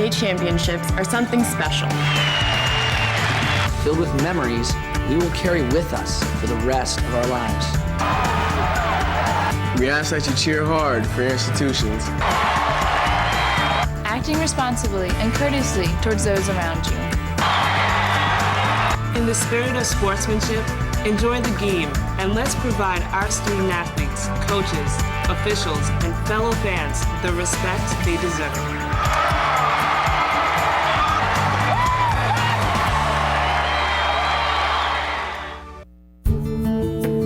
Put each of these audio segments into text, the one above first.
NCAA championships are something special. Filled with memories we will carry with us for the rest of our lives. We ask that you cheer hard for your institutions. Acting responsibly and courteously towards those around you. In the spirit of sportsmanship, enjoy the game, and let's provide our student athletes, coaches, officials, and fellow fans the respect they deserve.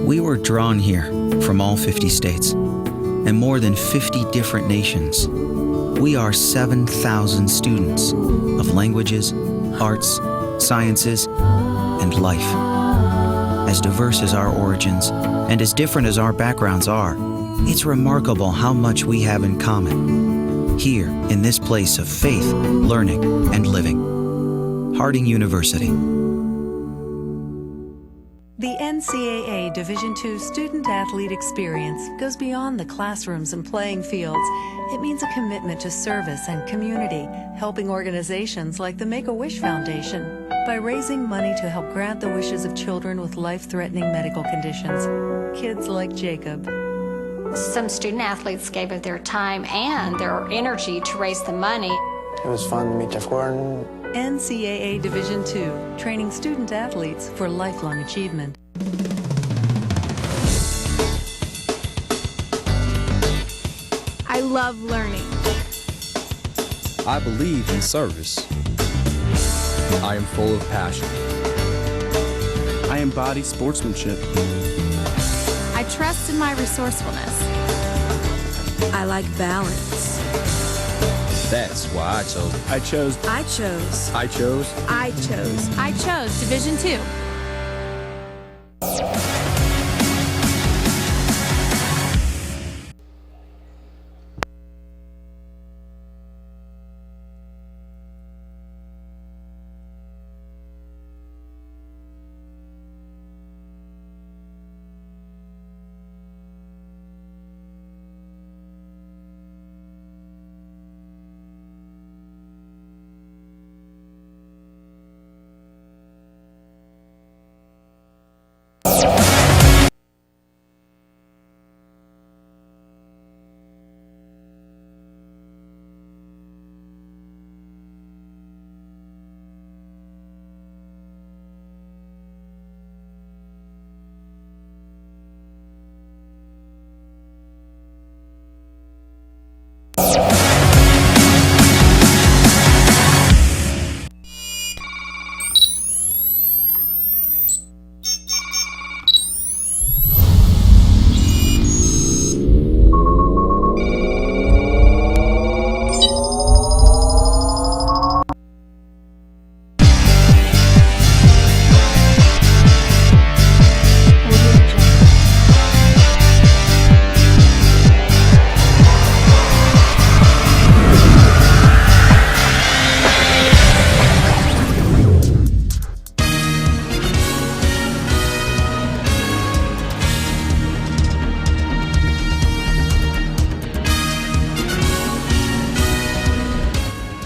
We were drawn here from all 50 states and more than 50 different nations. We are 7,000 students of languages, arts, sciences, and life. As diverse as our origins and as different as our backgrounds are, it's remarkable how much we have in common here in this place of faith, learning, and living. Harding University. The NCAA Division II student-athlete experience goes beyond the classrooms and playing fields. It means a commitment to service and community, helping organizations like the Make-A-Wish Foundation by raising money to help grant the wishes of children with life-threatening medical conditions. Kids like Jacob. Some student-athletes gave of their time and their energy to raise the money. It was fun to meet Jeff Gordon. NCAA Division II, training student-athletes for lifelong achievement. I love learning. I believe in service. I am full of passion. I embody sportsmanship. I trust in my resourcefulness. I like balance. That's why I chose. I chose Division II.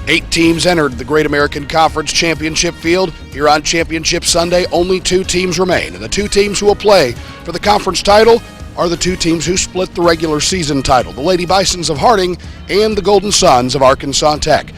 Eight teams entered the Great American Conference Championship field. Here on Championship Sunday, only 2 teams remain. And the 2 teams who will play for the conference title are the 2 teams who split the regular season title, the Lady Bisons of Harding and the Golden Suns of Arkansas Tech.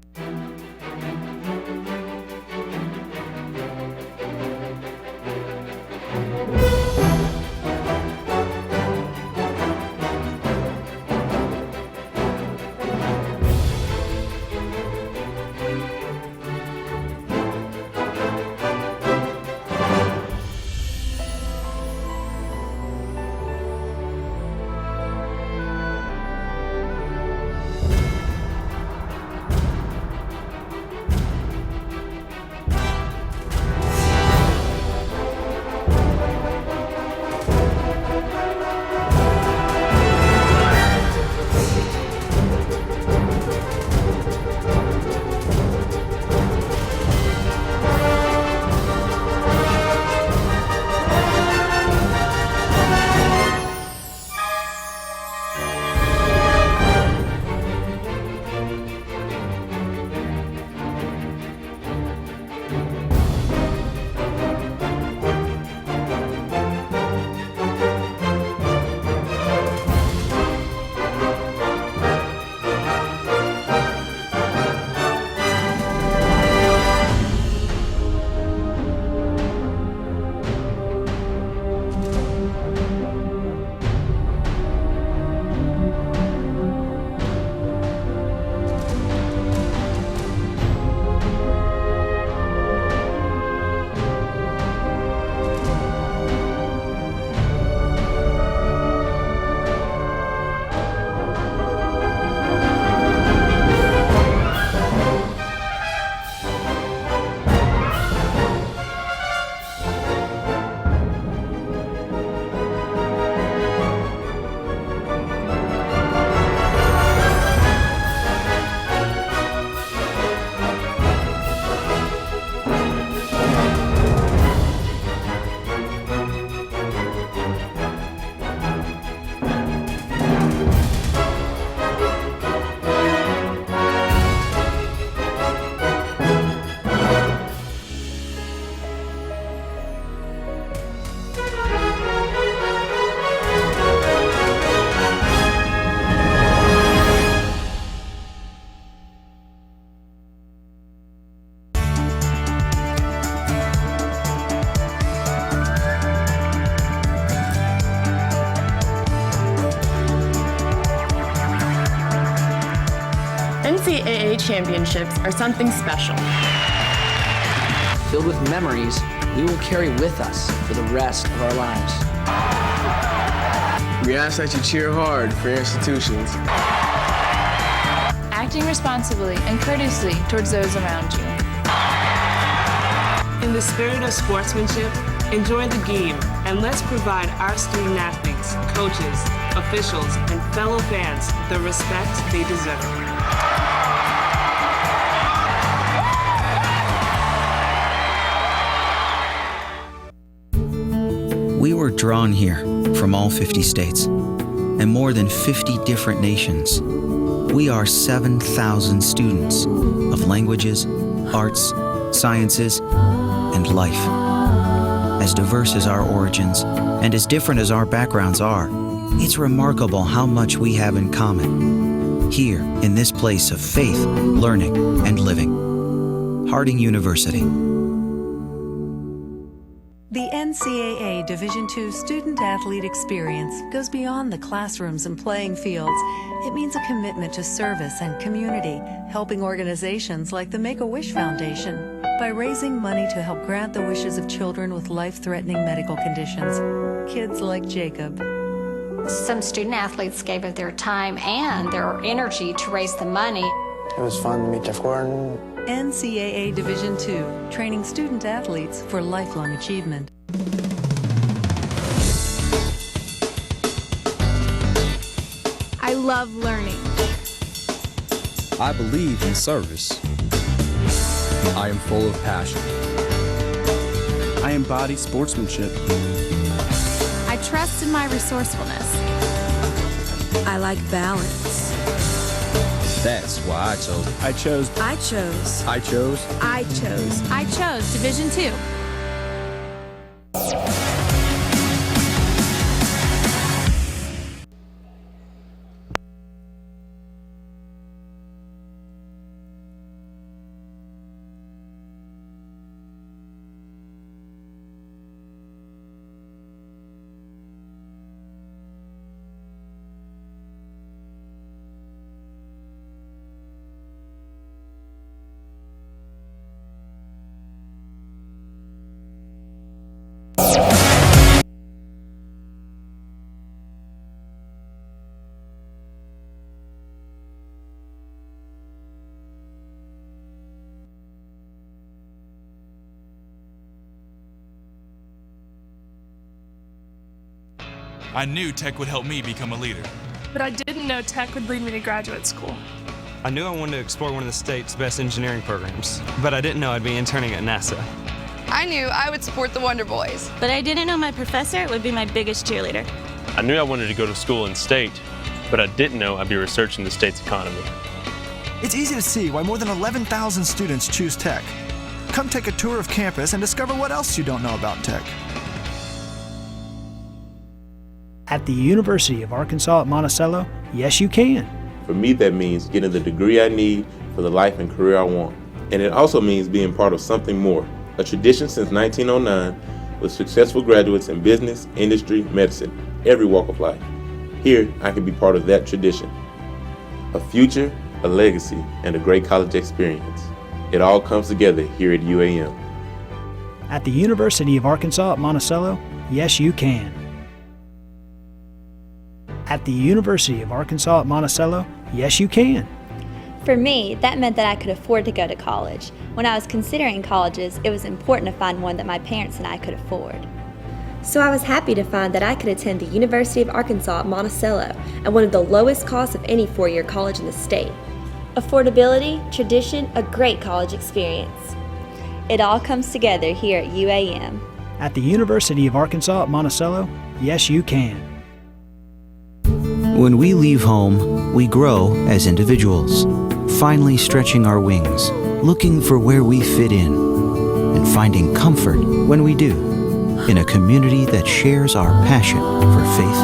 championships are something special. Filled with memories we will carry with us for the rest of our lives. We ask that you cheer hard for your institutions. Acting responsibly and courteously towards those around you. In the spirit of sportsmanship, enjoy the game, and let's provide our student athletes, coaches, officials, and fellow fans the respect they deserve. We were drawn here from all 50 states and more than 50 different nations. We are 7,000 students of languages, arts, sciences, and life. As diverse as our origins and as different as our backgrounds are, it's remarkable how much we have in common here in this place of faith, learning, and living. Harding University. The NCAA Division II Student Athlete Experience goes beyond the classrooms and playing fields. It means a commitment to service and community, helping organizations like the Make-A-Wish Foundation by raising money to help grant the wishes of children with life-threatening medical conditions, kids like Jacob. Some student athletes gave of their time and their energy to raise the money. It was fun to meet Jeff Gordon. NCAA Division II, training student athletes for lifelong achievement. I love learning. I believe in service. I am full of passion. I embody sportsmanship. I trust in my resourcefulness. I like balance. That's why I chose it. I chose. I chose. I chose. I chose Division II. I knew Tech would help me become a leader. But I didn't know Tech would lead me to graduate school. I knew I wanted to explore one of the state's best engineering programs, but I didn't know I'd be interning at NASA. I knew I would support the Wonder Boys. But I didn't know my professor would be my biggest cheerleader. I knew I wanted to go to school in state, but I didn't know I'd be researching the state's economy. It's easy to see why more than 11,000 students choose Tech. Come take a tour of campus and discover what else you don't know about Tech. At the University of Arkansas at Monticello, yes you can. For me, that means getting the degree I need for the life and career I want. And it also means being part of something more, a tradition since 1909 with successful graduates in business, industry, medicine, every walk of life. Here, I can be part of that tradition. A future, a legacy, and a great college experience. It all comes together here at UAM. At the University of Arkansas at Monticello, yes you can. At the University of Arkansas at Monticello, yes you can. For me, that meant that I could afford to go to college. When I was considering colleges, it was important to find one that my parents and I could afford. So I was happy to find that I could attend the University of Arkansas at Monticello at one of the lowest costs of any four-year college in the state. Affordability, tradition, a great college experience. It all comes together here at UAM. At the University of Arkansas at Monticello, yes you can. When we leave home, we grow as individuals, finally stretching our wings, looking for where we fit in, and finding comfort when we do, in a community that shares our passion for faith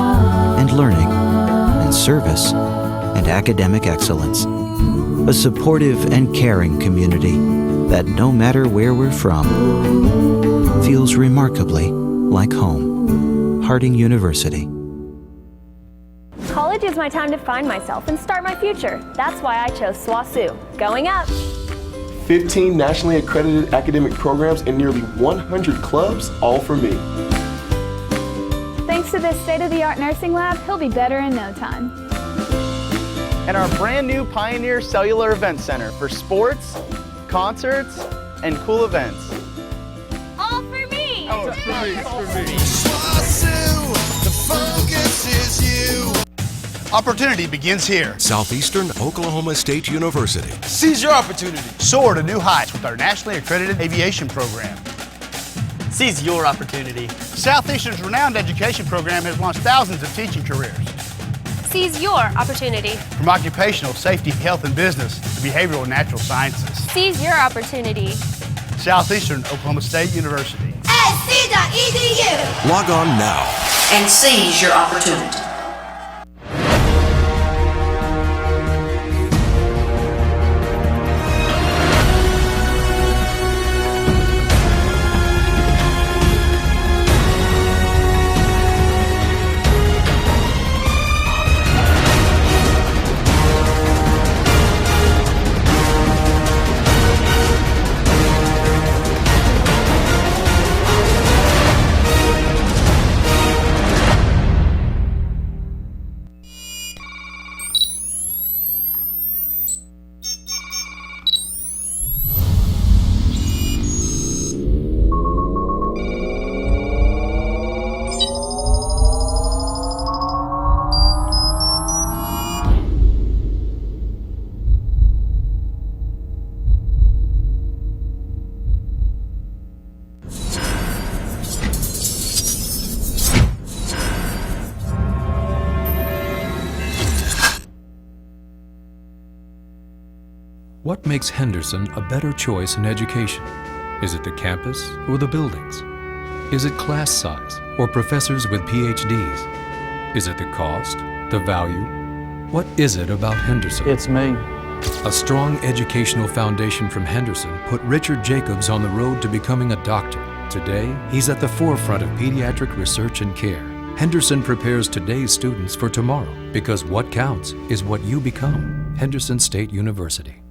and learning and service and academic excellence. A supportive and caring community that, no matter where we're from, feels remarkably like home. Harding University. College is my time to find myself and start my future. That's why I chose SWOSU. Going up! 15 nationally accredited academic programs and nearly 100 clubs, all for me. Thanks to this state-of-the-art nursing lab, he'll be better in no time. And our brand new Pioneer Cellular Event Center for sports, concerts, and cool events. All for me! Oh, it's for me, it's for me. SWOSU, the focus is you. Opportunity begins here. Southeastern Oklahoma State University. Seize your opportunity. Soar to new heights with our nationally accredited aviation program. Seize your opportunity. Southeastern's renowned education program has launched thousands of teaching careers. Seize your opportunity. From occupational safety, health and business to behavioral and natural sciences. Seize your opportunity. Southeastern Oklahoma State University. SC.edu. Log on now and seize your opportunity. What makes Henderson a better choice in education? Is it the campus or the buildings? Is it class size or professors with PhDs? Is it the cost, the value? What is it about Henderson? It's me. A strong educational foundation from Henderson put Richard Jacobs on the road to becoming a doctor. Today, he's at the forefront of pediatric research and care. Henderson prepares today's students for tomorrow because what counts is what you become. Henderson State University.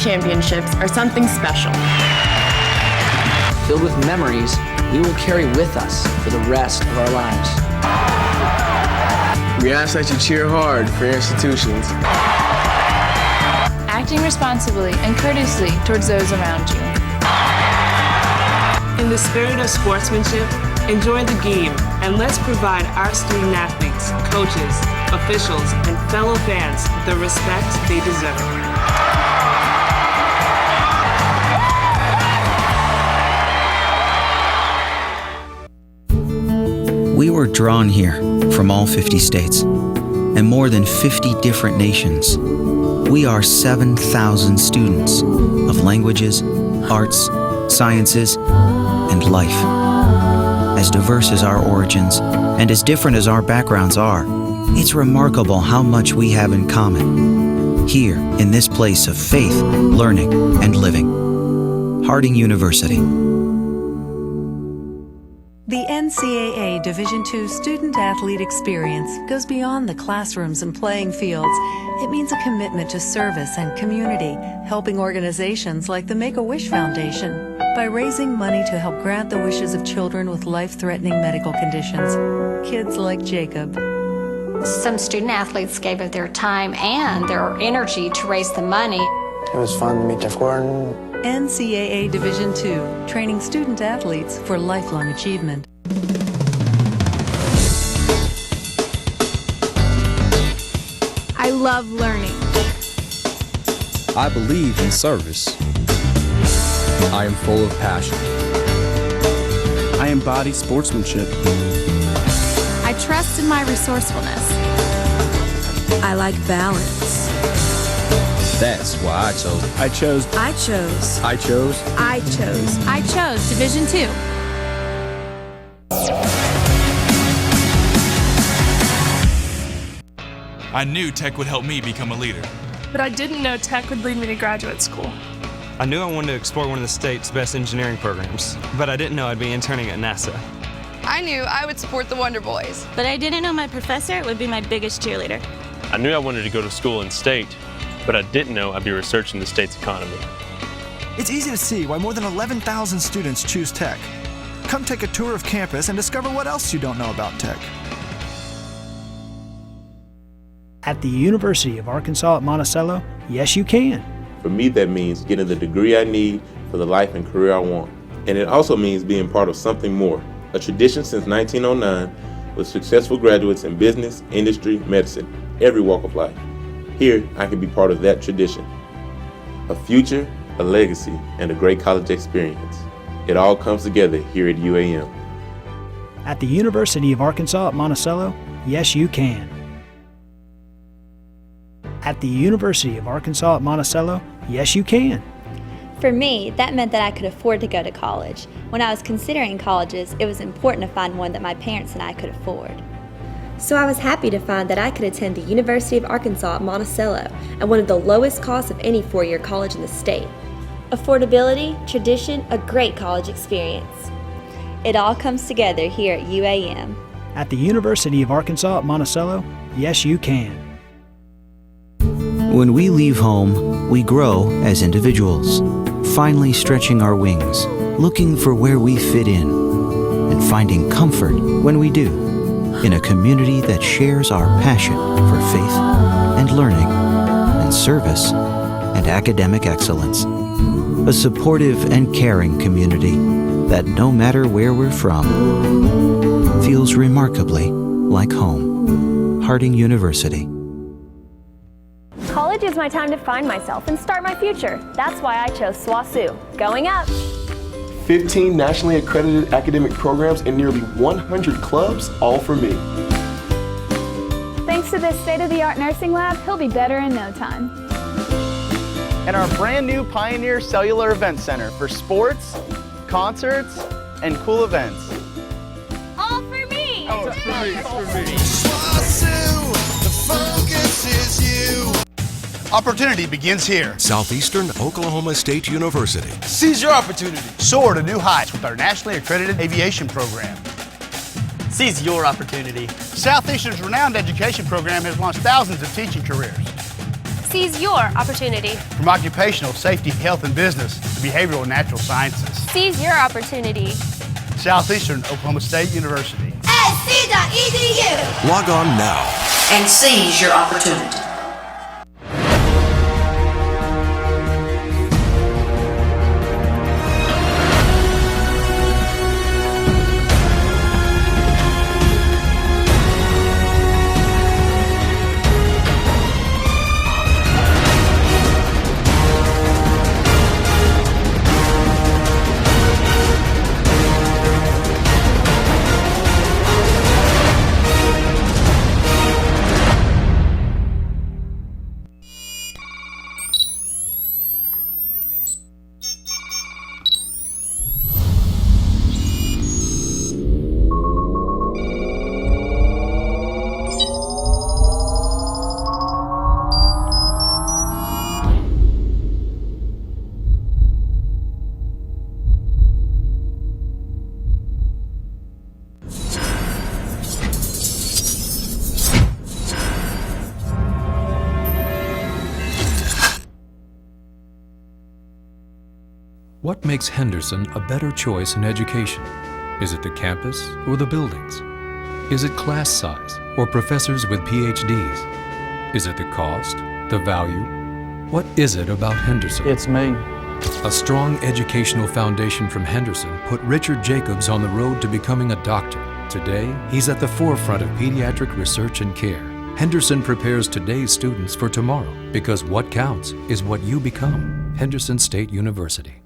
championships are something special. Filled with memories we will carry with us for the rest of our lives. We ask that you cheer hard for your institutions. Acting responsibly and courteously towards those around you. In the spirit of sportsmanship, enjoy the game and let's provide our student athletes, coaches, officials, and fellow fans the respect they deserve. We were drawn here from all 50 states and more than 50 different nations. We are 7,000 students of languages, arts, sciences, and life. As diverse as our origins and as different as our backgrounds are, it's remarkable how much we have in common here in this place of faith, learning, and living. Harding University. The NCAA Division II student-athlete experience goes beyond the classrooms and playing fields. It means a commitment to service and community, helping organizations like the Make-A-Wish Foundation by raising money to help grant the wishes of children with life-threatening medical conditions. Kids like Jacob. Some student-athletes gave of their time and their energy to raise the money. It was fun to meet Jeff Gordon. NCAA Division II, training student-athletes for lifelong achievement. I love learning. I believe in service. I am full of passion. I embody sportsmanship. I trust in my resourcefulness. I like balance. That's why I chose. I chose Division II. I knew Tech would help me become a leader. But I didn't know Tech would lead me to graduate school. I knew I wanted to explore one of the state's best engineering programs, but I didn't know I'd be interning at NASA. I knew I would support the Wonder Boys. But I didn't know my professor would be my biggest cheerleader. I knew I wanted to go to school in state, but I didn't know I'd be researching the state's economy. It's easy to see why more than 11,000 students choose Tech. Come take a tour of campus and discover what else you don't know about Tech. At the University of Arkansas at Monticello, yes you can. For me, that means getting the degree I need for the life and career I want. And it also means being part of something more, a tradition since 1909 with successful graduates in business, industry, medicine, every walk of life. Here, I can be part of that tradition. A future, a legacy, and a great college experience. It all comes together here at UAM. At the University of Arkansas at Monticello, yes you can. At the University of Arkansas at Monticello, yes you can. For me, that meant that I could afford to go to college. When I was considering colleges, it was important to find one that my parents and I could afford. So I was happy to find that I could attend the University of Arkansas at Monticello at one of the lowest costs of any four-year college in the state. Affordability, tradition, a great college experience. It all comes together here at UAM. At the University of Arkansas at Monticello, yes you can. When we leave home, we grow as individuals, finally stretching our wings, looking for where we fit in, and finding comfort when we do, in a community that shares our passion for faith and learning and service and academic excellence. A supportive and caring community that, no matter where we're from, feels remarkably like home. Harding University. College is my time to find myself and start my future. That's why I chose SWOSU. Going up! 15 nationally accredited academic programs and nearly 100 clubs, all for me. Thanks to this state-of-the-art nursing lab, he'll be better in no time. And our brand new Pioneer Cellular Event Center for sports, concerts, and cool events. All for me! Oh, it's for me, it's for me. SWOSU, the focus is you. Opportunity begins here. Southeastern Oklahoma State University. Seize your opportunity. Soar to new heights with our nationally accredited aviation program. Seize your opportunity. Southeastern's renowned education program has launched thousands of teaching careers. Seize your opportunity. From occupational safety, health, and business to behavioral and natural sciences. Seize your opportunity. Southeastern Oklahoma State University. SC.edu. Log on now and seize your opportunity. What makes Henderson a better choice in education? Is it the campus or the buildings? Is it class size or professors with PhDs? Is it the cost, the value? What is it about Henderson? It's me. A strong educational foundation from Henderson put Richard Jacobs on the road to becoming a doctor. Today, he's at the forefront of pediatric research and care. Henderson prepares today's students for tomorrow because what counts is what you become. Henderson State University.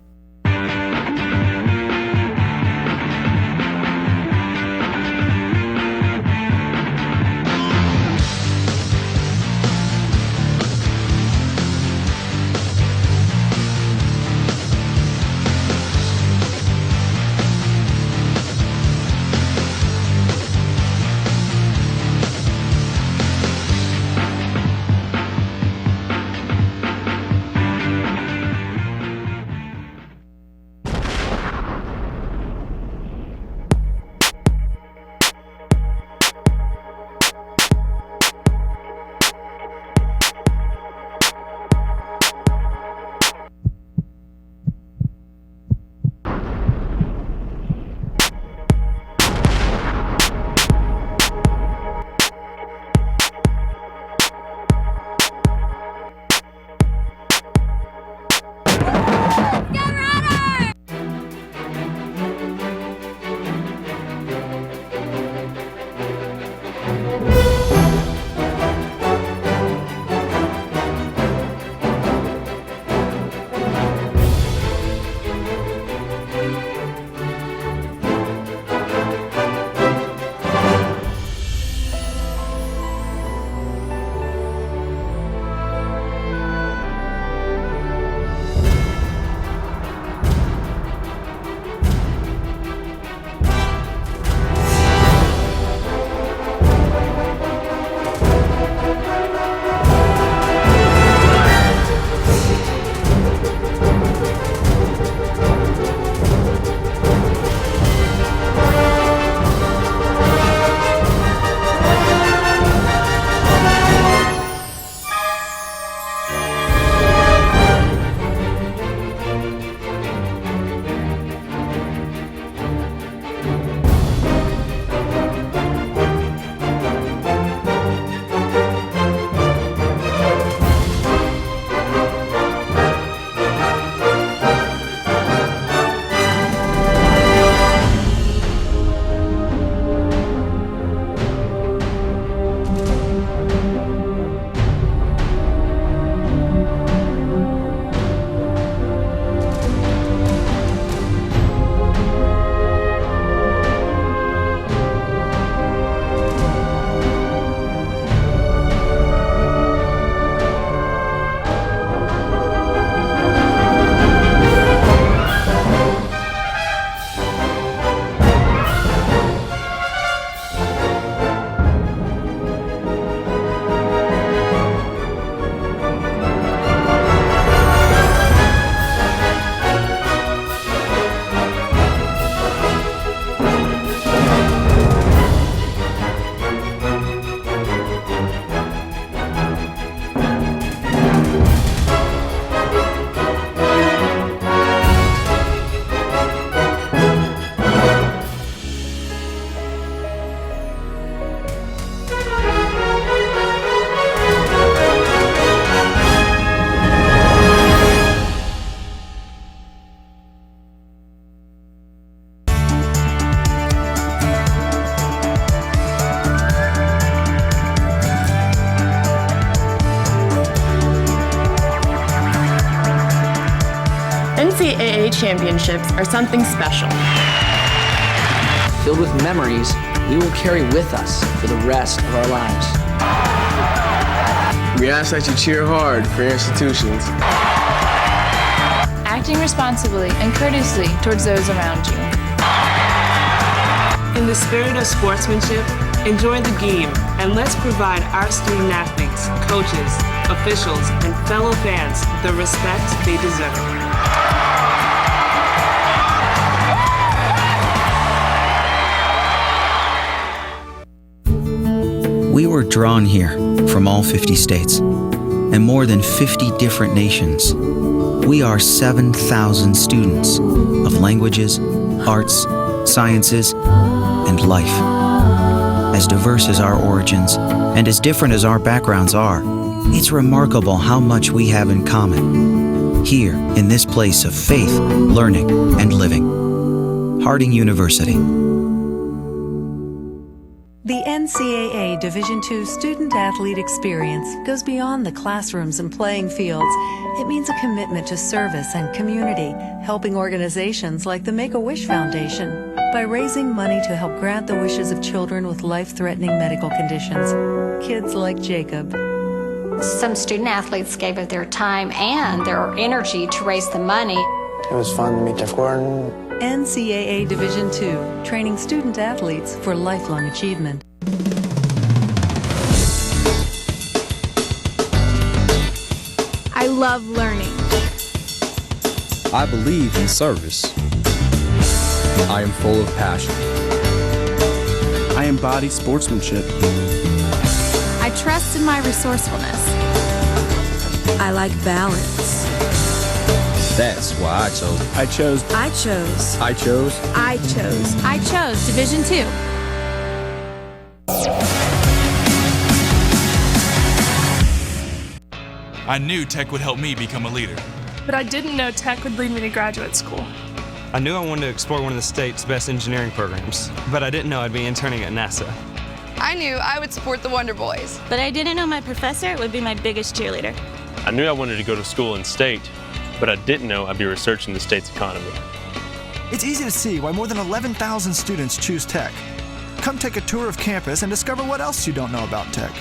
NCAA championships are something special. Filled with memories we will carry with us for the rest of our lives. We ask that you cheer hard for your institutions. Acting responsibly and courteously towards those around you. In the spirit of sportsmanship, enjoy the game and let's provide our student athletes, coaches, officials, and fellow fans the respect they deserve. We were drawn here from all 50 states and more than 50 different nations. We are 7,000 students of languages, arts, sciences, and life. As diverse as our origins and as different as our backgrounds are, it's remarkable how much we have in common here in this place of faith, learning, and living. Harding University. The NCAA Division II student-athlete experience goes beyond the classrooms and playing fields. It means a commitment to service and community, helping organizations like the Make-A-Wish Foundation by raising money to help grant the wishes of children with life-threatening medical conditions. Kids like Jacob. Some student-athletes gave of their time and their energy to raise the money. It was fun to meet Jeff Gordon. NCAA Division II, training student-athletes for lifelong achievement. I love learning. I believe in service. I am full of passion. I embody sportsmanship. I trust in my resourcefulness. I like balance. That's why I chose Division II. I knew tech would help me become a leader. But I didn't know tech would lead me to graduate school. I knew I wanted to explore one of the state's best engineering programs, but I didn't know I'd be interning at NASA. I knew I would support the Wonder Boys. But I didn't know my professor would be my biggest cheerleader. I knew I wanted to go to school in state, but I didn't know I'd be researching the state's economy. It's easy to see why more than 11,000 students choose tech. Come take a tour of campus and discover what else you don't know about tech.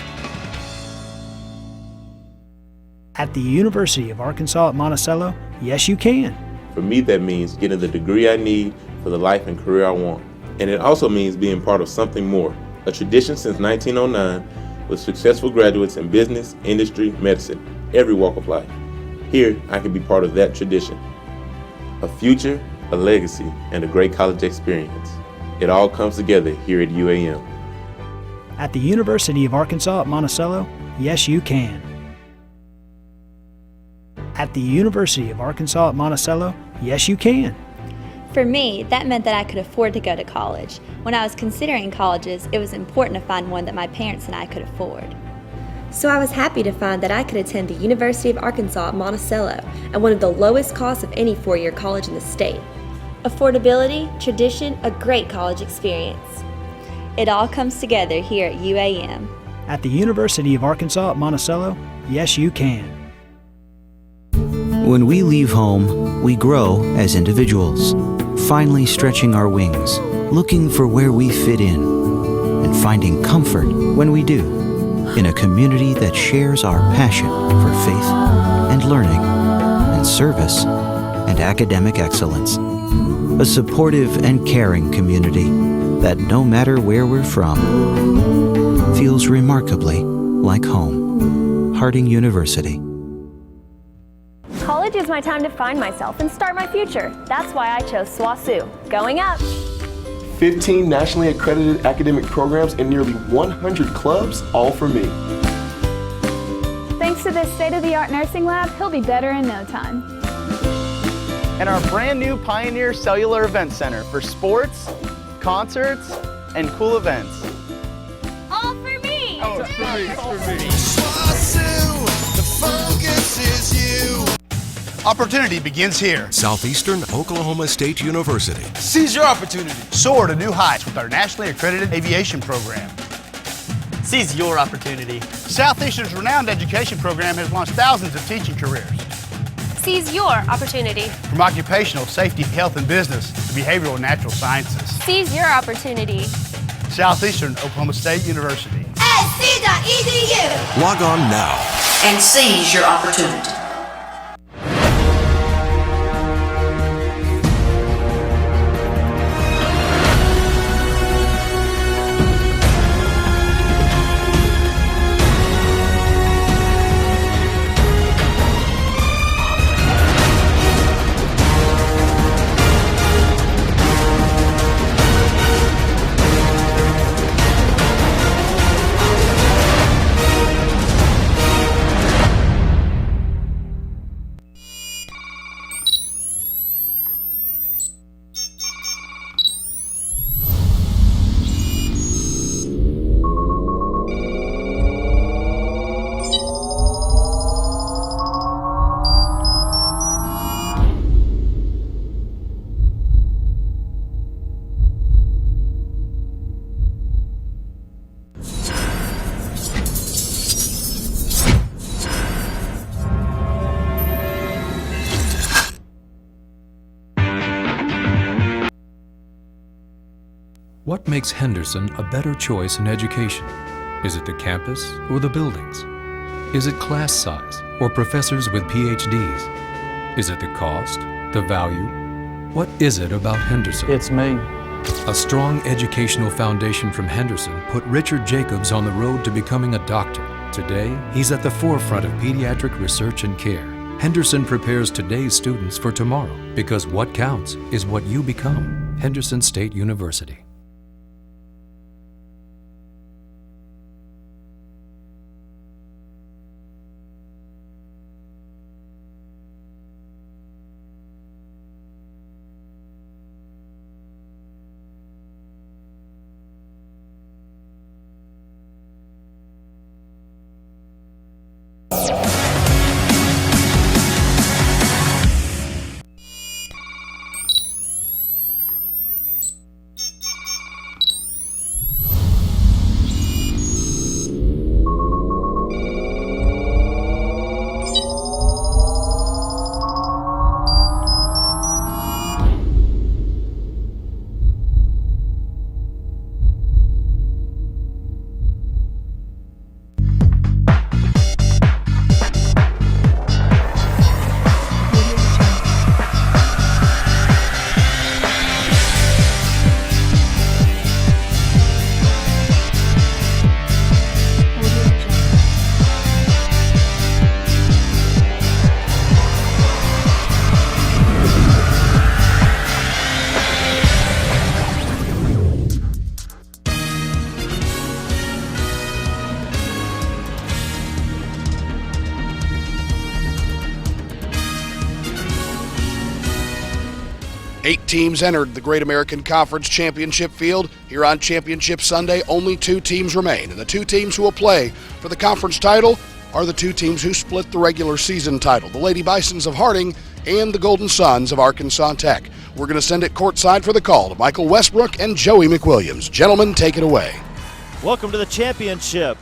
At the University of Arkansas at Monticello, yes you can. For me, that means getting the degree I need for the life and career I want. And it also means being part of something more, a tradition since 1909 with successful graduates in business, industry, medicine, every walk of life. Here, I can be part of that tradition. A future, a legacy, and a great college experience. It all comes together here at UAM. At the University of Arkansas at Monticello, yes you can. At the University of Arkansas at Monticello, yes you can. For me, that meant that I could afford to go to college. When I was considering colleges, it was important to find one that my parents and I could afford. So I was happy to find that I could attend the University of Arkansas at Monticello at one of the lowest costs of any four-year college in the state. Affordability, tradition, a great college experience. It all comes together here at UAM. At the University of Arkansas at Monticello, yes you can. When we leave home, we grow as individuals, finally stretching our wings, looking for where we fit in, and finding comfort when we do, in a community that shares our passion for faith and learning and service and academic excellence. A supportive and caring community that, no matter where we're from, feels remarkably like home. Harding University. College is my time to find myself and start my future. That's why I chose SWOSU. Going up! 15 nationally accredited academic programs and nearly 100 clubs, all for me. Thanks to this state-of-the-art nursing lab, he'll be better in no time. And our brand new Pioneer Cellular Event Center for sports, concerts, and cool events. All for me! Oh, it's for me, it's for me. SWOSU, the focus is you. Opportunity begins here. Southeastern Oklahoma State University. Seize your opportunity. Soar to new heights with our nationally accredited aviation program. Seize your opportunity. Southeastern's renowned education program has launched thousands of teaching careers. Seize your opportunity. From occupational safety, health, and business to behavioral and natural sciences. Seize your opportunity. Southeastern Oklahoma State University. SC.edu. Log on now and seize your opportunity. What makes Henderson a better choice in education? Is it the campus or the buildings? Is it class size or professors with PhDs? Is it the cost, the value? What is it about Henderson? It's me. A strong educational foundation from Henderson put Richard Jacobs on the road to becoming a doctor. Today, he's at the forefront of pediatric research and care. Henderson prepares today's students for tomorrow because what counts is what you become. Henderson State University. Eight teams entered the Great American Conference Championship field. Here on Championship Sunday, only 2 teams remain. And the 2 teams who will play for the conference title are the 2 teams who split the regular season title, the Lady Bisons of Harding and the Golden Suns of Arkansas Tech. We're going to send it courtside for the call to Michael Westbrook and Joey McWilliams. Gentlemen, take it away. Welcome to the championship.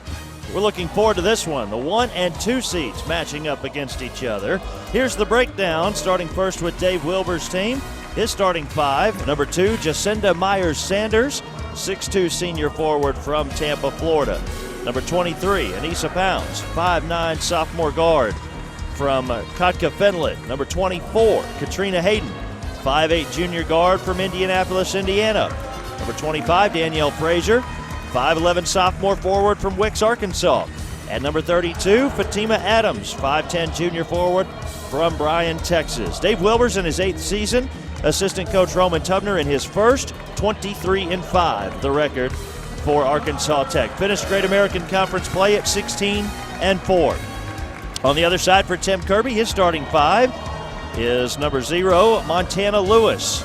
We're looking forward to this one. The 1 and 2 seeds matching up against each other. Here's the breakdown, starting first with Dave Wilbur's team. His starting 5, number 2, Jacinda Myers-Sanders, 6'2" senior forward from Tampa, Florida. Number 23, Anissa Pounds, 5'9" sophomore guard from Kotka, Finland. Number 24, Katrina Hayden, 5'8" junior guard from Indianapolis, Indiana. Number 25, Danielle Frazier, 5'11" sophomore forward from Wicks, Arkansas. And number 32, Fatima Adams, 5'10" junior forward from Bryan, Texas. Dave Wilbur's in his 8th season. Assistant coach Roman Tubner in his first, 23-5, the record for Arkansas Tech. Finished Great American Conference play at 16-4. On the other side for Tim Kirby, his starting 5 is number 0, Montana Lewis.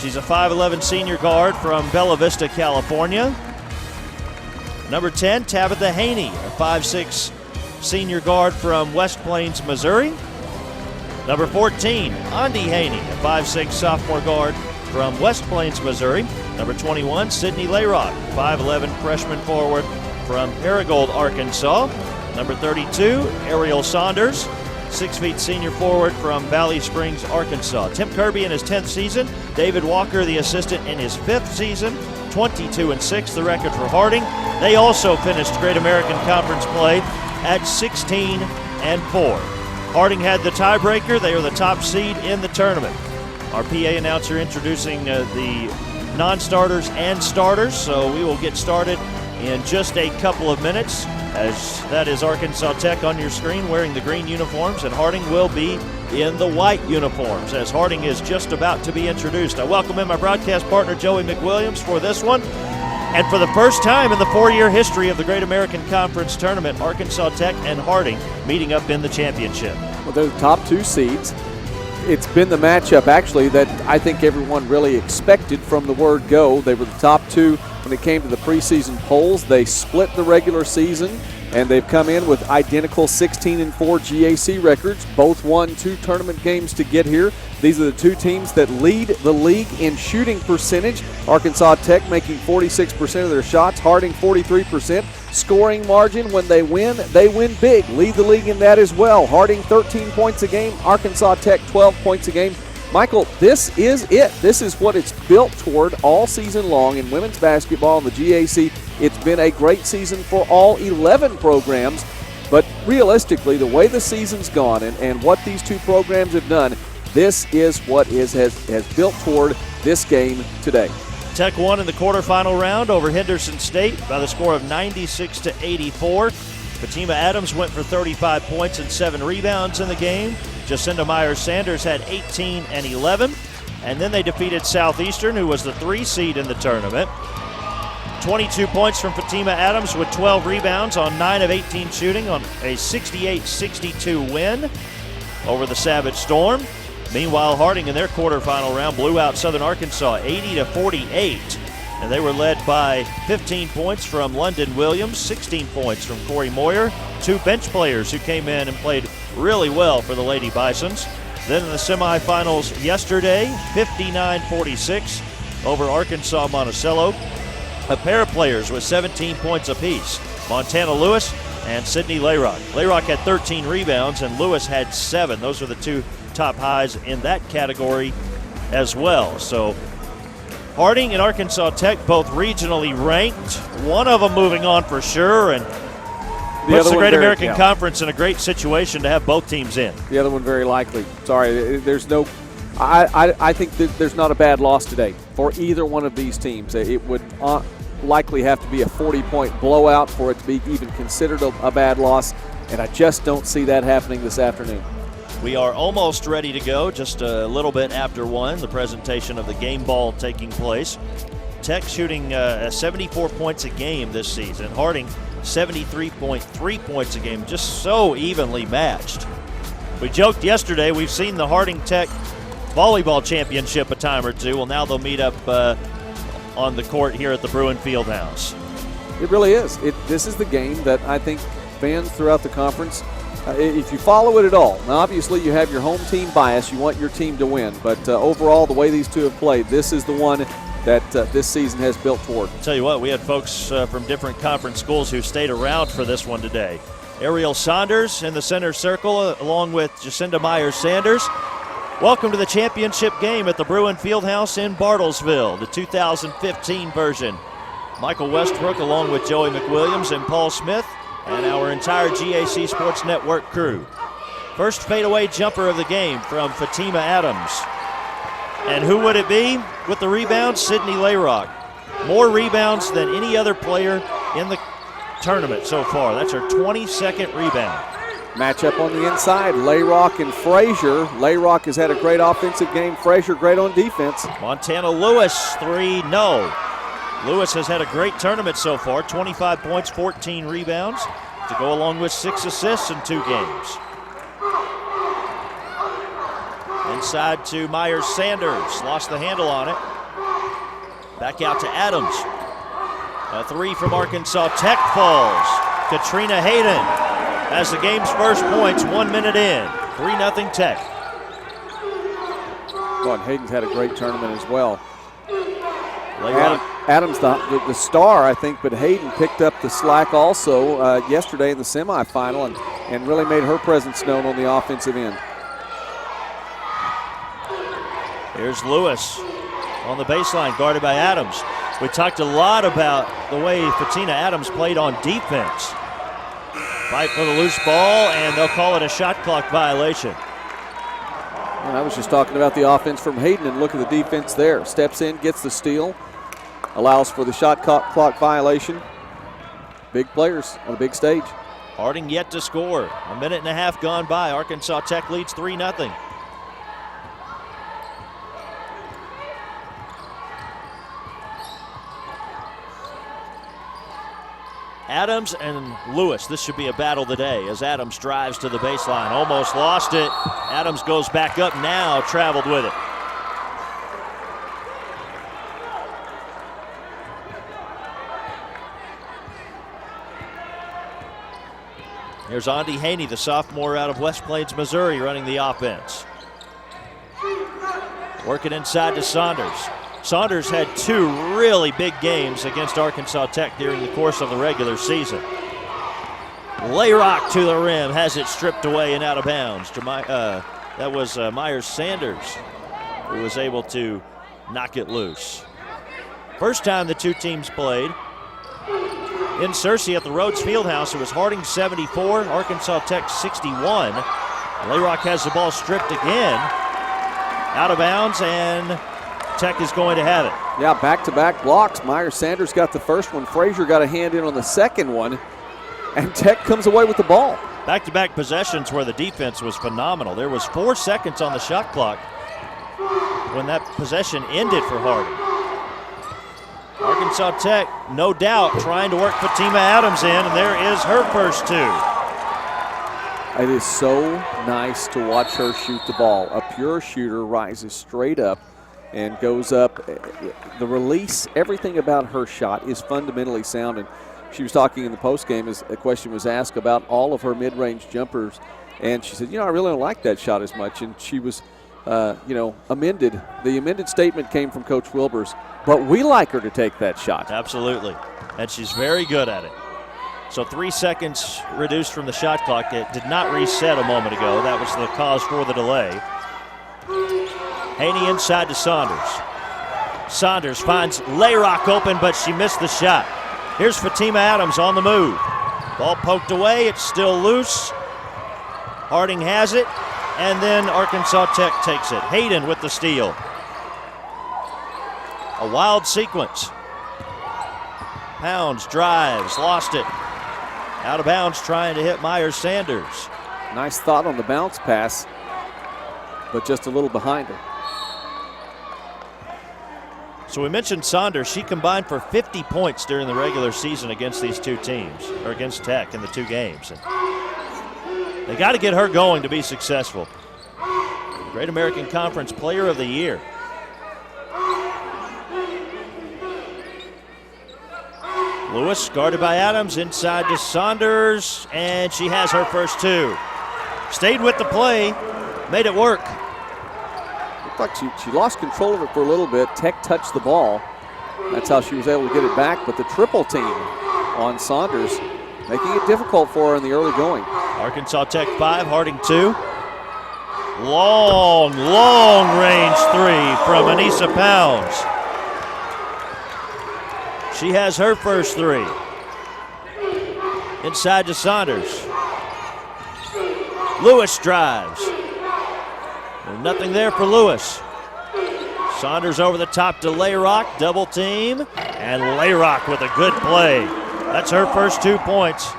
She's a 5'11" senior guard from Bella Vista, California. Number 10, Tabitha Haney, a 5'6" senior guard from West Plains, Missouri. Number 14, Andi Haney, a 5'6" sophomore guard from West Plains, Missouri. Number 21, Sydney Layrock, 5'11" freshman forward from Paragould, Arkansas. Number 32, Ariel Saunders, 6' senior forward from Valley Springs, Arkansas. Tim Kirby in his 10th season. David Walker, the assistant, in his 5th season. 22-6, the record for Harding. They also finished Great American Conference play at 16-4. Harding had the tiebreaker. They are the top seed in the tournament. Our PA announcer introducing the non-starters and starters, so we will get started in just a couple of minutes, as that is Arkansas Tech on your screen wearing the green uniforms, and Harding will be in the white uniforms as Harding is just about to be introduced. I welcome in my broadcast partner Joey McWilliams for this one. And for the first time in the 4-year history of the Great American Conference Tournament, Arkansas Tech and Harding meeting up in the championship. Well, they're the top 2 seeds. It's been the matchup, actually, that I think everyone really expected from the word go. They were the top 2 when it came to the preseason polls. They split the regular season, and they've come in with identical 16-4 GAC records. Both won 2 tournament games to get here. These are the 2 teams that lead the league in shooting percentage. Arkansas Tech making 46% of their shots, Harding 43%. Scoring margin, when they win big. Lead the league in that as well. Harding 13 points a game, Arkansas Tech 12 points a game. Michael, this is it. This is what it's built toward all season long in women's basketball in the GAC. It's been a great season for all 11 programs, but realistically, the way the season's gone and what these 2 programs have done, this is what has built toward this game today. Tech won in the quarterfinal round over Henderson State by the score of 96-84. Fatima Adams went for 35 points and 7 rebounds in the game. Jacinda Myers-Sanders had 18 and 11. And then they defeated Southeastern, who was the 3 seed in the tournament. 22 points from Fatima Adams with 12 rebounds on 9 of 18 shooting on a 68-62 win over the Savage Storm. Meanwhile, Harding in their quarterfinal round blew out Southern Arkansas 80-48, and they were led by 15 points from London Williams, 16 points from Corey Moyer, 2 bench players who came in and played really well for the Lady Bisons. Then in the semifinals yesterday, 59-46 over Arkansas Monticello. A pair of players with 17 points apiece, Montana Lewis and Sydney Layrock. Layrock had 13 rebounds and Lewis had 7. Those are the 2 top highs in that category as well. So Harding and Arkansas Tech both regionally ranked. One of them moving on for sure, and puts the Great American Conference in a great situation to have both teams in. The other one very likely. Sorry, there's no. I think that there's not a bad loss today for either one of these teams. It would likely have to be a 40-point blowout for it to be even considered a bad loss, and I just don't see that happening this afternoon. We are almost ready to go, just a little bit after 1, the presentation of the game ball taking place. Tech shooting 74 points a game this season. Harding 73.3 points a game, just so evenly matched. We joked yesterday, we've seen the Harding Tech volleyball championship a time or 2. Well, now they'll meet up on the court here at the Bruin Fieldhouse. It really is. This is the game that I think fans throughout the conference, if you follow it at all, now obviously you have your home team bias, you want your team to win, but overall the way these 2 have played, this is the one that this season has built toward. I'll tell you what, we had folks from different conference schools who stayed around for this one today. Ariel Saunders in the center circle along with Jacinda Myers-Sanders. Welcome to the championship game at the Bruin Fieldhouse in Bartlesville, the 2015 version. Michael Westbrook along with Joey McWilliams and Paul Smith and our entire GAC Sports Network crew. First fadeaway jumper of the game from Fatima Adams. And who would it be? With the rebound, Sydney Layrock. More rebounds than any other player in the tournament so far. That's her 22nd rebound. Matchup on the inside, Layrock and Frazier. Layrock has had a great offensive game. Frazier great on defense. Montana Lewis, 3, no. Lewis has had a great tournament so far, 25 points, 14 rebounds, to go along with 6 assists in 2 games. Inside to Myers-Sanders, lost the handle on it. Back out to Adams. A 3 from Arkansas Tech falls. Katrina Hayden has the game's first points 1 minute in. 3-0 Tech. Well, and Hayden's had a great tournament as well. Adams the star, I think, but Hayden picked up the slack also yesterday in the semifinal, and and really made her presence known on the offensive end. Here's Lewis on the baseline, guarded by Adams. We talked a lot about the way Fatina Adams played on defense. Fight for the loose ball, and they'll call it a shot clock violation. And I was just talking about the offense from Hayden, and look at the defense there. Steps in, gets the steal, allows for the shot clock violation. Big players on a big stage. Harding yet to score. A minute and a half gone by. Arkansas Tech leads 3-0. Adams and Lewis, this should be a battle today as Adams drives to the baseline. Almost lost it. Adams goes back up now, traveled with it. Here's Andi Haney, the sophomore out of West Plains, Missouri, running the offense. Working inside to Saunders. Saunders had 2 really big games against Arkansas Tech during the course of the regular season. Layrock to the rim, has it stripped away and out of bounds. That was Myers Sanders who was able to knock it loose. First time the two teams played in Searcy at the Rhodes Fieldhouse, it was Harding 74, Arkansas Tech 61. Layrock has the ball stripped again, out of bounds, and Tech is going to have it. Yeah, back-to-back blocks. Myers Sanders got the first one. Frazier got a hand in on the second one, and Tech comes away with the ball. Back-to-back possessions where the defense was phenomenal. There was 4 seconds on the shot clock when that possession ended for Harding. Arkansas Tech, no doubt, trying to work Fatima Adams in, and there is her first 2. It is so nice to watch her shoot the ball. A pure shooter rises straight up and goes up. The release, everything about her shot is fundamentally sound. And she was talking in the postgame as a question was asked about all of her mid-range jumpers. And she said, I really don't like that shot as much. And she was, amended. The amended statement came from Coach Wilbers, but we like her to take that shot. Absolutely. And she's very good at it. So 3 seconds reduced from the shot clock. It did not reset a moment ago. That was the cause for the delay. Haney inside to Saunders. Saunders finds Layrock open, but she missed the shot. Here's Fatima Adams on the move. Ball poked away. It's still loose. Harding has it, and then Arkansas Tech takes it. Hayden with the steal. A wild sequence. Pounds drives, lost it. Out of bounds, trying to hit Myers Sanders. Nice thought on the bounce pass, but just a little behind her. So we mentioned Saunders. She combined for 50 points during the regular season against these two teams, or against Tech in the 2 games. And they got to get her going to be successful. Great American Conference Player of the Year. Lewis guarded by Adams, inside to Saunders, and she has her first 2. Stayed with the play, made it work. Looked like she lost control of it for a little bit. Tech touched the ball. That's how she was able to get it back, but the triple team on Saunders, making it difficult for her in the early going. Arkansas Tech 5, Harding 2. Long range 3 from Anissa Pounds. She has her first 3. Inside to Saunders. Lewis drives. And nothing there for Lewis. Saunders over the top to Layrock, double team, and Layrock with a good play. That's her first 2 points.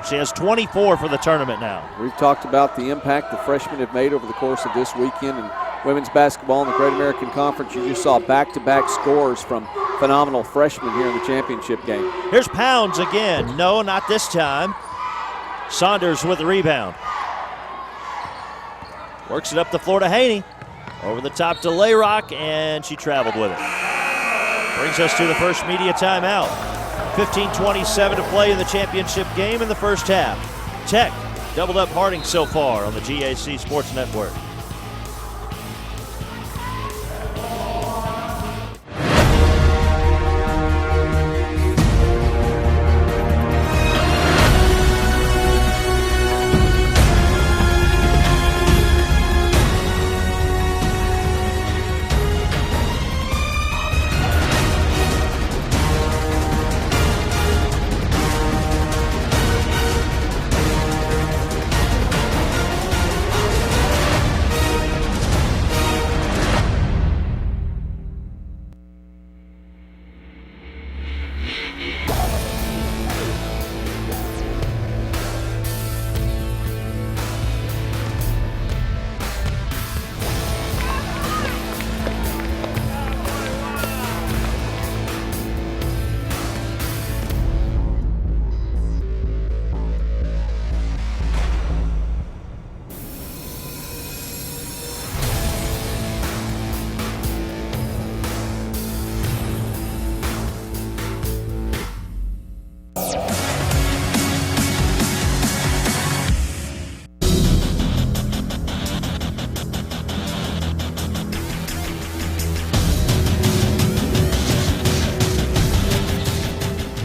She has 24 for the tournament now. We've talked about the impact the freshmen have made over the course of this weekend in women's basketball in the Great American Conference. You just saw back-to-back scores from phenomenal freshmen here in the championship game. Here's Pounds again. No, not this time. Saunders with the rebound. Works it up the floor to Haney. Over the top to Layrock, and she traveled with it. Brings us to the first media timeout. 15:27 to play in the championship game in the first half. Tech doubled up Harding so far on the GAC Sports Network.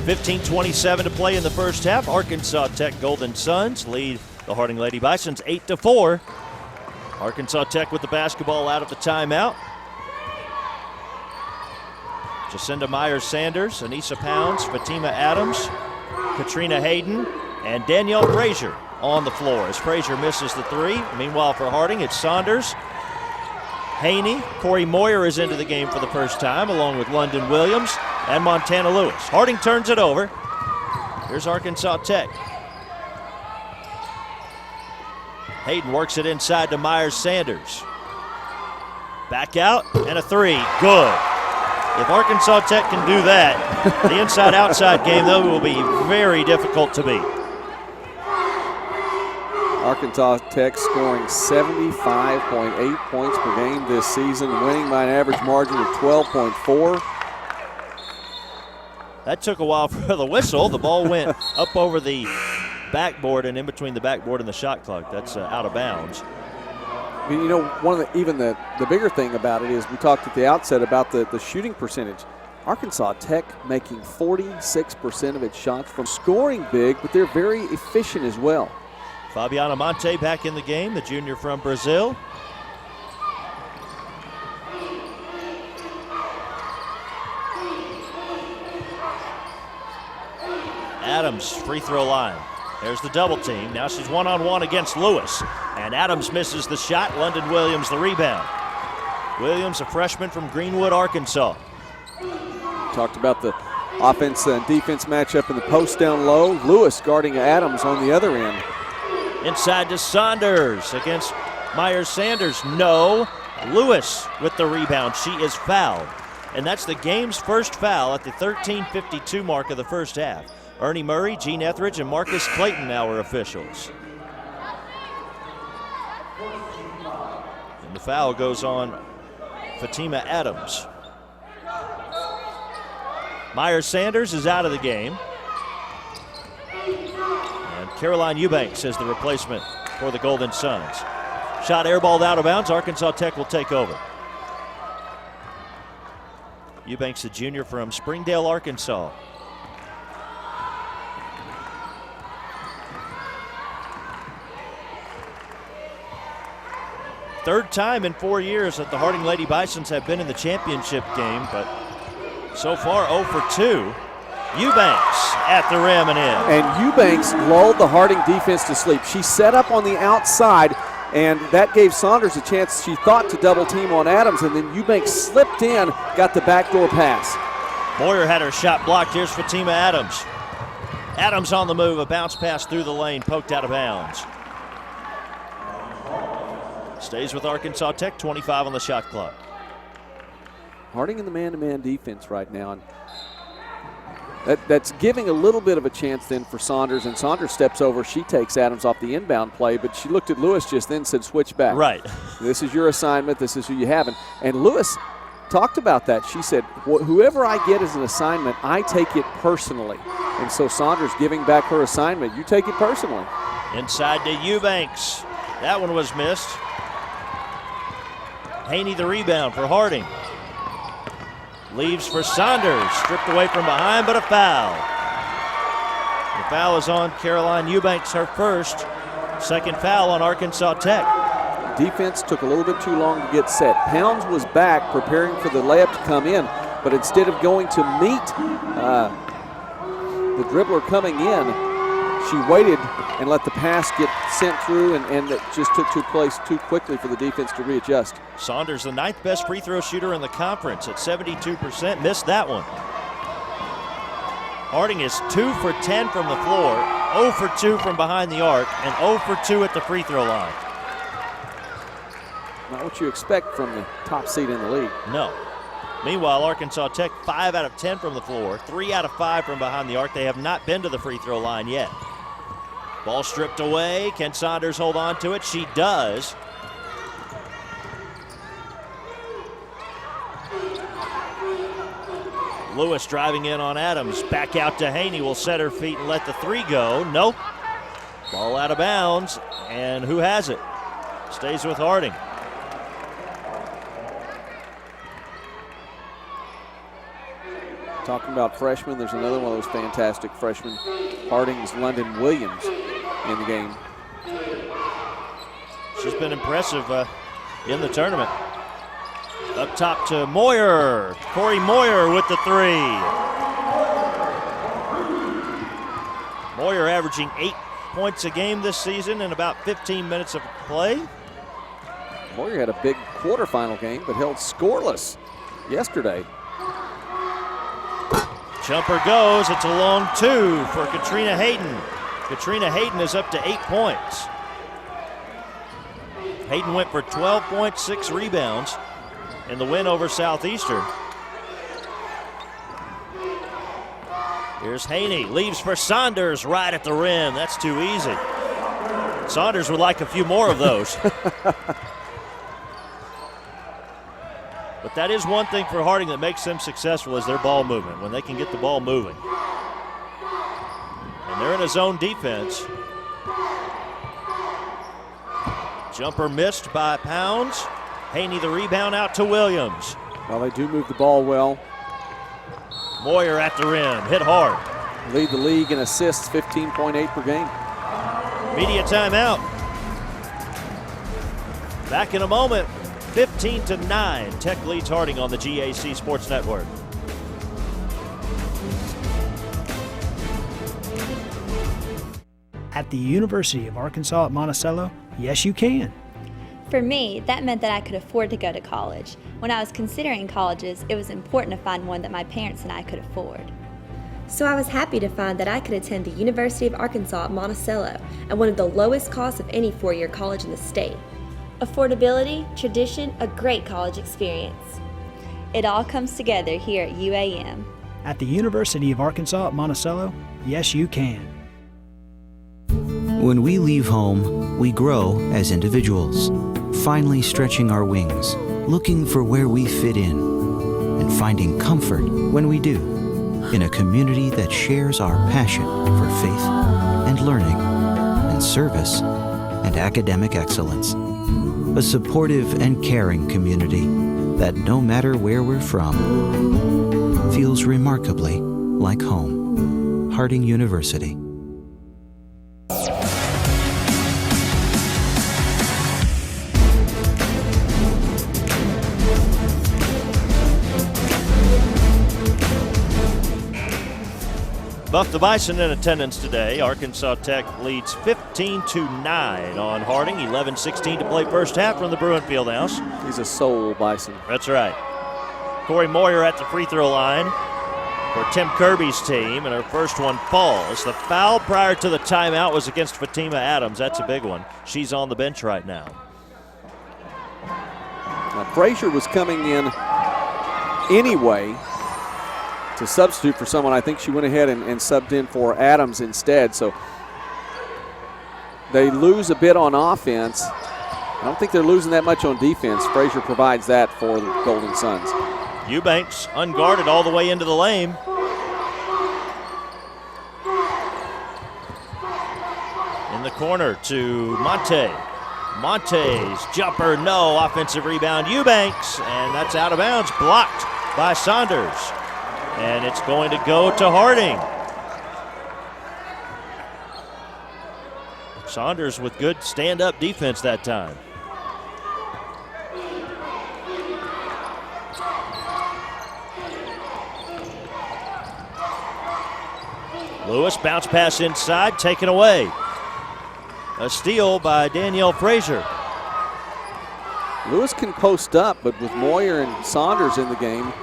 15:27 to play in the first half. Arkansas Tech Golden Suns lead the Harding Lady Bisons 8-4. Arkansas Tech with the basketball out of the timeout. Jacinda Myers-Sanders, Anissa Pounds, Fatima Adams, Katrina Hayden, and Danielle Frazier on the floor as Frazier misses the three. Meanwhile for Harding, it's Saunders, Haney, Corey Moyer is into the game for the first time along with London Williams and Montana Lewis. Harding turns it over. Here's Arkansas Tech. Hayden works it inside to Myers-Sanders. Back out and a three, good. If Arkansas Tech can do that, the inside-outside game, though, will be very difficult to beat. Arkansas Tech scoring 75.8 points per game this season, winning by an average margin of 12.4. That took a while for the whistle. The ball went up over the backboard and in between the backboard and the shot clock. That's out of bounds. You know, one of the bigger thing about it is we talked at the outset about the shooting percentage. Arkansas Tech making 46% of its shots from scoring big, but they're very efficient as well. Fabiana Monte back in the game, the junior from Brazil. Adams, free throw line. There's the double team. Now she's one-on-one against Lewis. And Adams misses the shot. London Williams the rebound. Williams, a freshman from Greenwood, Arkansas. Talked about the offense and defense matchup in the post down low. Lewis guarding Adams on the other end. Inside to Saunders against Myers-Sanders. No. Lewis with the rebound. She is fouled. And that's the game's first foul at the 13:52 mark of the first half. Ernie Murray, Gene Etheridge, and Marcus Clayton now are officials. And the foul goes on Fatima Adams. Myers-Sanders is out of the game. And Caroline Eubanks is the replacement for the Golden Suns. Shot airballed out of bounds. Arkansas Tech will take over. Eubanks, a junior from Springdale, Arkansas. Third time in 4 years that the Harding Lady Bisons have been in the championship game, but so far 0 for 2. Eubanks at the rim and in. And Eubanks lulled the Harding defense to sleep. She set up on the outside, and that gave Saunders a chance, she thought, to double team on Adams, and then Eubanks slipped in, got the backdoor pass. Moyer had her shot blocked. Here's Fatima Adams. Adams on the move, a bounce pass through the lane, poked out of bounds. Stays with Arkansas Tech, 25 on the shot clock. Harding in the man-to-man defense right now. And that's giving a little bit of a chance then for Saunders, and Saunders steps over. She takes Adams off the inbound play, but she looked at Lewis just then and said, switch back. Right. This is your assignment. This is who you have. And Lewis talked about that. She said, whoever I get as an assignment, I take it personally. And so Saunders giving back her assignment, you take it personally. Inside to Eubanks. That one was missed. Haney the rebound for Harding. Leaves for Saunders. Stripped away from behind, but a foul. The foul is on Caroline Eubanks, her first. Second foul on Arkansas Tech. Defense took a little bit too long to get set. Pounds was back preparing for the layup to come in, but instead of going to meet the dribbler coming in, she waited and let the pass get sent through, and it just took place too quickly for the defense to readjust. Saunders, the 9th best free throw shooter in the conference at 72%, missed that one. Harding is 2 for 10 from the floor, 0 for 2 from behind the arc, and 0 for 2 at the free throw line. Not what you expect from the top seed in the league. No. Meanwhile, Arkansas Tech 5 out of 10 from the floor, 3 out of 5 from behind the arc. They have not been to the free throw line yet. Ball stripped away. Can Saunders hold on to it? She does. Lewis driving in on Adams. Back out to Haney. Will set her feet and let the three go. Nope. Ball out of bounds. And who has it? Stays with Harding. Talking about freshmen, there's another one of those fantastic freshmen, Harding's London Williams, in the game. She's been impressive in the tournament. Up top to Moyer. Corey Moyer with the three. Moyer averaging 8 points a game this season in about 15 minutes of play. Moyer had a big quarterfinal game, but held scoreless yesterday. Jumper goes. It's a long two for Katrina Hayden. Katrina Hayden is up to 8 points. Hayden went for 12 points, 6 rebounds in the win over Southeastern. Here's Haney, leaves for Saunders right at the rim. That's too easy. Saunders would like a few more of those. But that is one thing for Harding that makes them successful is their ball movement, when they can get the ball moving. And they're in a zone defense. Jumper missed by Pounds. Haney the rebound out to Williams. Well, they do move the ball well. Moyer at the rim, hit hard. Lead the league in assists, 15.8 per game. Media timeout. Back in a moment, 15-9. Tech leads Harding on the GAC Sports Network. At the University of Arkansas at Monticello, yes you can. For me, that meant that I could afford to go to college. When I was considering colleges, it was important to find one that my parents and I could afford. So I was happy to find that I could attend the University of Arkansas at Monticello at one of the lowest costs of any four-year college in the state. Affordability, tradition, a great college experience. It all comes together here at UAM. At the University of Arkansas at Monticello, yes you can. When we leave home, we grow as individuals, finally stretching our wings, looking for where we fit in, and finding comfort when we do, in a community that shares our passion for faith and learning and service and academic excellence. A supportive and caring community that, no matter where we're from, feels remarkably like home. Harding University. Buff the Bison in attendance today. Arkansas Tech leads 15-9 on Harding. 11:16 to play first half from the Bruin Fieldhouse. He's a soul Bison. That's right. Corey Moyer at the free throw line for Tim Kirby's team, and her first one falls. The foul prior to the timeout was against Fatima Adams. That's a big one. She's on the bench right now. Now, Frazier was coming in anyway to substitute for someone. I think she went ahead and subbed in for Adams instead. So they lose a bit on offense. I don't think they're losing that much on defense. Frazier provides that for the Golden Suns. Eubanks unguarded all the way into the lane. In the corner to Monte. Monte's jumper, no. Offensive rebound, Eubanks, and that's out of bounds. Blocked by Saunders. And it's going to go to Harding. Saunders with good stand-up defense that time. Lewis, bounce pass inside, taken away. A steal by Danielle Frazier. Lewis can post up, but with Moyer and Saunders in the game,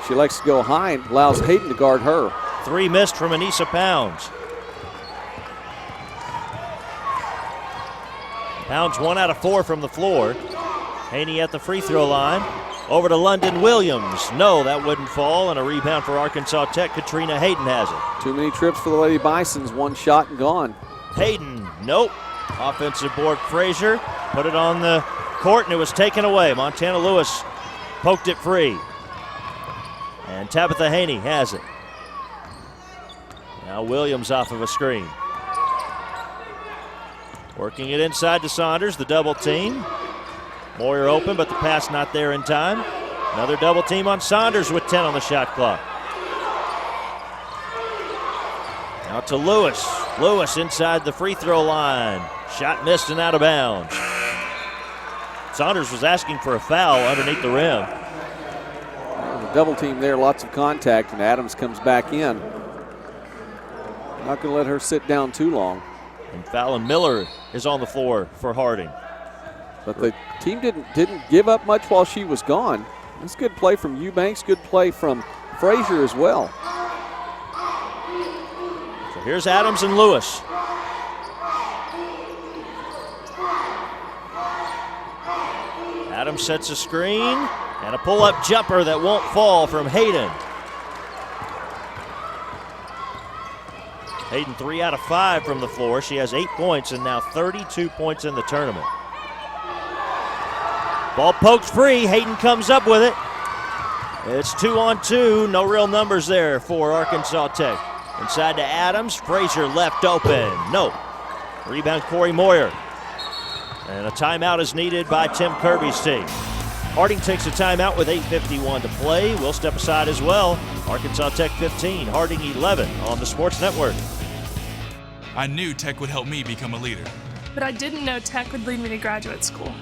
she likes to go high and allows Hayden to guard her. Three missed from Anissa Pounds. Pounds 1 out of 4 from the floor. Haney at the free throw line. Over to London Williams. No, that wouldn't fall, and a rebound for Arkansas Tech. Katrina Hayden has it. Too many trips for the Lady Bisons. One shot and gone. Hayden, nope. Offensive board, Frazier. Put it on the court, and it was taken away. Montana Lewis poked it free. And Tabitha Haney has it. Now Williams off of a screen. Working it inside to Saunders, the double team. Moyer open, but the pass not there in time. Another double team on Saunders with 10 on the shot clock. Out to Lewis. Lewis inside the free throw line. Shot missed and out of bounds. Saunders was asking for a foul underneath the rim. The double team there, lots of contact, and Adams comes back in. Not going to let her sit down too long. And Fallon Miller is on the floor for Harding. But the team didn't give up much while she was gone. That's good play from Eubanks, good play from Frazier as well. So here's Adams and Lewis. Adams sets a screen and a pull-up jumper that won't fall from Hayden. Hayden 3 out of 5 from the floor. She has 8 points and now 32 points in the tournament. Ball poked free. Hayden comes up with it. It's 2-on-2. No real numbers there for Arkansas Tech. Inside to Adams. Frazier left open. No. Rebound Corey Moyer. And a timeout is needed by Tim Kirby's team. Harding takes a timeout with 8:51 to play. We'll step aside as well. Arkansas Tech 15, Harding 11 on the Sports Network. I knew Tech would help me become a leader. But I didn't know Tech would lead me to graduate school.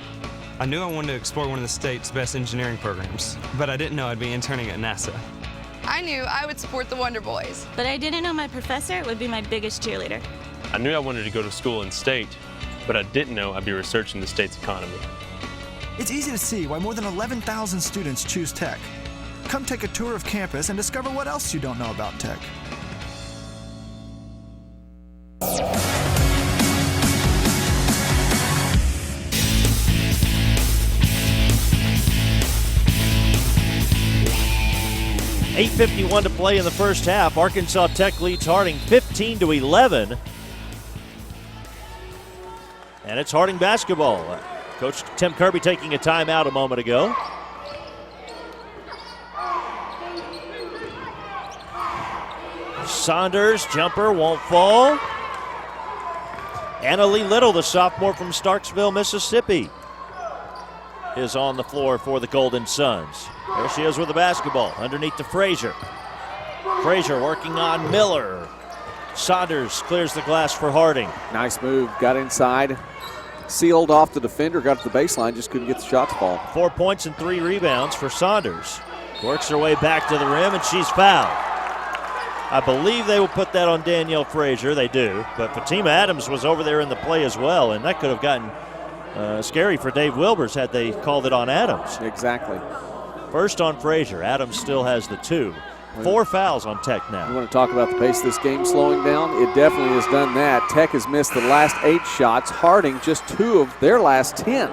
I knew I wanted to explore one of the state's best engineering programs, but I didn't know I'd be interning at NASA. I knew I would support the Wonder Boys. But I didn't know my professor would be my biggest cheerleader. I knew I wanted to go to school in state, but I didn't know I'd be researching the state's economy. It's easy to see why more than 11,000 students choose Tech. Come take a tour of campus and discover what else you don't know about Tech. .851 to play in the first half. Arkansas Tech leads Harding 15-11. And it's Harding basketball. Coach Tim Kirby taking a timeout a moment ago. Saunders, jumper, won't fall. Anna Lee Little, the sophomore from Starksville, Mississippi, is on the floor for the Golden Suns. There she is with the basketball, underneath to Frazier. Frazier working on Miller. Saunders clears the glass for Harding. Nice move, got inside, sealed off the defender, got to the baseline, just couldn't get the shot to fall. 4 points and 3 rebounds for Saunders. Works her way back to the rim, and she's fouled. I believe they will put that on Danielle Frazier. They do. But Fatima Adams was over there in the play as well, and that could have gotten scary for Dave Wilbers had they called it on Adams. Exactly. First on Frazier. Adams still has the 2. 4 fouls on Tech now. You want to talk about the pace of this game slowing down? It definitely has done that. Tech has missed the last 8 shots. Harding just 2 of their last 10.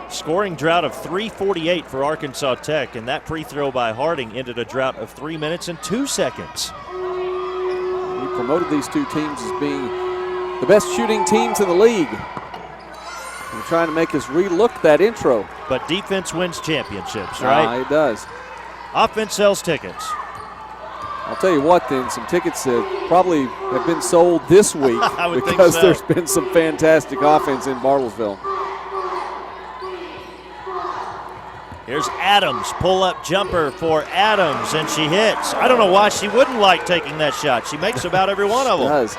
Scoring drought of 3:48 for Arkansas Tech, and that free throw by Harding ended a drought of 3 minutes and 2 seconds. We promoted these two teams as being the best shooting teams in the league. We're trying to make us relook that intro. But defense wins championships, right? It does. Offense sells tickets. I'll tell you what then, some tickets probably have been sold this week because so. There's been some fantastic offense in Bartlesville. Here's Adams, pull-up jumper for Adams, and she hits. I don't know why she wouldn't like taking that shot. She makes about every one of them. She does.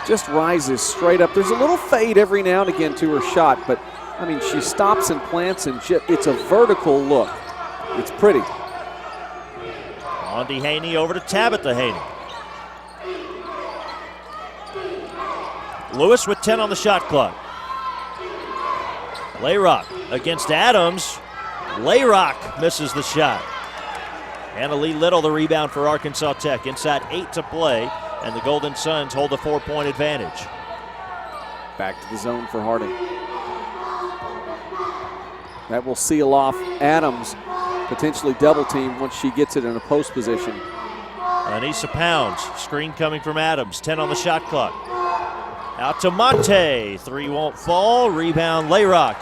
Just rises straight up. There's a little fade every now and again to her shot, but, I mean, she stops and plants, and it's a vertical look. It's pretty. Andy Haney over to Tabitha Haney. Lewis with 10 on the shot clock. Layrock against Adams. Layrock misses the shot. Anna Lee Little the rebound for Arkansas Tech. Inside 8 to play, and the Golden Suns hold a 4-point advantage. Back to the zone for Harding. That will seal off Adams' potentially double team once she gets it in a post position. Anissa Pounds, screen coming from Adams, 10 on the shot clock. Out to Monte, 3 won't fall, rebound Layrock.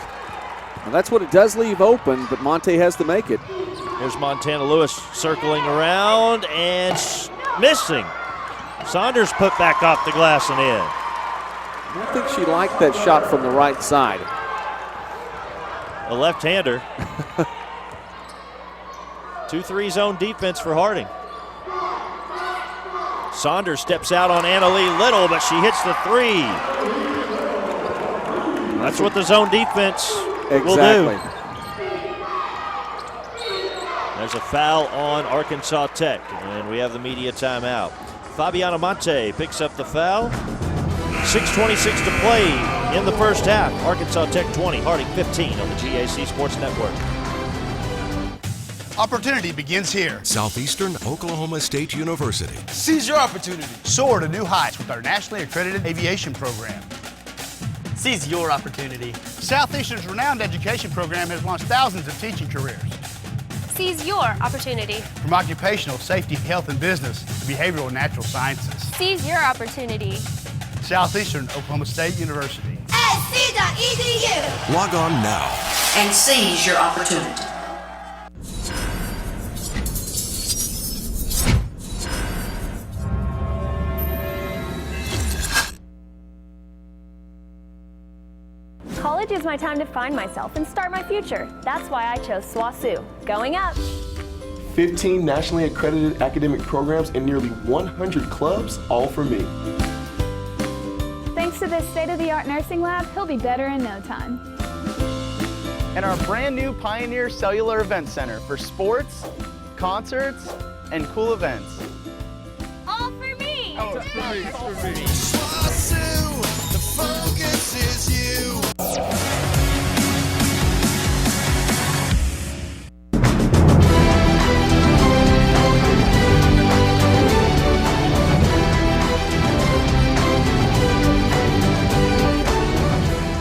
Well, that's what it does leave open, but Monte has to make it. Here's Montana Lewis circling around and missing. Saunders put back off the glass and in. I don't think she liked that shot from the right side. A left-hander. 2-3 zone defense for Harding. Saunders steps out on Annalee Little, but she hits the three. That's what the zone defense will do. There's a foul on Arkansas Tech, and we have the media timeout. Fabiana Monte picks up the foul. 6:26 to play in the first half. Arkansas Tech 20, Harding 15 on the GAC Sports Network. Opportunity begins here. Southeastern Oklahoma State University. Seize your opportunity. Soar to new heights with our nationally accredited aviation program. Seize your opportunity. Southeastern's renowned education program has launched thousands of teaching careers. Seize your opportunity. From occupational safety, health and business to behavioral and natural sciences. Seize your opportunity. Southeastern Oklahoma State University. SC.edu. Log on now. And seize your opportunity. College is my time to find myself and start my future. That's why I chose SWOSU. Going up. 15 nationally accredited academic programs and nearly 100 clubs, all for me. Thanks to this state-of-the-art nursing lab, he'll be better in no time. And our brand new Pioneer Cellular Event Center for sports, concerts, and cool events. All for me! Oh, it's for me, it's for me. SWOSU, the focus is you.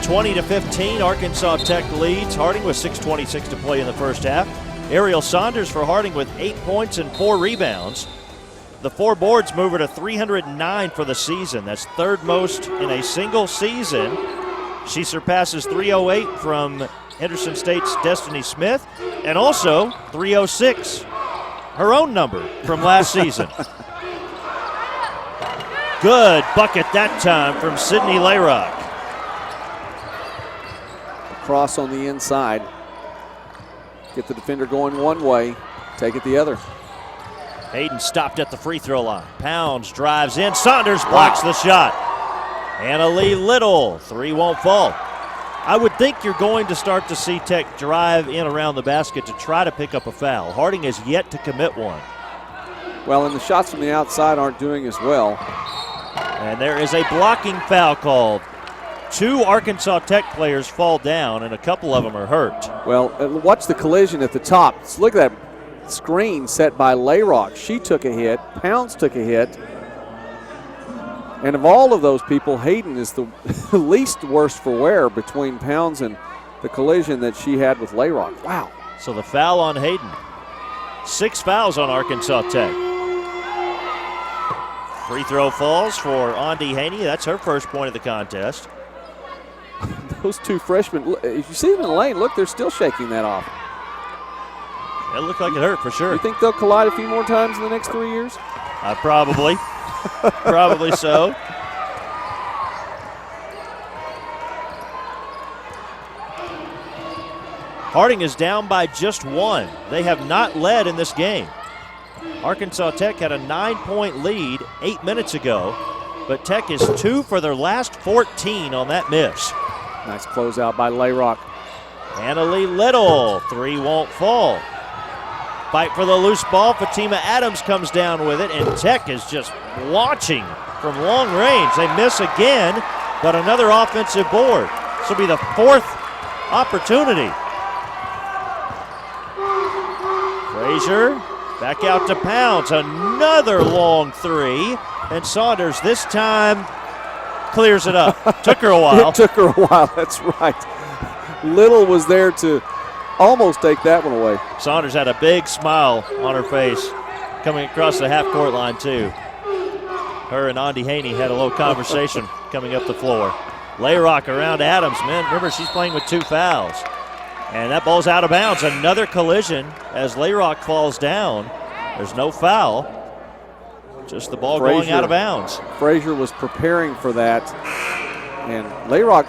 Twenty to 15, Arkansas Tech leads. Harding with 6:26 to play in the first half. Ariel Saunders for Harding with 8 points and 4 rebounds. The 4 boards move her to 309 for the season. That's third most in a single season. She surpasses 308 from Henderson State's Destiny Smith, and also 306, her own number from last season. Good bucket that time from Sydney Layrock. Cross on the inside. Get the defender going one way, take it the other. Hayden stopped at the free throw line. Pounds drives in. Saunders blocks the shot. Annalee Little, 3 won't fall. I would think you're going to start to see Tech drive in around the basket to try to pick up a foul. Harding has yet to commit one. Well, and the shots from the outside aren't doing as well. And there is a blocking foul called. 2 Arkansas Tech players fall down, and a couple of them are hurt. Well, watch the collision at the top. Let's look at that screen set by Layrock. She took a hit. Pounds took a hit. And of all of those people, Hayden is the least worst for wear between Pounds and the collision that she had with Layrock. Wow. So the foul on Hayden. 6 fouls on Arkansas Tech. Free throw falls for Andi Haney. That's her first point of the contest. Those 2 freshmen, if you see them in the lane, look, they're still shaking that off. It looked like it hurt for sure. You think they'll collide a few more times in the next 3 years? Probably. Probably so. Harding is down by just 1. They have not led in this game. Arkansas Tech had a 9-point lead 8 minutes ago, but Tech is 2 for their last 14 on that miss. Nice closeout by Layrock. Annalee Little, 3 won't fall. Fight for the loose ball. Fatima Adams comes down with it, and Tech is just launching from long range. They miss again, but another offensive board. This will be the 4th opportunity. Frazier back out to Pounds. Another long 3, and Saunders this time clears it up. Took her a while. It took her a while, that's right. Little was there to almost take that one away. Saunders had a big smile on her face coming across the half-court line, too. Her and Andi Haney had a little conversation coming up the floor. Layrock around Adams. Man, remember, she's playing with 2 fouls. And that ball's out of bounds. Another collision as Layrock falls down. There's no foul. Just the ball going out of bounds. Frazier was preparing for that. And Layrock,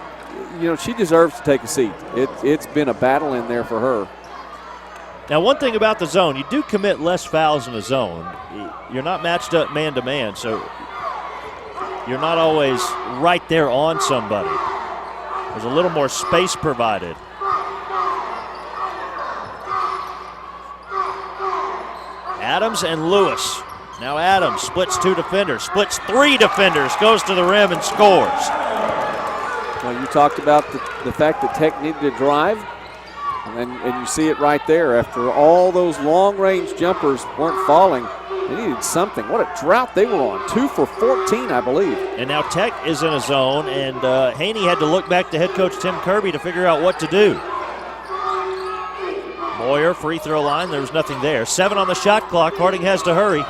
you know, she deserves to take a seat. It's been a battle in there for her. Now, one thing about the zone, you do commit less fouls in the zone. You're not matched up man-to-man, so you're not always right there on somebody. There's a little more space provided. Adams and Lewis. Now Adams splits 2 defenders, splits 3 defenders, goes to the rim and scores. Well, you talked about the fact that Tech needed to drive, and you see it right there. After all those long-range jumpers weren't falling, they needed something. What a drought they were on. 2 for 14, I believe. And now Tech is in a zone, and Haney had to look back to head coach Tim Kirby to figure out what to do. Moyer, free throw line, there was nothing there. 7 on the shot clock, Harding has to hurry.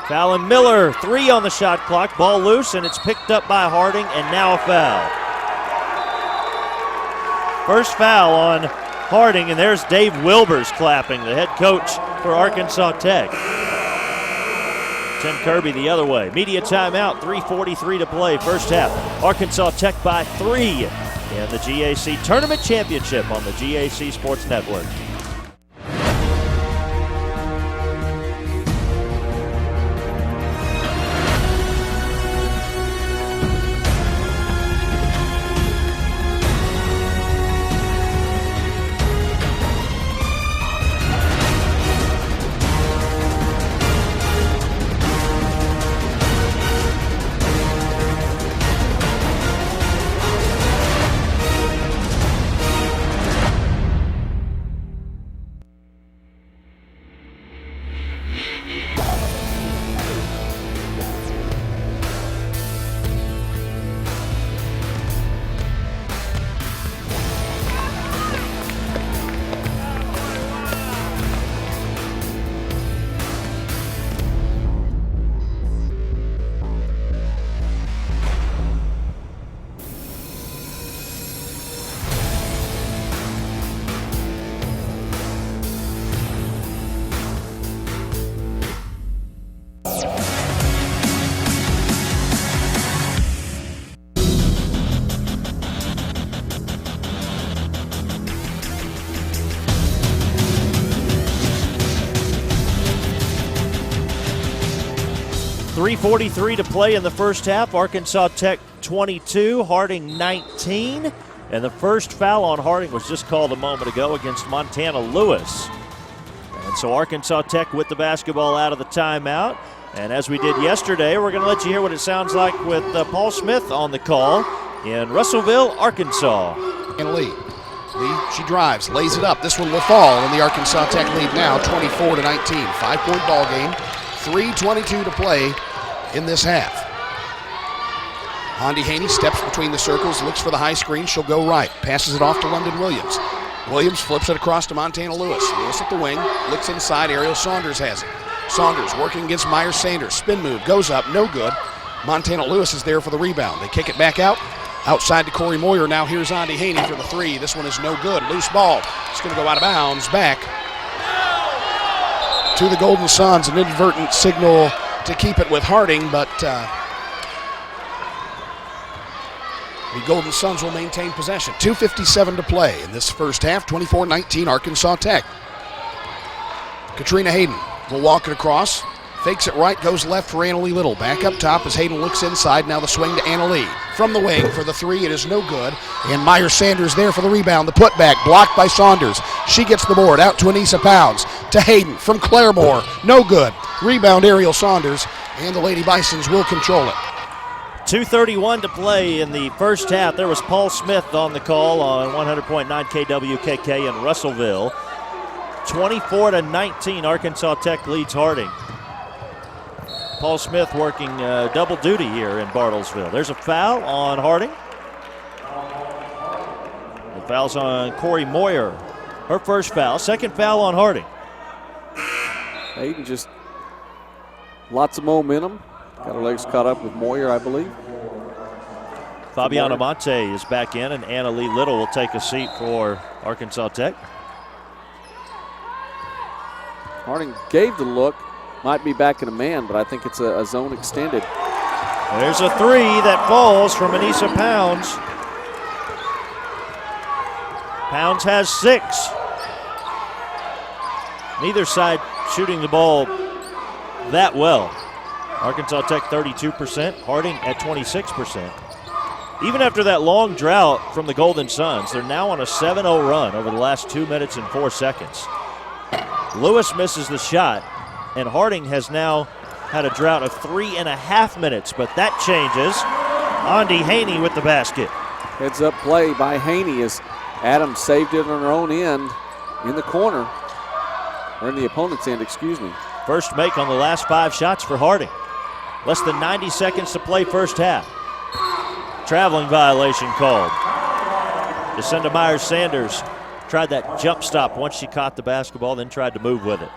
Fallon Miller, 3 on the shot clock, ball loose, and it's picked up by Harding, and now a foul. First foul on Harding, and there's Dave Wilbers clapping, the head coach for Arkansas Tech. Tim Kirby the other way. Media timeout, 3:43 to play, first half. Arkansas Tech by 3 in the GAC Tournament Championship on the GAC Sports Network. .343 to play in the first half. Arkansas Tech 22, Harding 19. And the first foul on Harding was just called a moment ago against Montana Lewis. And so Arkansas Tech with the basketball out of the timeout. And as we did yesterday, we're going to let you hear what it sounds like with Paul Smith on the call in Russellville, Arkansas. And Lee, she drives, lays it up. This one will fall, and the Arkansas Tech lead now 24-19. 5-point ball game. 3:22 to play in this half. Hondi Haney steps between the circles, looks for the high screen. She'll go right. Passes it off to London Williams. Williams flips it across to Montana Lewis. Lewis at the wing, looks inside. Ariel Saunders has it. Saunders working against Myers Sanders. Spin move, goes up, no good. Montana Lewis is there for the rebound. They kick it back out. Outside to Corey Moyer. Now here's Hondi Haney for the 3. This one is no good. Loose ball. It's going to go out of bounds. Back to the Golden Suns, an inadvertent signal to keep it with Harding, but the Golden Suns will maintain possession. 2:57 to play in this first half, 24-19 Arkansas Tech. Katrina Hayden will walk it across, fakes it right, goes left for Anna Lee Little. Back up top as Hayden looks inside. Now the swing to Anna Lee. From the wing for the 3, it is no good. And Myers Sanders there for the rebound. The putback blocked by Saunders. She gets the board out to Anissa Pounds. To Hayden from Claremore. No good. Rebound Ariel Saunders. And the Lady Bisons will control it. 2:31 to play in the first half. There was Paul Smith on the call on 100.9 KWKK in Russellville. 24-19, Arkansas Tech leads Harding. Paul Smith working double duty here in Bartlesville. There's a foul on Harding. The foul's on Corey Moyer. Her first foul. Second foul on Harding. Hayden just lots of momentum. Got her legs caught up with Moyer, I believe. Fabiana Monte is back in, and Anna Lee Little will take a seat for Arkansas Tech. Harding gave the look. Might be back in a man, but I think it's a zone extended. There's a 3 that falls from Anissa Pounds. Pounds has 6. Neither side shooting the ball that well. Arkansas Tech 32%, Harding at 26%. Even after that long drought from the Golden Suns, they're now on a 7-0 run over the last 2 minutes and 4 seconds. Lewis misses the shot, and Harding has now had a drought of 3.5 minutes, but that changes. Andi Haney with the basket. Heads up play by Haney as Adams saved it on her own end in the corner, or in the opponent's end, excuse me. First make on the last 5 shots for Harding. Less than 90 seconds to play first half. Traveling violation called. Jacinda Myers-Sanders tried that jump stop once she caught the basketball, then tried to move with it.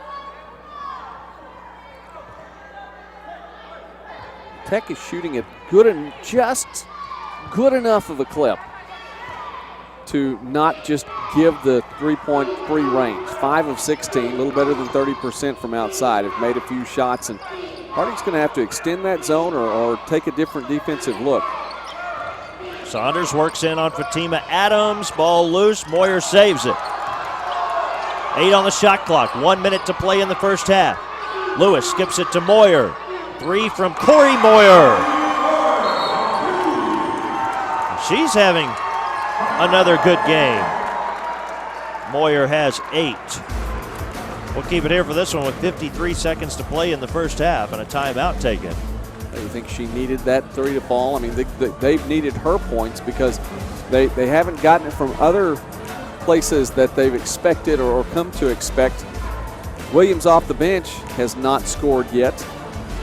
Tech is shooting it good and just good enough of a clip to not just give the three-point free range. 5 of 16, a little better than 30% from outside. Have made a few shots, and Harding's going to have to extend that zone or take a different defensive look. Saunders works in on Fatima Adams. Ball loose. Moyer saves it. 8 on the shot clock. 1 minute to play in the first half. Lewis skips it to Moyer. 3 from Corey Moyer. She's having another good game. Moyer has 8. We'll keep it here for this one with 53 seconds to play in the first half and a timeout taken. I think she needed that 3 to fall. I mean, they've needed her points because they haven't gotten it from other places that they've expected or come to expect. Williams off the bench has not scored yet.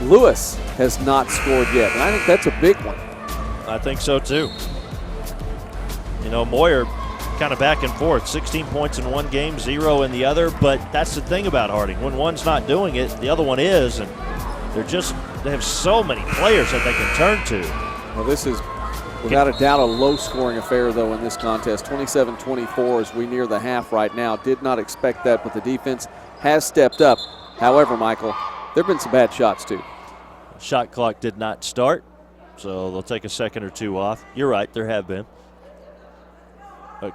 Lewis has not scored yet, and I think that's a big one. I think so too. You know, Moyer kind of back and forth, 16 points in one game, 0 in the other, but that's the thing about Harding. When one's not doing it, the other one is, and they have so many players that they can turn to. Well, this is without a doubt a low-scoring affair, though, in this contest. 27-24 as we near the half right now. Did not expect that, but the defense has stepped up. However, Michael, there have been some bad shots, too. Shot clock did not start, so they'll take a second or 2 off. You're right, there have been.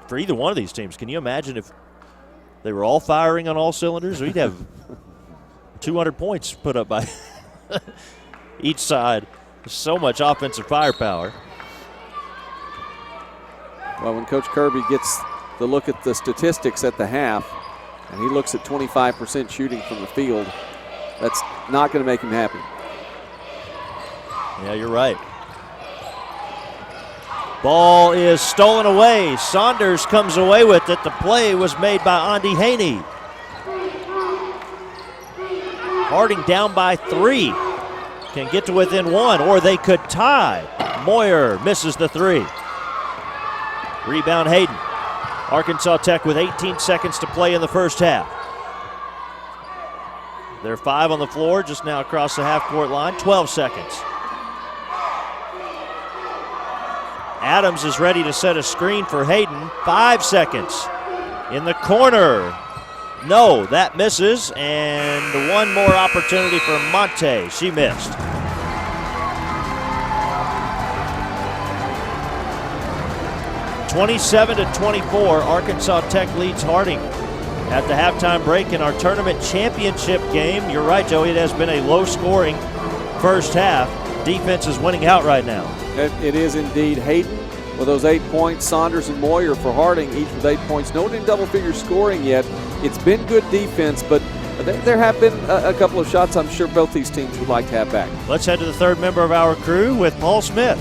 For either one of these teams, can you imagine if they were all firing on all cylinders? We'd have 200 points put up by each side. So much offensive firepower. Well, when Coach Kirby gets the look at the statistics at the half, and he looks at 25% shooting from the field, that's not going to make him happy. Yeah, you're right. Ball is stolen away. Saunders comes away with it. The play was made by Andi Haney. Harding down by 3. Can get to within 1, or they could tie. Moyer misses the 3. Rebound Hayden. Arkansas Tech with 18 seconds to play in the first half. They're 5 on the floor, just now across the half-court line. 12 seconds. Adams is ready to set a screen for Hayden. 5 seconds. In the corner. No, that misses. And one more opportunity for Monte. She missed. (27-24). Arkansas Tech leads Harding at the halftime break in our tournament championship game. You're right, Joey. It has been a low-scoring first half. Defense is winning out right now. It is indeed. Hayden with those 8 points. Saunders and Moyer for Harding, each with 8 points. No one in double-figure scoring yet. It's been good defense, but there have been a couple of shots I'm sure both these teams would like to have back. Let's head to the third member of our crew with Paul Smith.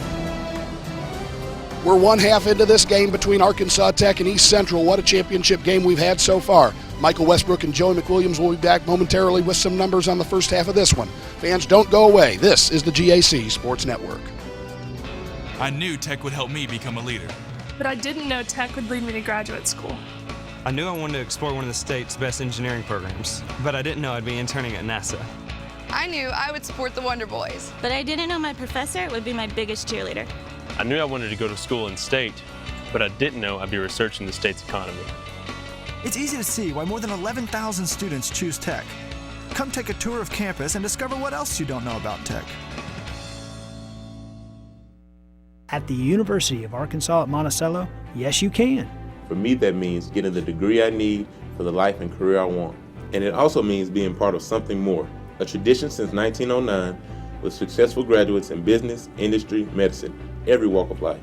We're 1 half into this game between Arkansas Tech and East Central. What a championship game we've had so far. Michael Westbrook and Joey McWilliams will be back momentarily with some numbers on the first half of this one. Fans, don't go away. This is the GAC Sports Network. I knew Tech would help me become a leader. But I didn't know Tech would lead me to graduate school. I knew I wanted to explore one of the state's best engineering programs, but I didn't know I'd be interning at NASA. I knew I would support the Wonder Boys. But I didn't know my professor would be my biggest cheerleader. I knew I wanted to go to school in state, but I didn't know I'd be researching the state's economy. It's easy to see why more than 11,000 students choose Tech. Come take a tour of campus and discover what else you don't know about Tech. At the University of Arkansas at Monticello, yes you can. For me, that means getting the degree I need for the life and career I want. And it also means being part of something more, a tradition since 1909 with successful graduates in business, industry, medicine, every walk of life.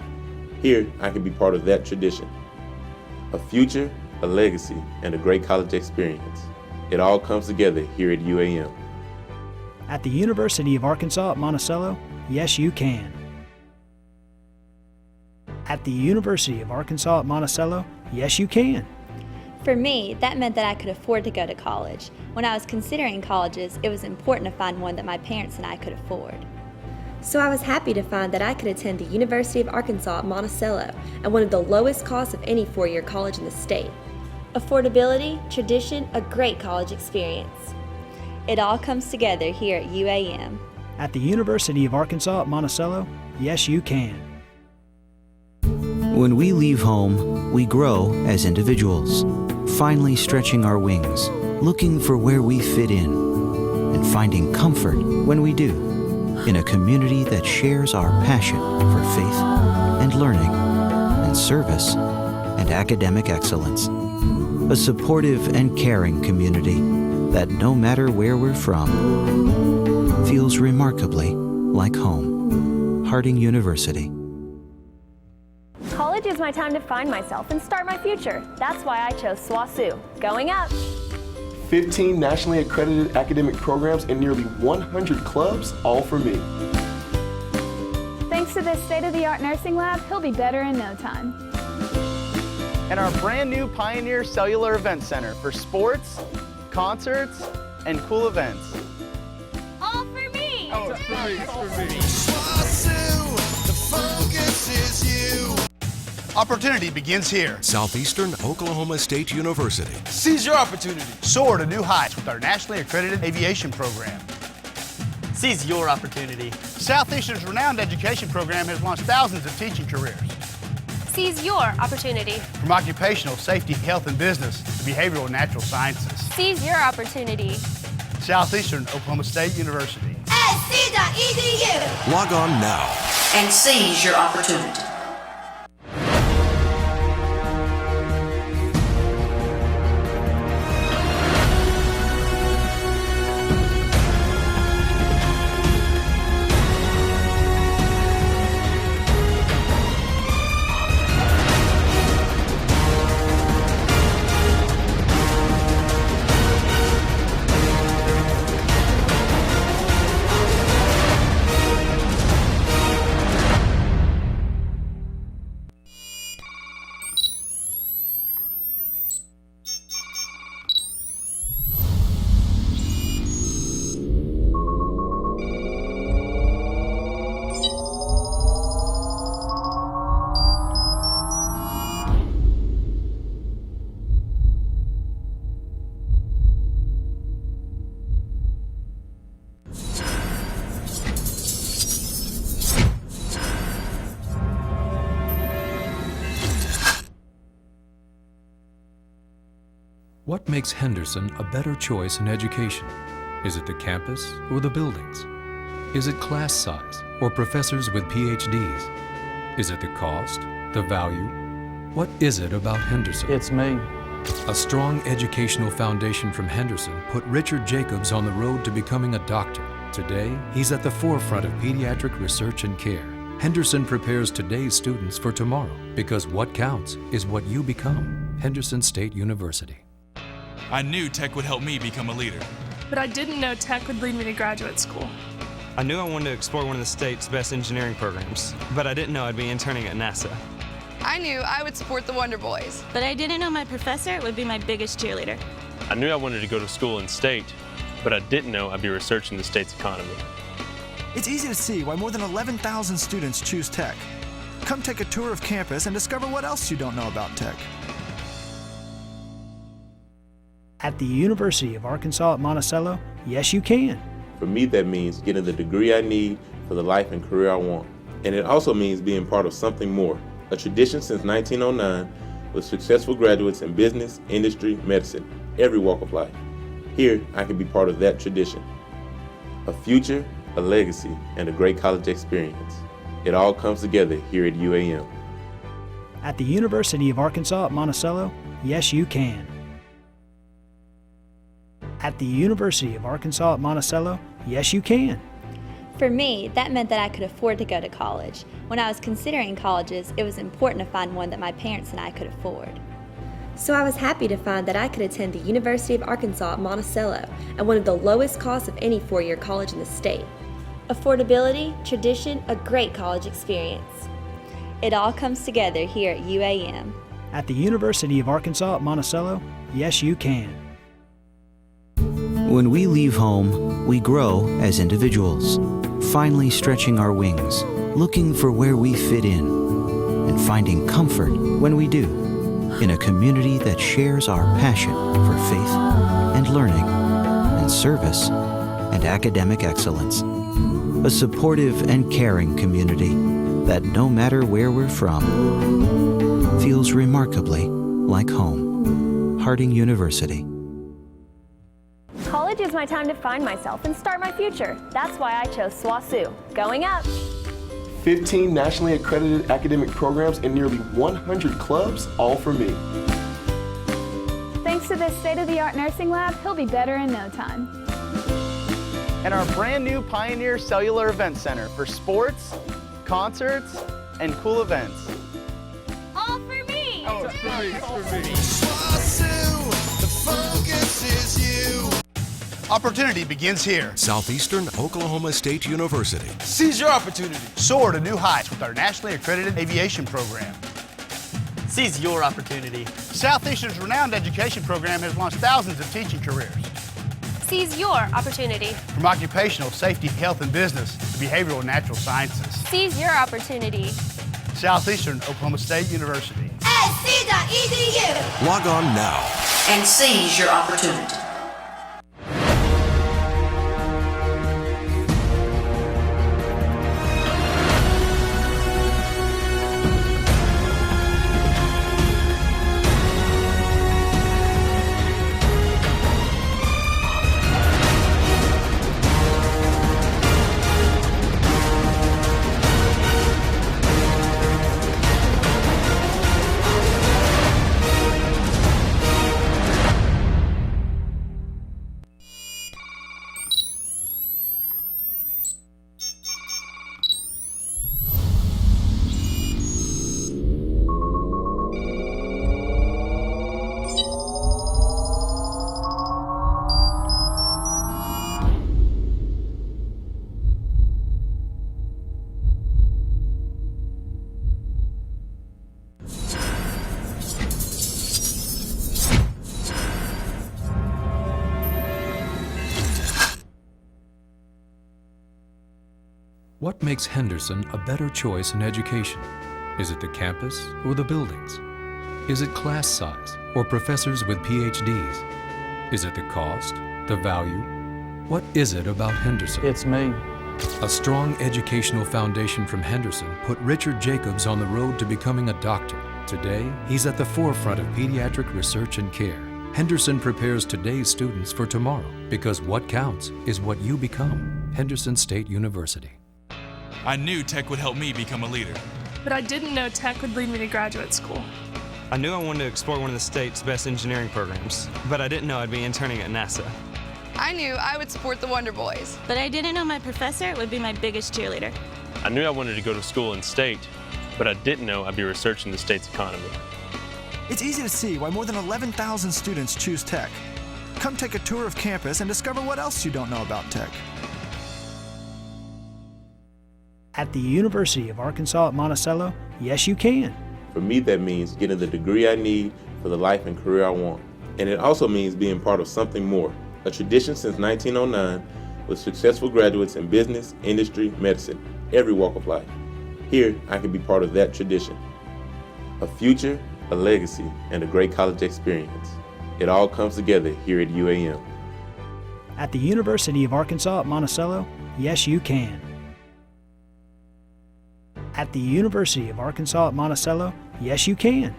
Here, I can be part of that tradition. A future, a legacy, and a great college experience. It all comes together here at UAM. At the University of Arkansas at Monticello, yes you can. At the University of Arkansas at Monticello, yes you can. For me, that meant that I could afford to go to college. When I was considering colleges, it was important to find one that my parents and I could afford. So I was happy to find that I could attend the University of Arkansas at Monticello at one of the lowest costs of any four-year college in the state. Affordability, tradition, a great college experience. It all comes together here at UAM. At the University of Arkansas at Monticello, yes you can. When we leave home, we grow as individuals, finally stretching our wings, looking for where we fit in, and finding comfort when we do, in a community that shares our passion for faith and learning and service and academic excellence. A supportive and caring community that, no matter where we're from, feels remarkably like home. Harding University. College is my time to find myself and start my future. That's why I chose SWOSU. Going up! 15 nationally accredited academic programs and nearly 100 clubs, all for me. Thanks to this state-of-the-art nursing lab, he'll be better in no time. And our brand new Pioneer Cellular Event Center for sports, concerts, and cool events. All for me! Oh, it's for me, it's for me. SWOSU, the focus is you. Opportunity begins here. Southeastern Oklahoma State University. Seize your opportunity. Soar to new heights with our nationally accredited aviation program. Seize your opportunity. Southeastern's renowned education program has launched thousands of teaching careers. Seize your opportunity. From occupational safety, health and business to behavioral and natural sciences. Seize your opportunity. Southeastern Oklahoma State University. SC.edu. Log on now. And seize your opportunity. What makes Henderson a better choice in education? Is it the campus or the buildings? Is it class size or professors with PhDs? Is it the cost, the value? What is it about Henderson? It's me. A strong educational foundation from Henderson put Richard Jacobs on the road to becoming a doctor. Today, he's at the forefront of pediatric research and care. Henderson prepares today's students for tomorrow because what counts is what you become. Henderson State University. I knew tech would help me become a leader. But I didn't know tech would lead me to graduate school. I knew I wanted to explore one of the state's best engineering programs, but I didn't know I'd be interning at NASA. I knew I would support the Wonder Boys. But I didn't know my professor would be my biggest cheerleader. I knew I wanted to go to school in state, but I didn't know I'd be researching the state's economy. It's easy to see why more than 11,000 students choose tech. Come take a tour of campus and discover what else you don't know about tech. At the University of Arkansas at Monticello, yes you can. For me, that means getting the degree I need for the life and career I want. And it also means being part of something more, a tradition since 1909 with successful graduates in business, industry, medicine, every walk of life. Here, I can be part of that tradition. A future, a legacy, and a great college experience. It all comes together here at UAM. At the University of Arkansas at Monticello, yes you can. At the University of Arkansas at Monticello, yes you can. For me, that meant that I could afford to go to college. When I was considering colleges, it was important to find one that my parents and I could afford. So I was happy to find that I could attend the University of Arkansas at Monticello at one of the lowest costs of any four-year college in the state. Affordability, tradition, a great college experience. It all comes together here at UAM. At the University of Arkansas at Monticello, yes you can. When we leave home, we grow as individuals, finally stretching our wings, looking for where we fit in, and finding comfort when we do, in a community that shares our passion for faith and learning and service and academic excellence. A supportive and caring community that, no matter where we're from, feels remarkably like home. Harding University. College is my time to find myself and start my future. That's why I chose SWOSU. Going up! 15 nationally accredited academic programs and nearly 100 clubs, all for me. Thanks to this state-of-the-art nursing lab, he'll be better in no time. And our brand new Pioneer Cellular Event Center for sports, concerts, and cool events. All for me! Oh, it's for me, it's for me. SWOSU, the focus is you. Opportunity begins here. Southeastern Oklahoma State University. Seize your opportunity. Soar to new heights with our nationally accredited aviation program. Seize your opportunity. Southeastern's renowned education program has launched thousands of teaching careers. Seize your opportunity. From occupational safety, health and business to behavioral and natural sciences. Seize your opportunity. Southeastern Oklahoma State University. SC.edu. Log on now and seize your opportunity. What makes Henderson a better choice in education? Is it the campus or the buildings? Is it class size or professors with PhDs? Is it the cost, the value? What is it about Henderson? It's me. A strong educational foundation from Henderson put Richard Jacobs on the road to becoming a doctor. Today, he's at the forefront of pediatric research and care. Henderson prepares today's students for tomorrow because what counts is what you become. Henderson State University. I knew tech would help me become a leader. But I didn't know tech would lead me to graduate school. I knew I wanted to explore one of the state's best engineering programs, but I didn't know I'd be interning at NASA. I knew I would support the Wonder Boys. But I didn't know my professor would be my biggest cheerleader. I knew I wanted to go to school in state, but I didn't know I'd be researching the state's economy. It's easy to see why more than 11,000 students choose tech. Come take a tour of campus and discover what else you don't know about tech. At the University of Arkansas at Monticello, yes you can. For me, that means getting the degree I need for the life and career I want. And it also means being part of something more, a tradition since 1909 with successful graduates in business, industry, medicine, every walk of life. Here, I can be part of that tradition. A future, a legacy, and a great college experience. It all comes together here at UAM. At the University of Arkansas at Monticello, yes you can. At the University of Arkansas at Monticello, yes you can.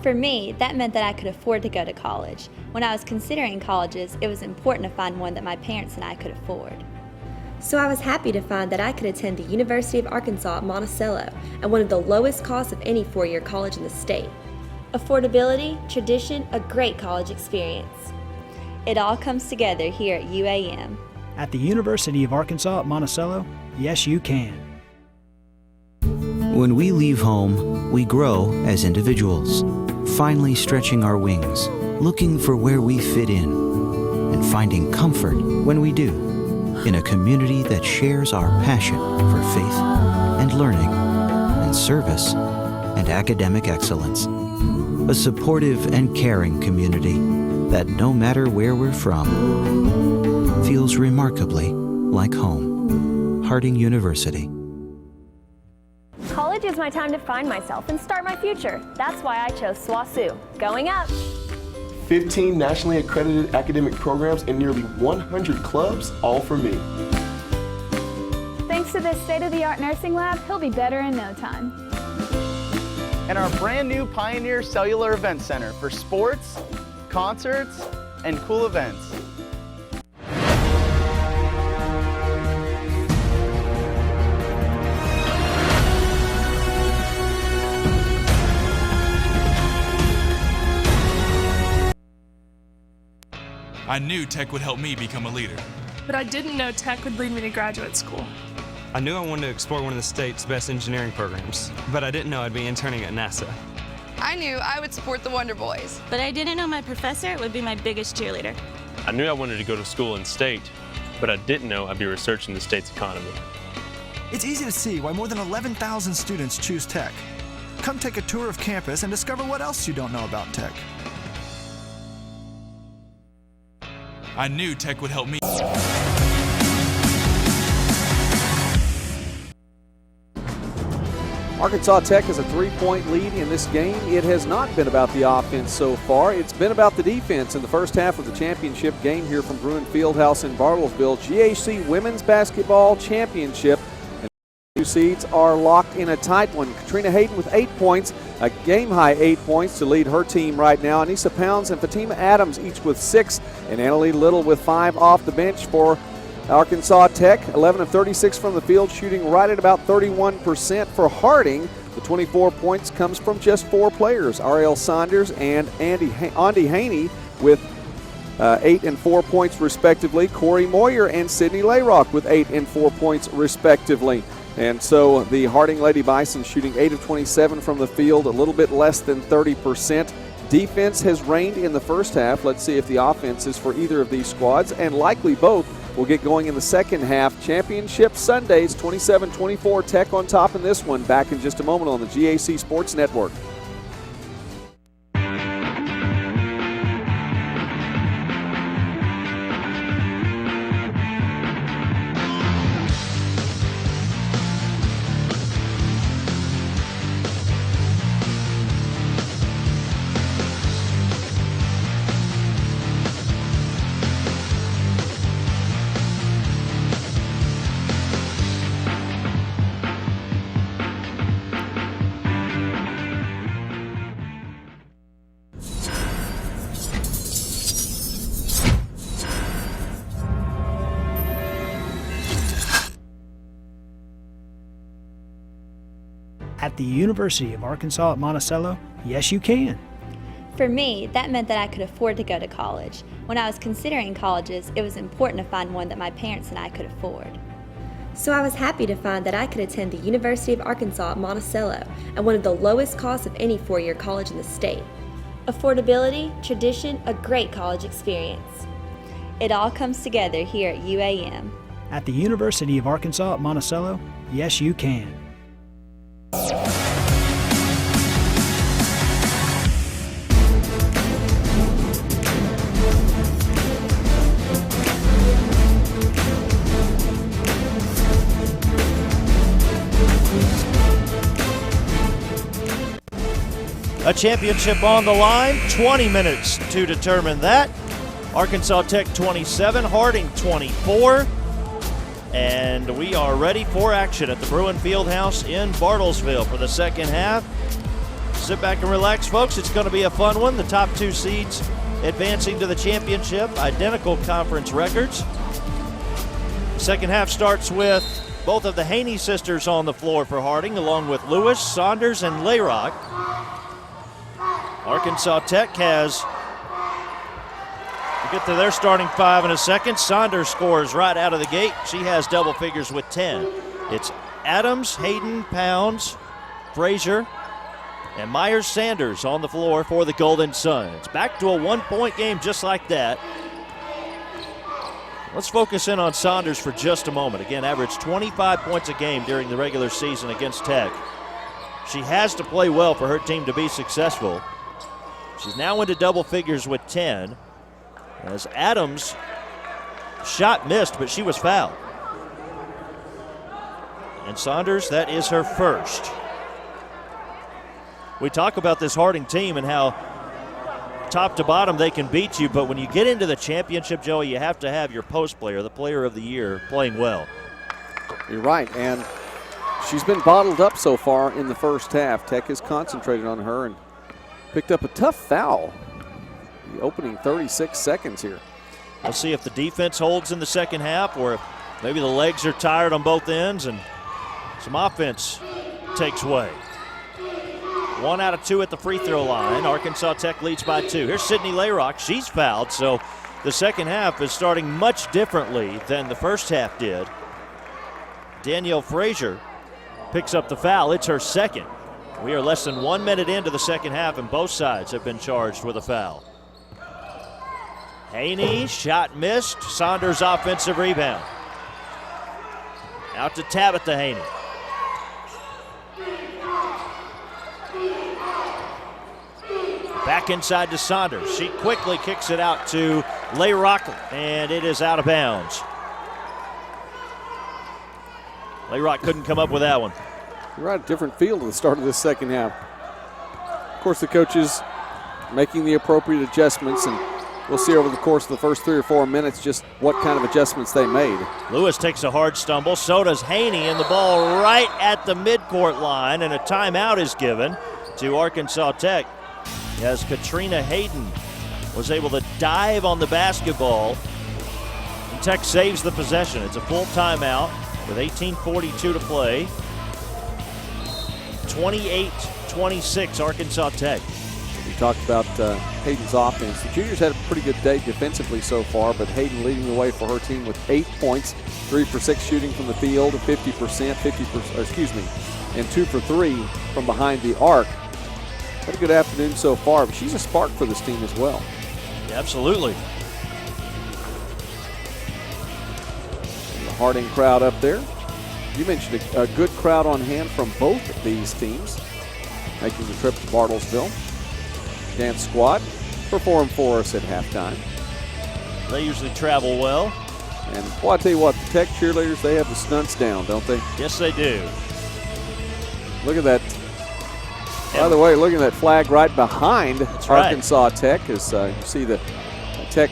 For me, that meant that I could afford to go to college. When I was considering colleges, it was important to find one that my parents and I could afford. So I was happy to find that I could attend the University of Arkansas at Monticello at one of the lowest costs of any four-year college in the state. Affordability, tradition, a great college experience. It all comes together here at UAM. At the University of Arkansas at Monticello, yes, you can. When we leave home, we grow as individuals, finally stretching our wings, looking for where we fit in, and finding comfort when we do, in a community that shares our passion for faith and learning and service and academic excellence. A supportive and caring community that, no matter where we're from, feels remarkably like home. Harding University. College is my time to find myself and start my future. That's why I chose SWOSU. Going up! 15 nationally accredited academic programs and nearly 100 clubs, all for me. Thanks to this state-of-the-art nursing lab, he'll be better in no time. And our brand new Pioneer Cellular Event Center for sports, concerts, and cool events. I knew tech would help me become a leader. But I didn't know tech would lead me to graduate school. I knew I wanted to explore one of the state's best engineering programs, but I didn't know I'd be interning at NASA. I knew I would support the Wonder Boys. But I didn't know my professor would be my biggest cheerleader. I knew I wanted to go to school in state, but I didn't know I'd be researching the state's economy. It's easy to see why more than 11,000 students choose tech. Come take a tour of campus and discover what else you don't know about tech. I knew tech would help me. Arkansas Tech has a 3-point lead in this game. It has not been about the offense so far. It's been about the defense in the first half of the championship game here from Bruin Fieldhouse in Bartlesville. GAC Women's Basketball Championship. And the 2 seeds are locked in a tight one. Katrina Hayden with 8 points, a game-high 8 points to lead her team right now. Anissa Pounds and Fatima Adams each with 6, and Annalie Little with 5 off the bench for Arkansas Tech. 11 of 36 from the field, shooting right at about 31% for Harding. The 24 points comes from just 4 players, Ariel Saunders and Andy Haney with 8 and 4 points respectively. Corey Moyer and Sydney Layrock with 8 and 4 points respectively. And so the Harding Lady Bison shooting 8 of 27 from the field, a little bit less than 30%. Defense has reigned in the first half. Let's see if the offense is for either of these squads, and likely both will get going in the second half. Championship Sundays, 27-24, Tech on top in this one. Back in just a moment on the GAC Sports Network. At the University of Arkansas at Monticello, yes, you can. For me, that meant that I could afford to go to college. When I was considering colleges, it was important to find one that my parents and I could afford. So I was happy to find that I could attend the University of Arkansas at Monticello at one of the lowest costs of any 4-year college in the state. Affordability, tradition, a great college experience. It all comes together here at UAM. At the University of Arkansas at Monticello, yes, you can. A championship on the line, 20 minutes to determine that. Arkansas Tech 27, Harding 24. And we are ready for action at the Bruin Fieldhouse in Bartlesville for the second half. Sit back and relax, folks. It's going to be a fun one. The top 2 seeds advancing to the championship, identical conference records. Second half starts with both of the Haney sisters on the floor for Harding, along with Lewis, Saunders, and Layrock. Arkansas Tech has We'll get to their starting 5 in a second. Saunders scores right out of the gate. She has double figures with 10. It's Adams, Hayden, Pounds, Frazier, and Myers-Sanders on the floor for the Golden Suns. Back to a 1-point game just like that. Let's focus in on Saunders for just a moment. Again, averaged 25 points a game during the regular season against Tech. She has to play well for her team to be successful. She's now into double figures with 10. As Adams' shot missed, but she was fouled. And Saunders, that is her first. We talk about this Harding team and how top to bottom they can beat you, but when you get into the championship, Joey, you have to have your post player, the player of the year, playing well. You're right, and she's been bottled up so far in the first half. Tech has concentrated on her and picked up a tough foul. The opening 36 seconds here. We'll see if the defense holds in the second half or if maybe the legs are tired on both ends and some offense takes way. 1 out of 2 at the free throw line. Arkansas Tech leads by 2. Here's Sydney Layrock. She's fouled, so the second half is starting much differently than the first half did. Danielle Frazier picks up the foul. It's her second. We are less than 1 minute into the second half, and both sides have been charged with a foul. Haney, shot missed. Saunders offensive rebound. Out to Tabitha Haney. Back inside to Saunders. She quickly kicks it out to Layrock, and it is out of bounds. Layrock couldn't come up with that one. You're right, a different field at the start of this second half. Of course, the coaches making the appropriate adjustments, and we'll see over the course of the first 3 or 4 minutes just what kind of adjustments they made. Lewis takes a hard stumble. So does Haney, and the ball right at the midcourt line, and a timeout is given to Arkansas Tech as Katrina Hayden was able to dive on the basketball, and Tech saves the possession. It's a full timeout with 18:42 to play. 28-26 Arkansas Tech. We talked about Hayden's offense. The juniors had a pretty good day defensively so far, but Hayden leading the way for her team with 8 points, 3 for 6 shooting from the field, 50%, and 2 for 3 from behind the arc. Had a good afternoon so far, but she's a spark for this team as well. Yeah, absolutely. And the Harding crowd up there. You mentioned a good crowd on hand from both of these teams, making the trip to Bartlesville. Dance Squad performed for us at halftime. They usually travel well. And well, I tell you what, the Tech cheerleaders, they have the stunts down, don't they? Yes, they do. Look at that. By the way, look at that flag right behind Arkansas Tech as you see the Tech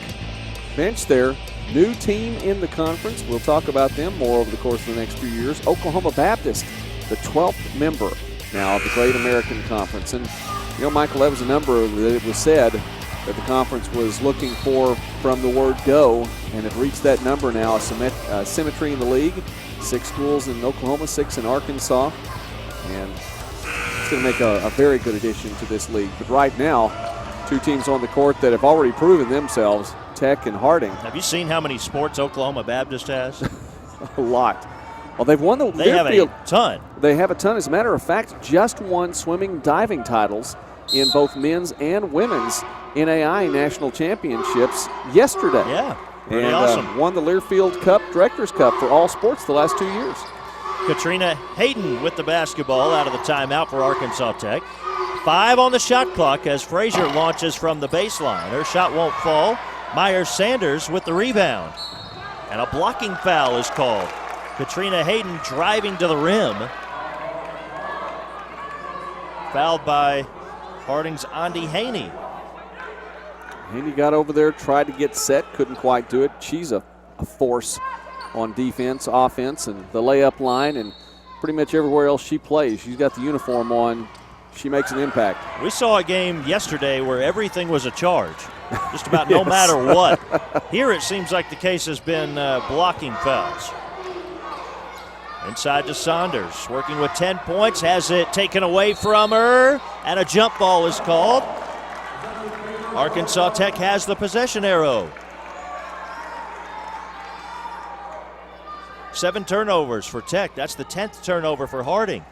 bench there. New team in the conference. We'll talk about them more over the course of the next few years. Oklahoma Baptist, the 12th member now of the Great American Conference. And, you know, Michael, that was a number that it was said that the conference was looking for from the word go, and it reached that number now, a symmetry in the league. 6 schools in Oklahoma, 6 in Arkansas. And it's going to make a very good addition to this league. But right now, 2 teams on the court that have already proven themselves, Tech and Harding. Have you seen how many sports Oklahoma Baptist has? A lot. Well, they've won the They have a ton. They have a ton. As a matter of fact, just won swimming diving titles in both men's and women's NAI national championships yesterday. Yeah, pretty and awesome. Won the Learfield Cup, Directors Cup for all sports the last 2 years. Katrina Hayden with the basketball out of the timeout for Arkansas Tech. 5 on the shot clock as Frazier launches from the baseline. Her shot won't fall. Myers-Sanders with the rebound. And a blocking foul is called. Katrina Hayden driving to the rim. Fouled by Harding's Andi Haney. Haney got over there, tried to get set, couldn't quite do it. She's a force on defense, offense, and the layup line, and pretty much everywhere else she plays. She's got the uniform on. She makes an impact. We saw a game yesterday where everything was a charge, just about no matter what. Here it seems like the case has been blocking fouls. Inside to Saunders, working with 10 points, has it taken away from her, and a jump ball is called. Arkansas Tech has the possession arrow. 7 turnovers for Tech. That's the 10th turnover for Harding.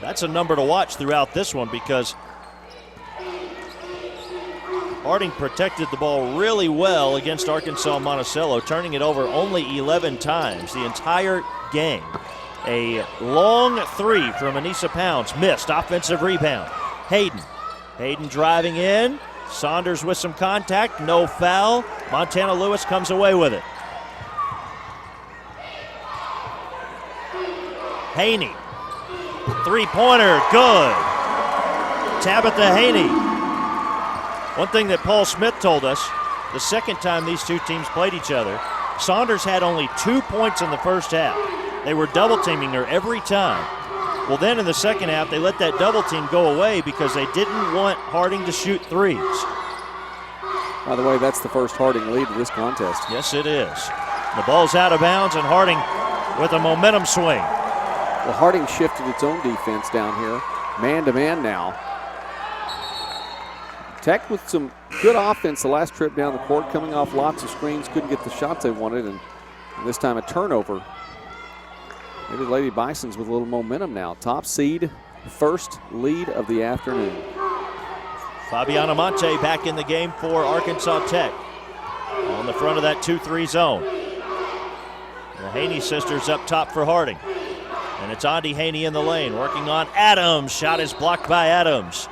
That's a number to watch throughout this one because Harding protected the ball really well against Arkansas Monticello, turning it over only 11 times the entire game. A long 3 from Anissa Pounds, missed, offensive rebound. Hayden driving in. Saunders with some contact, no foul. Montana Lewis comes away with it. Haney, 3-pointer, good. Tabitha Haney. One thing that Paul Smith told us, the second time these two teams played each other, Saunders had only 2 points in the first half. They were double teaming her every time. Well, then in the second half, they let that double team go away because they didn't want Harding to shoot threes. By the way, that's the first Harding lead of this contest. Yes, it is. The ball's out of bounds, and Harding with a momentum swing. Well, Harding shifted its own defense down here. Man-to-man now. Tech with some good offense the last trip down the court, coming off lots of screens, couldn't get the shots they wanted, and this time a turnover. Maybe Lady Bisons with a little momentum now. Top seed, first lead of the afternoon. Fabiana Monte back in the game for Arkansas Tech. On the front of that 2-3 zone. The Haney sisters up top for Harding. And it's Andi Haney in the lane, working on Adams. Shot is blocked by Adams.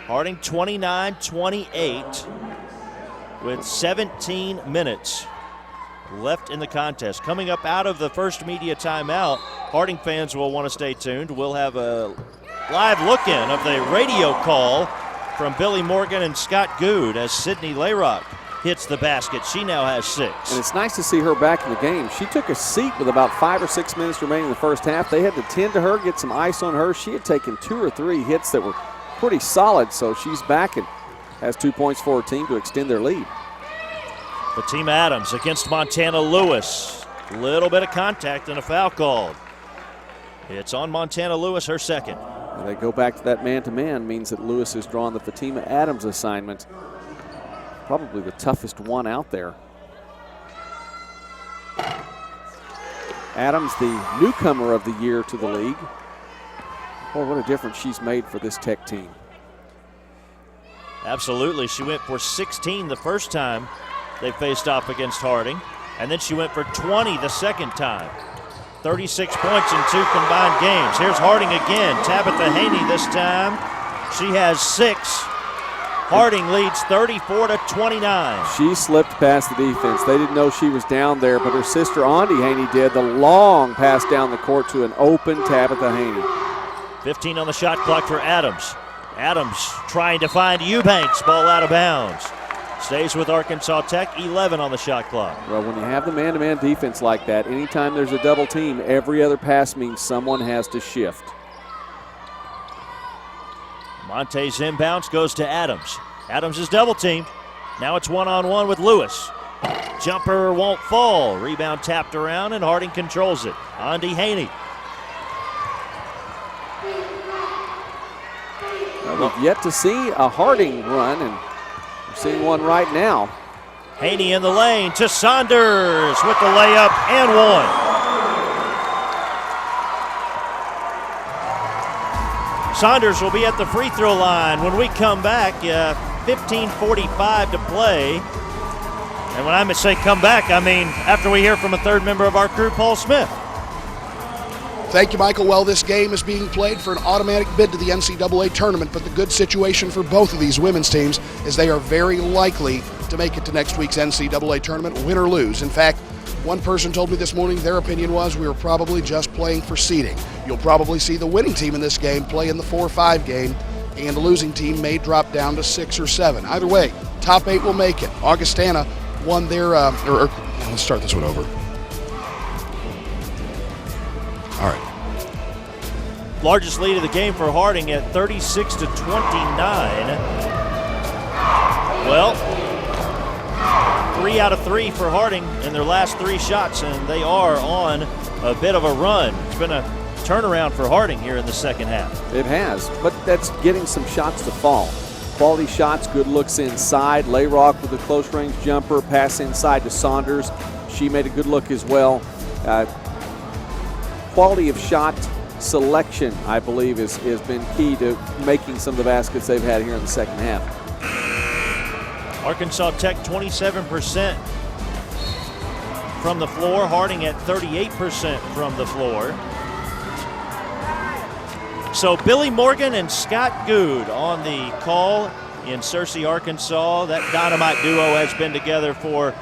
Harding 29-28 with 17 minutes left in the contest. Coming up out of the first media timeout, Harding fans will want to stay tuned. We'll have a live look-in of the radio call from Billy Morgan and Scott Good as Sydney Layrock hits the basket. She now has 6. And it's nice to see her back in the game. She took a seat with about 5 or 6 minutes remaining in the first half. They had to tend to her, get some ice on her. She had taken 2 or 3 hits that were pretty solid, so she's back and has 2 points for her team to extend their lead. Fatima Adams against Montana Lewis. Little bit of contact and a foul called. It's on Montana Lewis, her second. And they go back to that man-to-man, means that Lewis has drawn the Fatima Adams assignment. Probably the toughest one out there. Adams, the newcomer of the year to the league. Boy, what a difference she's made for this Tech team. Absolutely. She went for 16 the first time they faced off against Harding, and then she went for 20 the second time. 36 points in 2 combined games. Here's Harding again. Tabitha Haney this time. She has 6. Harding leads 34-29. She slipped past the defense. They didn't know she was down there, but her sister Andi Haney did. The long pass down the court to an open Tabitha Haney. 15 on the shot clock for Adams. Adams trying to find Eubanks. Ball out of bounds. Stays with Arkansas Tech, 11 on the shot clock. Well, when you have the man-to-man defense like that, anytime there's a double team, every other pass means someone has to shift. Monte's inbounds goes to Adams. Adams is double teamed. Now it's one-on-one with Lewis. Jumper won't fall. Rebound tapped around, and Harding controls it. Andi Haney. Well, we've yet to see a Harding run, and we're seeing one right now. Haney in the lane to Saunders with the layup and one. Saunders will be at the free throw line when we come back. 15:45 to play. And when I say come back, I mean after we hear from a third member of our crew, Paul Smith. Thank you, Michael. Well, this game is being played for an automatic bid to the NCAA tournament, but the good situation for both of these women's teams is they are very likely to make it to next week's NCAA tournament, win or lose. In fact, one person told me this morning their opinion was we were probably just playing for seeding. You'll probably see the winning team in this game play in the 4-5 game, and the losing team may drop down to 6 or 7. Either way, top 8 will make it. Augustana won their, let's start this one over. All right. Largest lead of the game for Harding at 36-29. Well, 3 out of 3 for Harding in their last 3 shots, and they are on a bit of a run. It's been a turnaround for Harding here in the second half. It has, but that's getting some shots to fall. Quality shots, good looks inside. Layrock with a close range jumper, pass inside to Saunders. She made a good look as well. Quality of shot selection, I believe, has been key to making some of the baskets they've had here in the second half. Arkansas Tech 27% from the floor. Harding at 38% from the floor. So Billy Morgan and Scott Good on the call in Searcy, Arkansas. That dynamite duo has been together for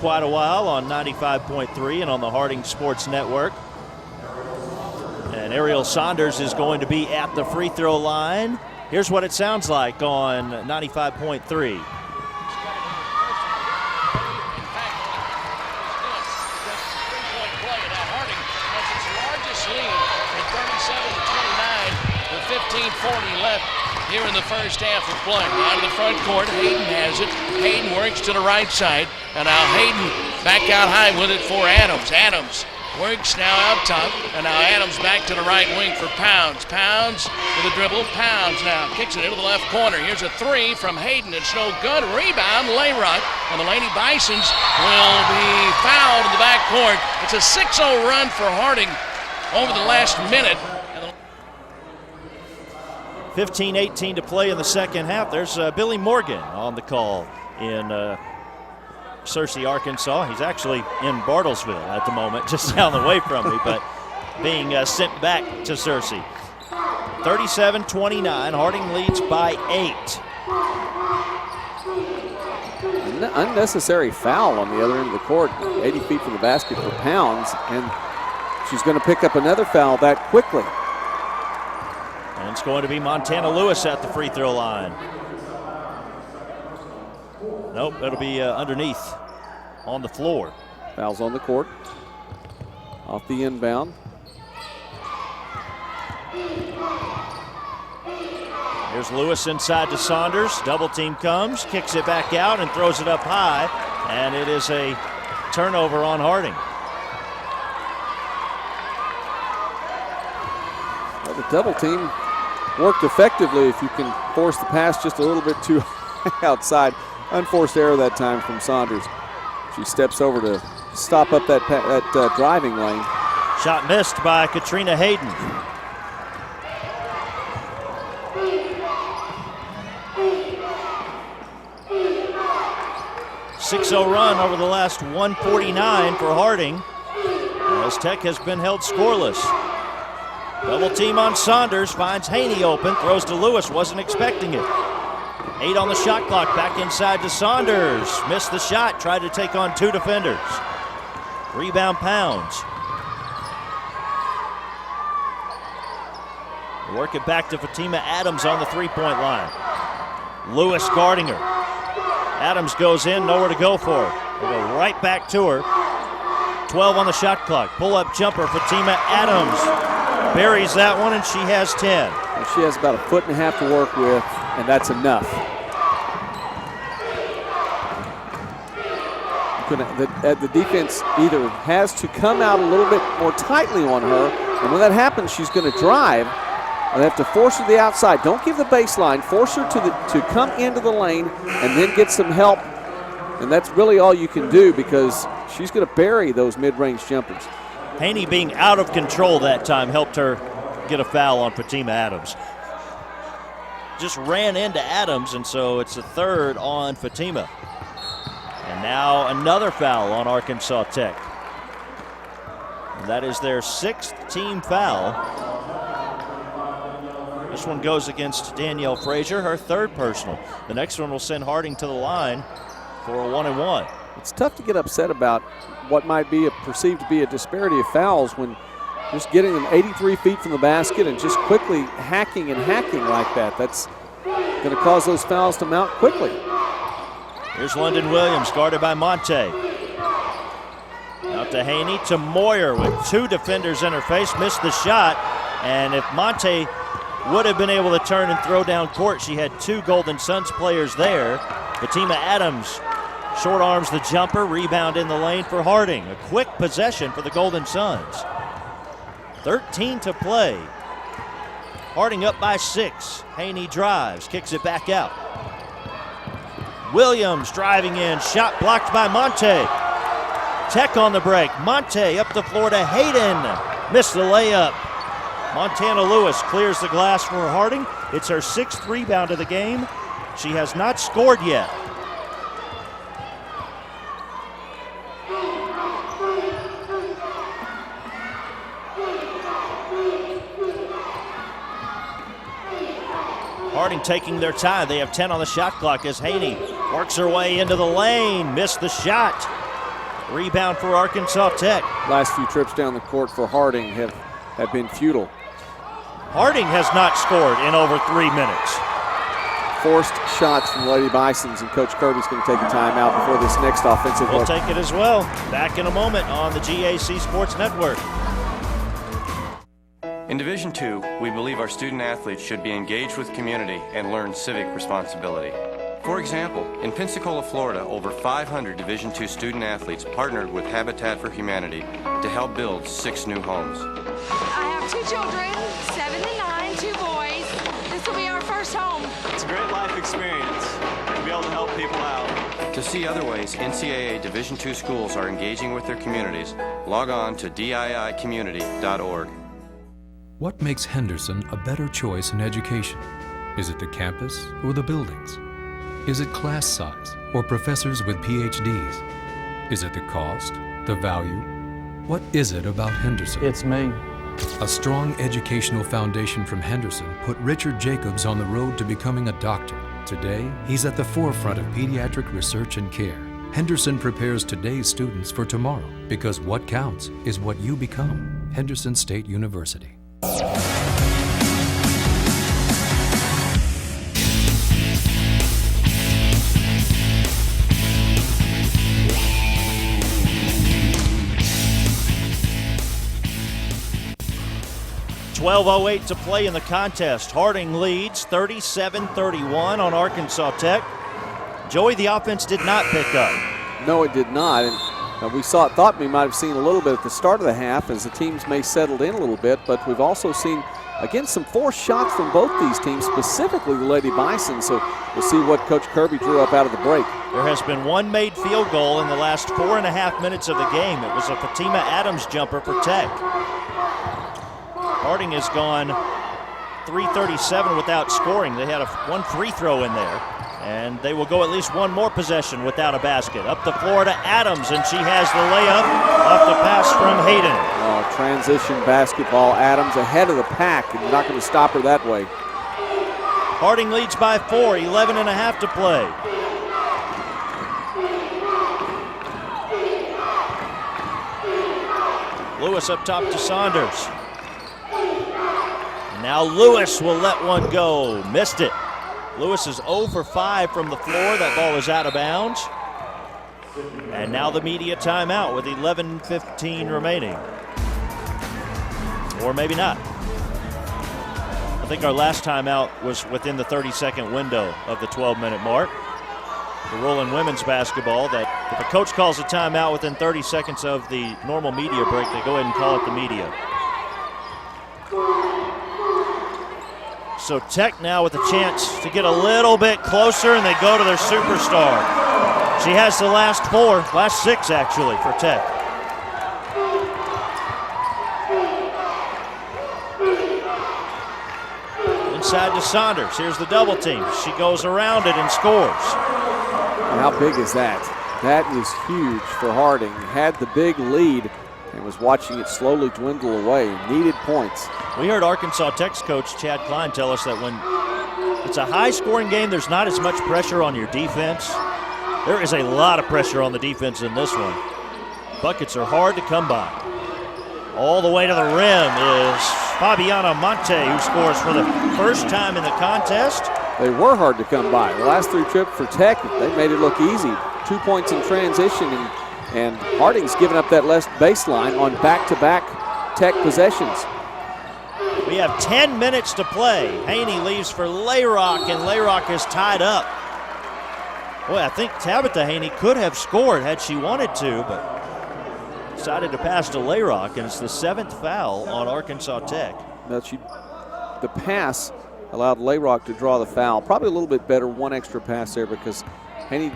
quite a while on 95.3 and on the Harding Sports Network. And Ariel Saunders is going to be at the free throw line. Here's what it sounds like on 95.3. With 15:40 left here in the first half of play. Out of the front court, Hayden has it. Hayden works to the right side. And now Hayden back out high with it for Adams. Adams works now out top. And now Adams back to the right wing for Pounds. Pounds with a dribble. Pounds now kicks it into the left corner. Here's a three from Hayden. It's no good. Rebound, Layrock. And the Lady Bisons will be fouled in the back court. It's a 6-0 run for Harding over the last minute. 15-18 to play in the second half. There's Billy Morgan on the call in Searcy, Arkansas. He's actually in Bartlesville at the moment, just down the way from me, but being sent back to Searcy. 37-29, Harding leads by 8. Unnecessary foul on the other end of the court, 80 feet from the basket for Pounds, and she's going to pick up another foul that quickly. And it's going to be Montana Lewis at the free throw line. Nope, it'll be underneath on the floor. Fouls on the court. Off the inbound. Here's Lewis inside to Saunders. Double team comes, kicks it back out and throws it up high. And it is a turnover on Harding. Well, the double team worked effectively if you can force the pass just a little bit too outside. Unforced error that time from Saunders. She steps over to stop up that driving lane. Shot missed by Katrina Hayden. .60 run over the last 149 for Harding, as Tech has been held scoreless. Double team on Saunders, finds Haney open, throws to Lewis, wasn't expecting it. 8 on the shot clock, back inside to Saunders. Missed the shot, tried to take on 2 defenders. Rebound Pounds. Work it back to Fatima Adams on the three-point line. Lewis guarding her. Adams goes in, nowhere to go for her. We'll go right back to her. 12 on the shot clock. Pull-up jumper, Fatima Adams. Buries that one, and she has 10. And she has about a foot and a half to work with, and that's enough. The defense either has to come out a little bit more tightly on her, and when that happens, she's going to drive. They have to force her to the outside. Don't give the baseline. Force her to come into the lane and then get some help. And that's really all you can do because she's going to bury those mid-range jumpers. Haney being out of control that time helped her get a foul on Fatima Adams. Just ran into Adams, and so it's a third on Fatima. And now another foul on Arkansas Tech. And that is their 6th team foul. This one goes against Danielle Frazier, her 3rd personal. The next one will send Harding to the line for a 1-and-1. It's tough to get upset about what might be perceived to be a disparity of fouls when just getting them 83 feet from the basket and just quickly hacking like that. That's going to cause those fouls to mount quickly. Here's London Williams, guarded by Monte. Out to Haney, to Moyer with 2 defenders in her face, missed the shot. And if Monte would have been able to turn and throw down court, she had 2 Golden Suns players there. Fatima Adams short arms the jumper, rebound in the lane for Harding. A quick possession for the Golden Suns. 13 to play Harding up by 6. Haney drives, kicks it back out. Williams driving in, shot blocked by Monte. Tech on the break. Monte up the floor to Hayden. Missed the layup. Montana Lewis clears the glass for Harding. It's her 6th rebound of the game. She has not scored yet. Harding taking their time. They have 10 on the shot clock as Haney works her way into the lane. Missed the shot. Rebound for Arkansas Tech. Last few trips down the court for Harding have been futile. Harding has not scored in over 3 minutes. Forced shots from Lady Bisons, and Coach Kirby's going to take a timeout before this next offensive We'll look. take it as well. Back in a moment on the GAC Sports Network. In Division II, we believe our student athletes should be engaged with community and learn civic responsibility. For example, in Pensacola, Florida, over 500 Division II student athletes partnered with Habitat for Humanity to help build 6 new homes. I have 2 children, 7 and 9, 2 boys. This will be our first home. It's a great life experience to be able to help people out. To see other ways NCAA Division II schools are engaging with their communities, log on to diicommunity.org. What makes Henderson a better choice in education? Is it the campus or the buildings? Is it class size or professors with PhDs? Is it the cost, the value? What is it about Henderson? It's me. A strong educational foundation from Henderson put Richard Jacobs on the road to becoming a doctor. Today, he's at the forefront of pediatric research and care. Henderson prepares today's students for tomorrow because what counts is what you become. Henderson State University. .12:08 to play in the contest. Harding leads 37-31 on Arkansas Tech. Joey, the offense did not pick up. No, it did not. And we thought we might have seen a little bit at the start of the half as the teams may settled in a little bit, but we've also seen, again, some forced shots from both these teams, specifically the Lady Bison. So we'll see what Coach Kirby drew up out of the break. There has been one made field goal in the last 4.5 minutes of the game. It was a Fatima Adams jumper for Tech. Harding has gone 3:37 without scoring. They had one free throw in there, and they will go at least one more possession without a basket. Up the floor to Adams, and she has the layup off the pass from Hayden. Transition basketball. Adams ahead of the pack, and you're not going to stop her that way. Harding leads by 4, 11.5 to play. Lewis up top to Saunders. Now Lewis will let one go. Missed it. Lewis is 0 for 5 from the floor. That ball is out of bounds. And now the media timeout with 11:15 remaining. Or maybe not. I think our last timeout was within the 30-second window of the 12-minute mark. The rule in women's basketball that if a coach calls a timeout within 30 seconds of the normal media break, they go ahead and call it the media. So Tech now with a chance to get a little bit closer, and they go to their superstar. She has the last 6 actually for Tech. Inside to Saunders. Here's the double team. She goes around it and scores. How big is that? That is huge for Harding. Had the big lead and was watching it slowly dwindle away. Needed points. We heard Arkansas Tech's coach Chad Klein tell us that when it's a high-scoring game, there's not as much pressure on your defense. There is a lot of pressure on the defense in this one. Buckets are hard to come by. All the way to the rim is Fabiana Monte, who scores for the first time in the contest. They were hard to come by. The last 3 trips for Tech, they made it look easy. 2 points in transition, and Harding's given up that left baseline on back-to-back Tech possessions. We have 10 minutes to play. Haney leaves for Layrock, and Layrock is tied up. Boy, I think Tabitha Haney could have scored had she wanted to, but decided to pass to Layrock, and it's the 7th foul on Arkansas Tech. Now she the pass allowed Layrock to draw the foul. Probably a little bit better, one extra pass there, because Haney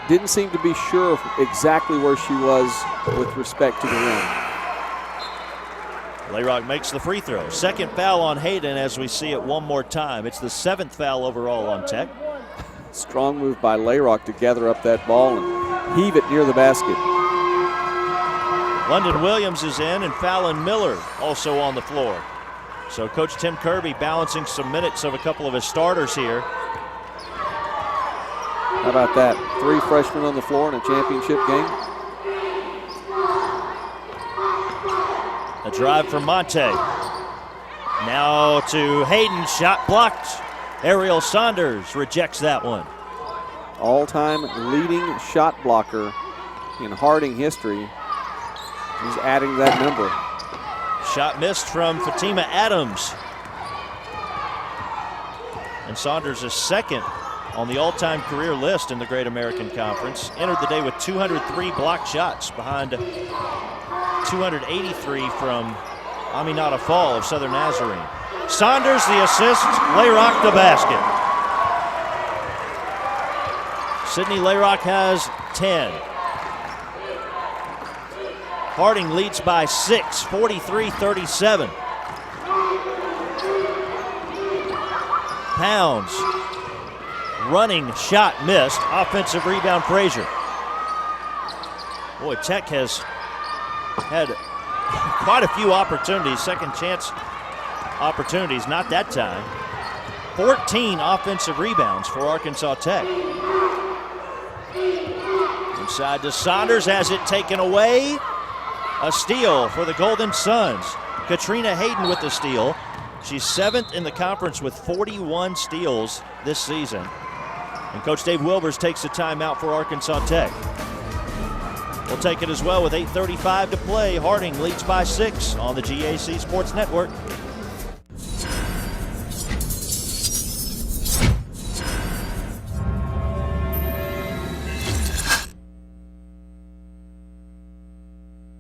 didn't seem to be sure of exactly where she was with respect to the rim. Layrock makes the free throw. Second foul on Hayden as we see it one more time. It's the 7th foul overall on Tech. Strong move by Layrock to gather up that ball and heave it near the basket. London Williams is in, and Fallon Miller also on the floor. So Coach Tim Kirby balancing some minutes of a couple of his starters here. How about that? 3 freshmen on the floor in a championship game. A drive from Monte. Now to Hayden, shot blocked. Ariel Saunders rejects that one. All-time leading shot blocker in Harding history. He's adding that number. Shot missed from Fatima Adams. And Saunders is second on the all-time career list in the Great American Conference. Entered the day with 203 blocked shots behind 283 from Aminata Fall of Southern Nazarene. Saunders the assist, Layrock the basket. Sydney Layrock has 10. Harding leads by 6, 43-37. Pounds, running shot missed, offensive rebound Frazier. Boy, Tech has had quite a few opportunities, second chance opportunities, not that time. 14 offensive rebounds for Arkansas Tech. Inside to Saunders, has it taken away. A steal for the Golden Suns. Katrina Hayden with the steal. She's 7th in the conference with 41 steals this season. And Coach Dave Wilbers takes a timeout for Arkansas Tech. We'll take it as well with 8:35 to play. Harding leads by 6 on the GAC Sports Network.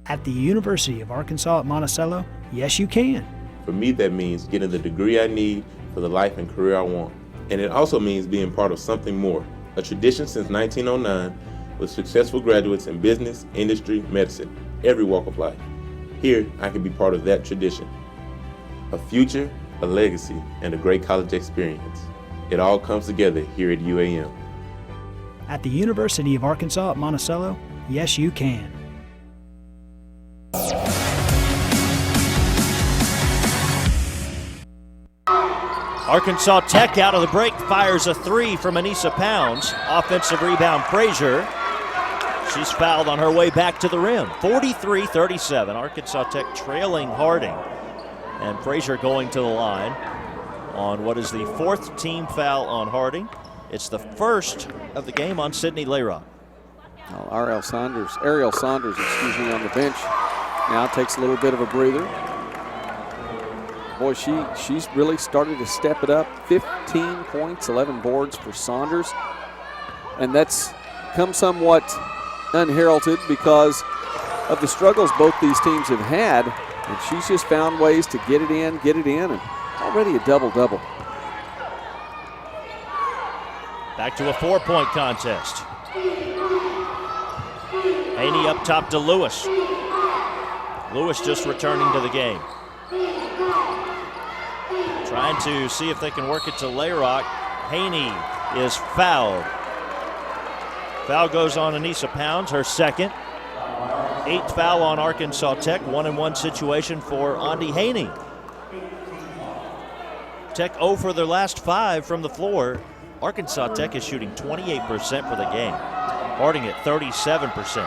At the University of Arkansas at Monticello, yes you can. For me, that means getting the degree I need for the life and career I want. And it also means being part of something more, a tradition since 1909 with successful graduates in business, industry, medicine, every walk of life. Here, I can be part of that tradition. A future, a legacy, and a great college experience. It all comes together here at UAM. At the University of Arkansas at Monticello, yes you can. Arkansas Tech out of the break fires a 3 from Anissa Pounds. Offensive rebound Frazier. She's fouled on her way back to the rim. 43-37. Arkansas Tech trailing Harding. And Frazier going to the line on what is the 4th team foul on Harding. It's the first of the game on Sydney Layrock. Ariel Saunders, on the bench now takes a little bit of a breather. Boy, she's really started to step it up. 15 points, 11 boards for Saunders. And that's come somewhat unheralded because of the struggles both these teams have had. And she's just found ways to get it in, and already a double-double. Back to a 4-point contest. Haney up top to Lewis. Lewis just returning to the game. Trying to see if they can work it to Layrock. Haney is fouled. Foul goes on Anissa Pounds, her second. 8th foul on Arkansas Tech. 1-and-1 situation for Andi Haney. Tech 0 for their last 5 from the floor. Arkansas Tech is shooting 28% for the game. Harding at 37%.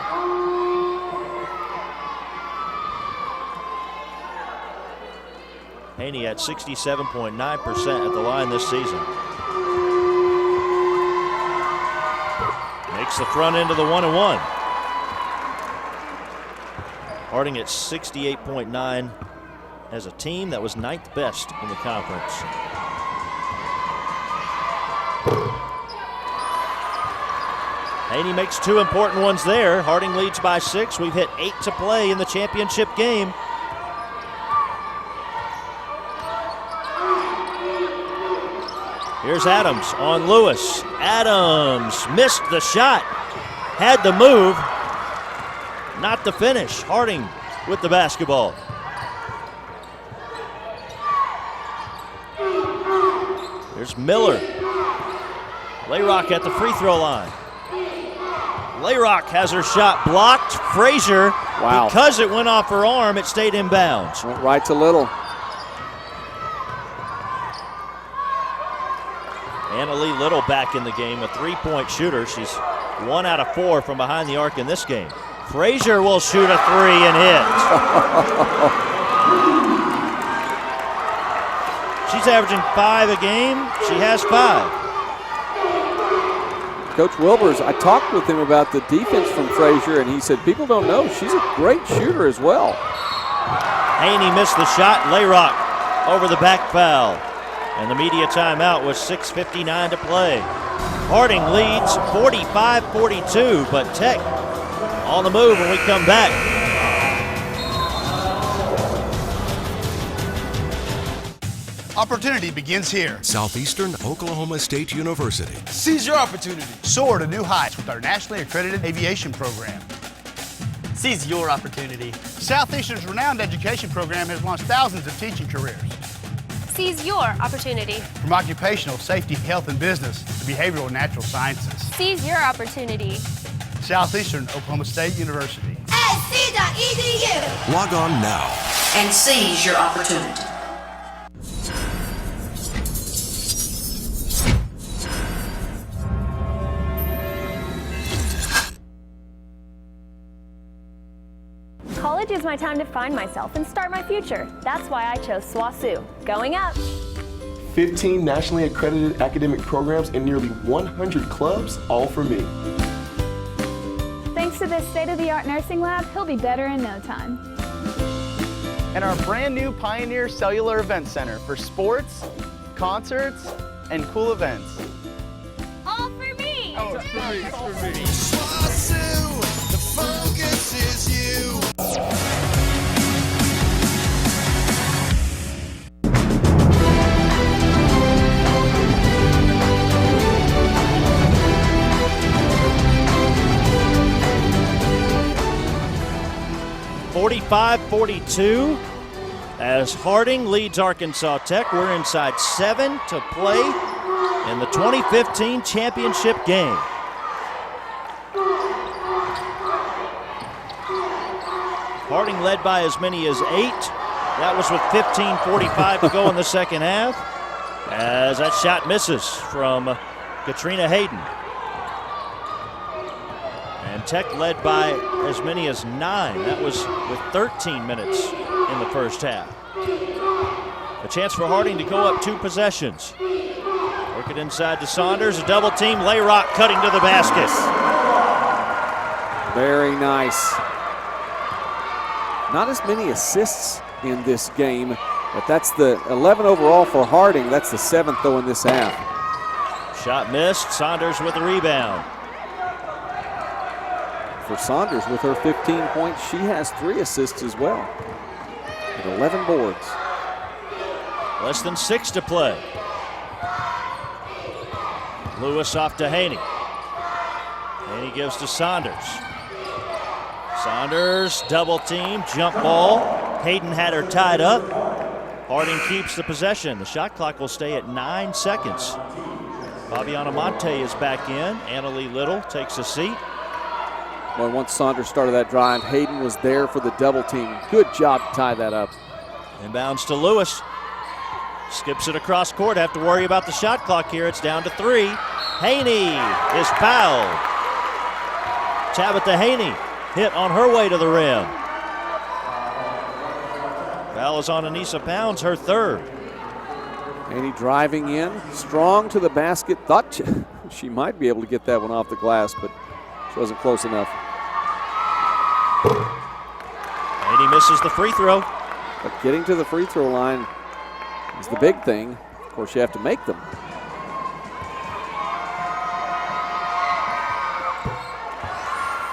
Haney at 67.9% at the line this season. Makes the front end of the 1-and-1. Harding at 68.9 as a team. That was 9th best in the conference. Haney makes 2 important ones there. Harding leads by 6. We've hit 8 to play in the championship game. Here's Adams on Lewis. Adams missed the shot. Had the move, not the finish. Harding with the basketball. There's Miller. Layrock at the free throw line. Layrock has her shot blocked. Frazier, because it went off her arm, it stayed in bounds. Went right to Little. Anna Lee Little back in the game, a three-point shooter. She's 1 out of 4 from behind the arc in this game. Frazier will shoot a 3 and hit. She's averaging 5 a game. She has 5. Coach Wilbers, I talked with him about the defense from Frazier, and he said people don't know she's a great shooter as well. Haney missed the shot. Layrock over the back foul. And the media timeout was 6:59 to play. Harding leads 45-42, but Tech on the move when we come back. Opportunity begins here. Southeastern Oklahoma State University. Seize your opportunity. Soar to new heights with our nationally accredited aviation program. Seize your opportunity. Southeastern's renowned education program has launched thousands of teaching careers. Seize your opportunity. From occupational safety, health, and business to behavioral and natural sciences. Seize your opportunity. Southeastern Oklahoma State University. SC.edu. Log on now and seize your opportunity. College is my time to find myself and start my future. That's why I chose SWOSU. Going up. 15 nationally accredited academic programs and nearly 100 clubs, all for me. Thanks to this state-of-the-art nursing lab, he'll be better in no time. And our brand new Pioneer Cellular Event Center for sports, concerts, and cool events. All for me. Oh, it's for me. It's for me. SWOSU, the focus is you. 45-42 as Harding leads Arkansas Tech. We're inside 7 to play in the 2015 championship game. Harding led by as many as 8. That was with 15:45 to go in the second half, as that shot misses from Katrina Hayden. And Tech led by as many as 9. That was with 13 minutes in the first half. A chance for Harding to go up 2 possessions. Work it inside to Saunders, a double team. Layrock cutting to the basket. Very nice. Not as many assists in this game, but that's the 11 overall for Harding. That's the 7th, though, in this half. Shot missed. Saunders with the rebound. For Saunders, with her 15 points, she has 3 assists as well, with 11 boards. Less than 6 to play. Lewis off to Haney. Haney gives to Saunders. Saunders, double team, jump ball. Hayden had her tied up. Harding keeps the possession. The shot clock will stay at 9 seconds. Fabiana Monte is back in. Anna Lee Little takes a seat. Well, once Saunders started that drive, Hayden was there for the double team. Good job to tie that up. Inbounds to Lewis. Skips it across court. Have to worry about the shot clock here. It's down to 3. Haney is fouled. Tabitha Haney hit on her way to the rim. Foul is on Anissa Pounds, her 3rd. Haney driving in, strong to the basket. Thought she might be able to get that one off the glass, but she wasn't close enough. Haney misses the free throw. But getting to the free throw line is the big thing. Of course, you have to make them.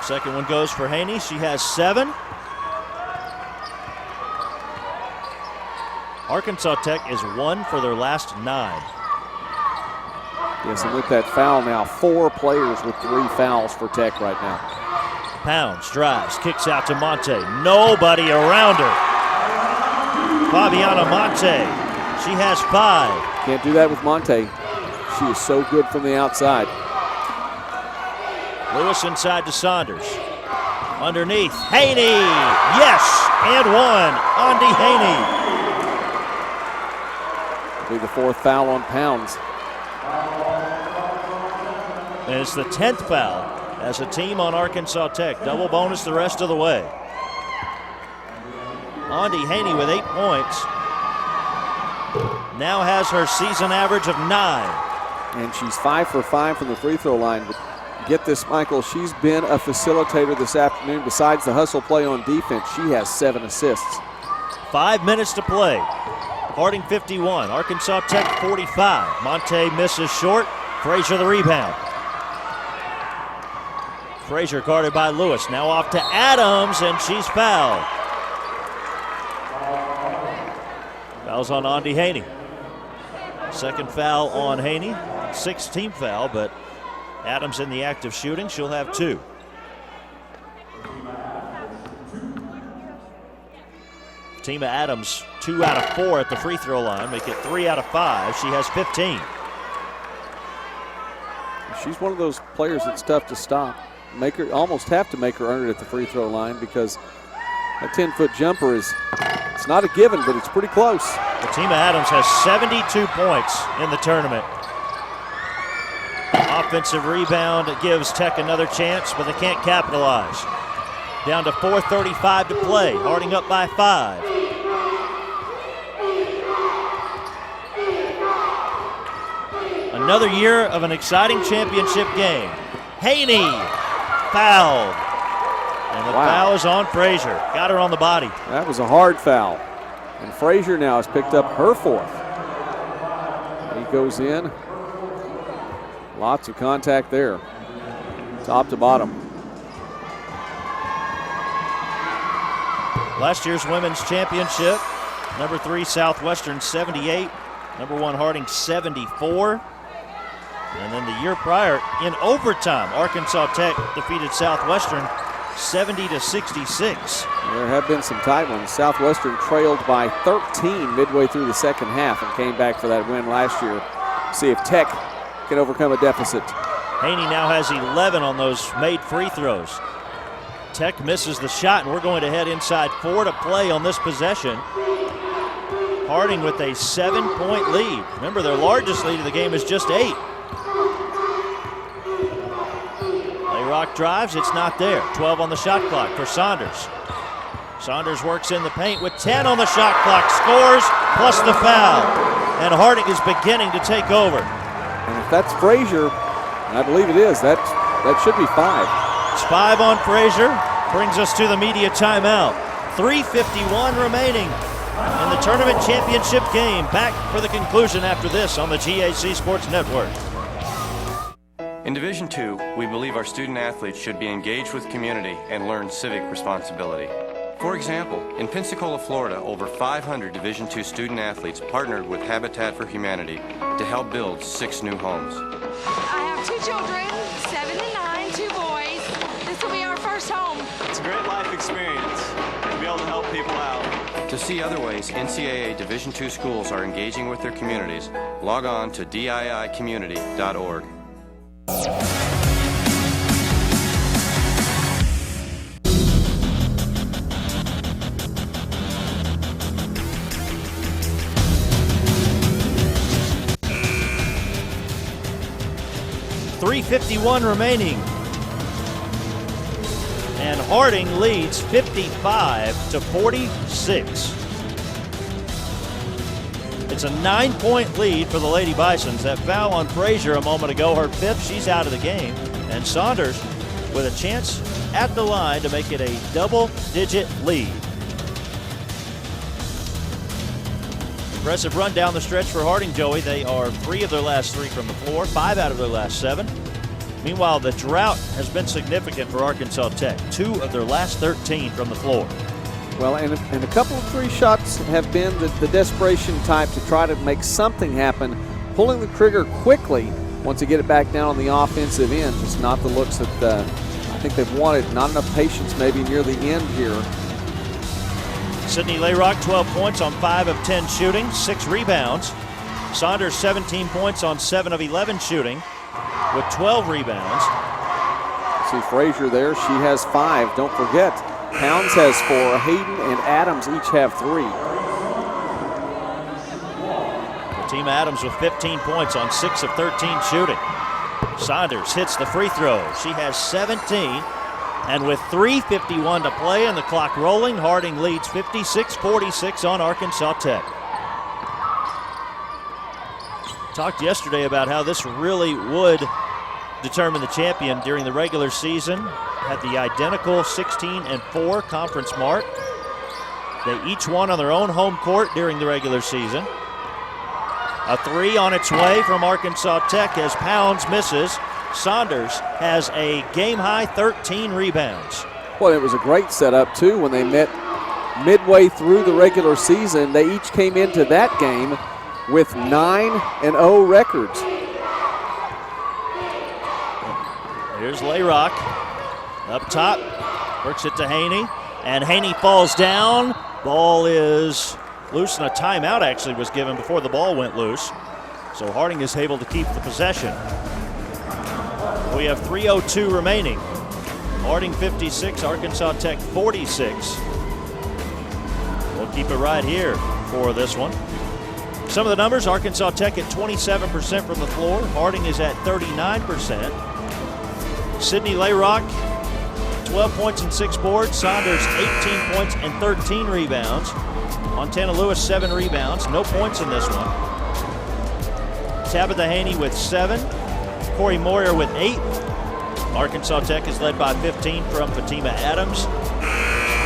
Second one goes for Haney. She has 7. Arkansas Tech is 1 for their last 9. Yes, and with that foul now, 4 players with 3 fouls for Tech right now. Pounds, drives, kicks out to Monte. Nobody around her. Fabiana Monte, she has 5. Can't do that with Monte. She is so good from the outside. Lewis inside to Saunders. Underneath, Haney. Yes, and 1. Andi Haney. It'll be the 4th foul on Pounds. And it's the 10th foul as a team on Arkansas Tech. Double bonus the rest of the way. Andi Haney with 8 points. Now has her season average of 9. And she's 5 for 5 from the free throw line. But get this, Michael, she's been a facilitator this afternoon. Besides the hustle play on defense, she has 7 assists. 5 minutes to play. Harding 51, Arkansas Tech 45. Monte misses short. Frazier the rebound. Frazier guarded by Lewis. Now off to Adams, and she's fouled. Foul's on Andi Haney. Second foul on Haney. 6th team foul, but Adams in the act of shooting. She'll have 2. Team of Adams, 2 out of 4 at the free throw line. Make it 3 out of 5. She has 15. She's one of those players that's tough to stop. Almost have to make her earn it at the free throw line because that 10-foot jumper it's not a given, but it's pretty close. The team of Adams has 72 points in the tournament. Offensive rebound gives Tech another chance, but they can't capitalize. Down to 4:35 to play. Harding up by 5. Another year of an exciting championship game. Haney fouled. And the foul is on Frazier. Got her on the body. That was a hard foul. And Frazier now has picked up her 4th. He goes in. Lots of contact there. Top to bottom. Last year's women's championship. Number 3 Southwestern 78. Number 1 Harding 74. And then the year prior, in overtime, Arkansas Tech defeated Southwestern 70-66. There have been some tight ones. Southwestern trailed by 13 midway through the second half and came back for that win last year. See if Tech can overcome a deficit. Haney now has 11 on those made free throws. Tech misses the shot, and we're going to head inside 4 to play on this possession. Harding with a 7-point lead. Remember, their largest lead of the game is just 8. Layrock drives, it's not there. 12 on the shot clock for Saunders. Saunders works in the paint with 10 on the shot clock, scores, plus the foul. And Harding is beginning to take over. And if that's Frazier, and I believe it is, that should be 5. It's 5 on Frazier. Brings us to the media timeout. 3:51 remaining in the tournament championship game. Back for the conclusion after this on the GAC Sports Network. In Division II, we believe our student athletes should be engaged with community and learn civic responsibility. For example, in Pensacola, Florida, over 500 Division II student athletes partnered with Habitat for Humanity to help build 6 new homes. I have 2 children, 7 and 9, 2 boys. This will be our first home. It's a great life experience to be able to help people out. To see other ways NCAA Division II schools are engaging with their communities, log on to diicommunity.org. .351 remaining. And Harding leads 55-46. It's a 9-point lead for the Lady Bisons. That foul on Frazier a moment ago, her 5th, she's out of the game. And Saunders with a chance at the line to make it a double-digit lead. Impressive run down the stretch for Harding, Joey. They are 3 of their last 3 from the floor, 5 out of their last 7. Meanwhile, the drought has been significant for Arkansas Tech. 2 of their last 13 from the floor. Well, and a couple of 3 shots have been the desperation type to try to make something happen, pulling the trigger quickly once they get it back down on the offensive end, just not the looks that I think they've wanted. Not enough patience maybe near the end here. Sydney Layrock, 12 points on 5 of 10 shooting, 6 rebounds. Saunders, 17 points on 7 of 11 shooting with 12 rebounds. See Frazier there, she has 5. Don't forget, Pounds has 4, Hayden and Adams each have 3. Team Adams with 15 points on 6 of 13 shooting. Saunders hits the free throw. She has 17. And with 3:51 to play and the clock rolling, Harding leads 56-46 on Arkansas Tech. Talked yesterday about how this really would determine the champion during the regular season. Had the identical 16-4 conference mark. They each won on their own home court during the regular season. A 3 on its way from Arkansas Tech as Pounds misses. Saunders has a game-high 13 rebounds. Well, it was a great setup, too, when they met midway through the regular season. They each came into that game with 9-0 records. Here's Layrock up top, works it to Haney, and Haney falls down. Ball is loose, and a timeout actually was given before the ball went loose. So Harding is able to keep the possession. We have 3:02 remaining. Harding 56, Arkansas Tech 46. We'll keep it right here for this one. Some of the numbers, Arkansas Tech at 27% from the floor. Harding is at 39%. Sydney Layrock, 12 points and 6 boards. Saunders, 18 points and 13 rebounds. Montana Lewis, 7 rebounds. No points in this one. Tabitha Haney with 7. Corey Moyer with 8. Arkansas Tech is led by 15 from Fatima Adams.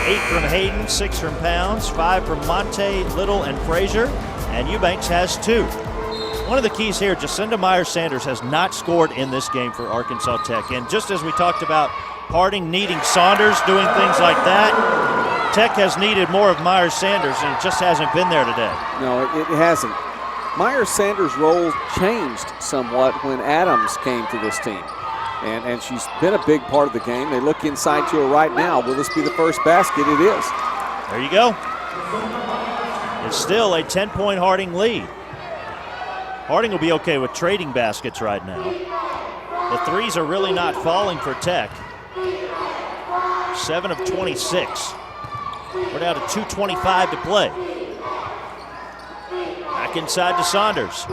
8 from Hayden, 6 from Pounds, 5 from Monte, Little, and Frazier. And Eubanks has 2. One of the keys here, Jacinda Myers-Sanders has not scored in this game for Arkansas Tech. And just as we talked about Harding needing Saunders, doing things like that, Tech has needed more of Myers-Sanders, and it just hasn't been there today. No, it hasn't. Myers-Sanders' role changed somewhat when Adams came to this team. And she's been a big part of the game. They look inside to her right now. Will this be the first basket? It is. There you go. It's still a 10-point Harding lead. Harding will be okay with trading baskets right now. The threes are really not falling for Tech. 7 of 26. We're down to 2:25 to play. Back inside to Saunders.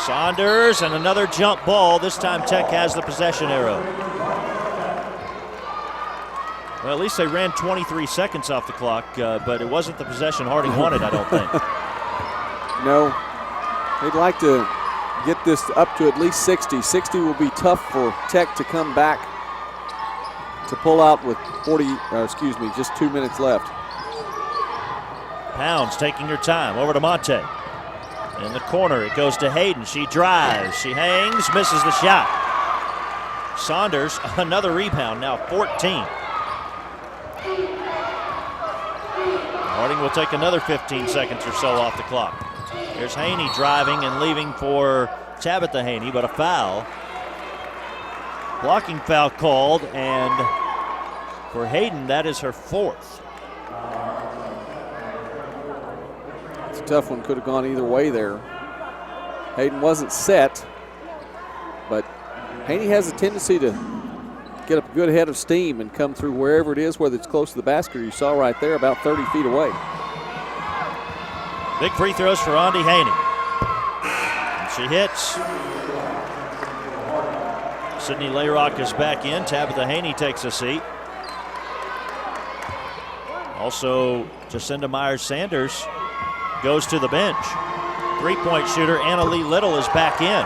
Saunders and another jump ball. This time Tech has the possession arrow. Well, at least they ran 23 seconds off the clock, but it wasn't the possession Harding wanted, I don't think. No, they'd like to get this up to at least 60. 60 will be tough for Tech to come back to pull out with just 2 minutes left. Pounds taking her time, over to Monte. In the corner, it goes to Hayden. She drives, she hangs, misses the shot. Saunders, another rebound, now 14. Harding will take another 15 seconds or so off the clock. There's Haney driving and leaving for Tabitha Haney, but a foul. Blocking foul called, and for Hayden, that is her 4th. It's a tough one, could have gone either way there. Hayden wasn't set, but Haney has a tendency to get up a good head of steam and come through wherever it is, whether it's close to the basket or you saw right there about 30 feet away. Big free throws for Andi Haney. And she hits. Sydney Layrock is back in. Tabitha Haney takes a seat. Also, Jacinda Myers-Sanders goes to the bench. Three-point shooter Anna Lee Little is back in.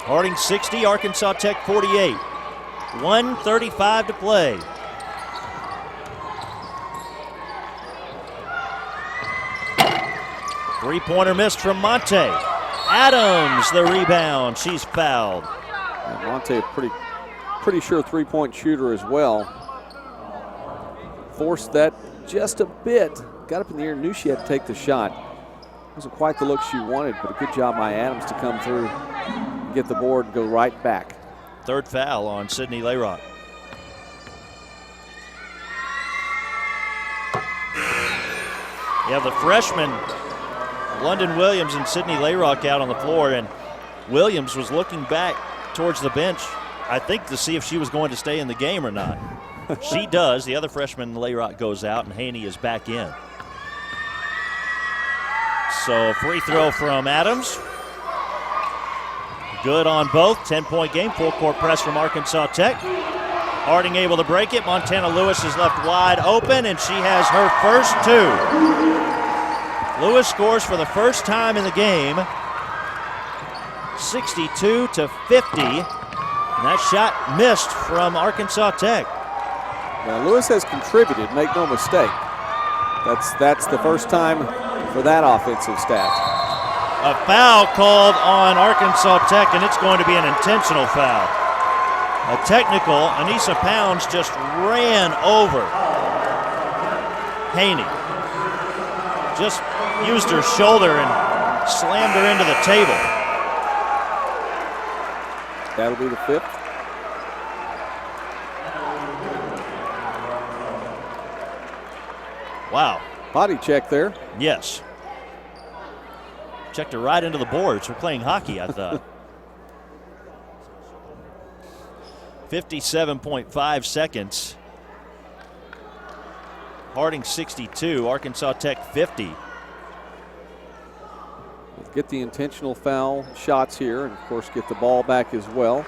Harding 60, Arkansas Tech 48. 1:35 to play. Three-pointer missed from Monte. Adams, the rebound. She's fouled. And Monte, a pretty sure three-point shooter as well. forced that just a bit. Got up in the air, knew she had to take the shot. Wasn't quite the look she wanted, but a good job by Adams to come through, get the board, and go right back. Third foul on Sydney Layrock. You have the freshman London Williams and Sydney Layrock out on the floor, and Williams was looking back towards the bench, I think, to see if she was going to stay in the game or not. She does. The other freshman, Layrock, goes out, and Haney is back in. So free throw from Adams. Good on both. 10-point game. Full court press from Arkansas Tech. Harding able to break it. Montana Lewis is left wide open, and she has her first two. Lewis scores for the first time in the game. 62-50. And that shot missed from Arkansas Tech. Now Lewis has contributed, make no mistake. That's the first time for that offensive stat. A foul called on Arkansas Tech, and it's going to be an intentional foul. A technical. Anissa Pounds just ran over Haney. Just used her shoulder and slammed her into the table. That'll be the fifth. Wow. Body check there. Yes. Checked her right into the boards. We're playing hockey, I thought. 57.5 seconds. Harding 62, Arkansas Tech 50. Get the intentional foul shots here, and of course get the ball back as well.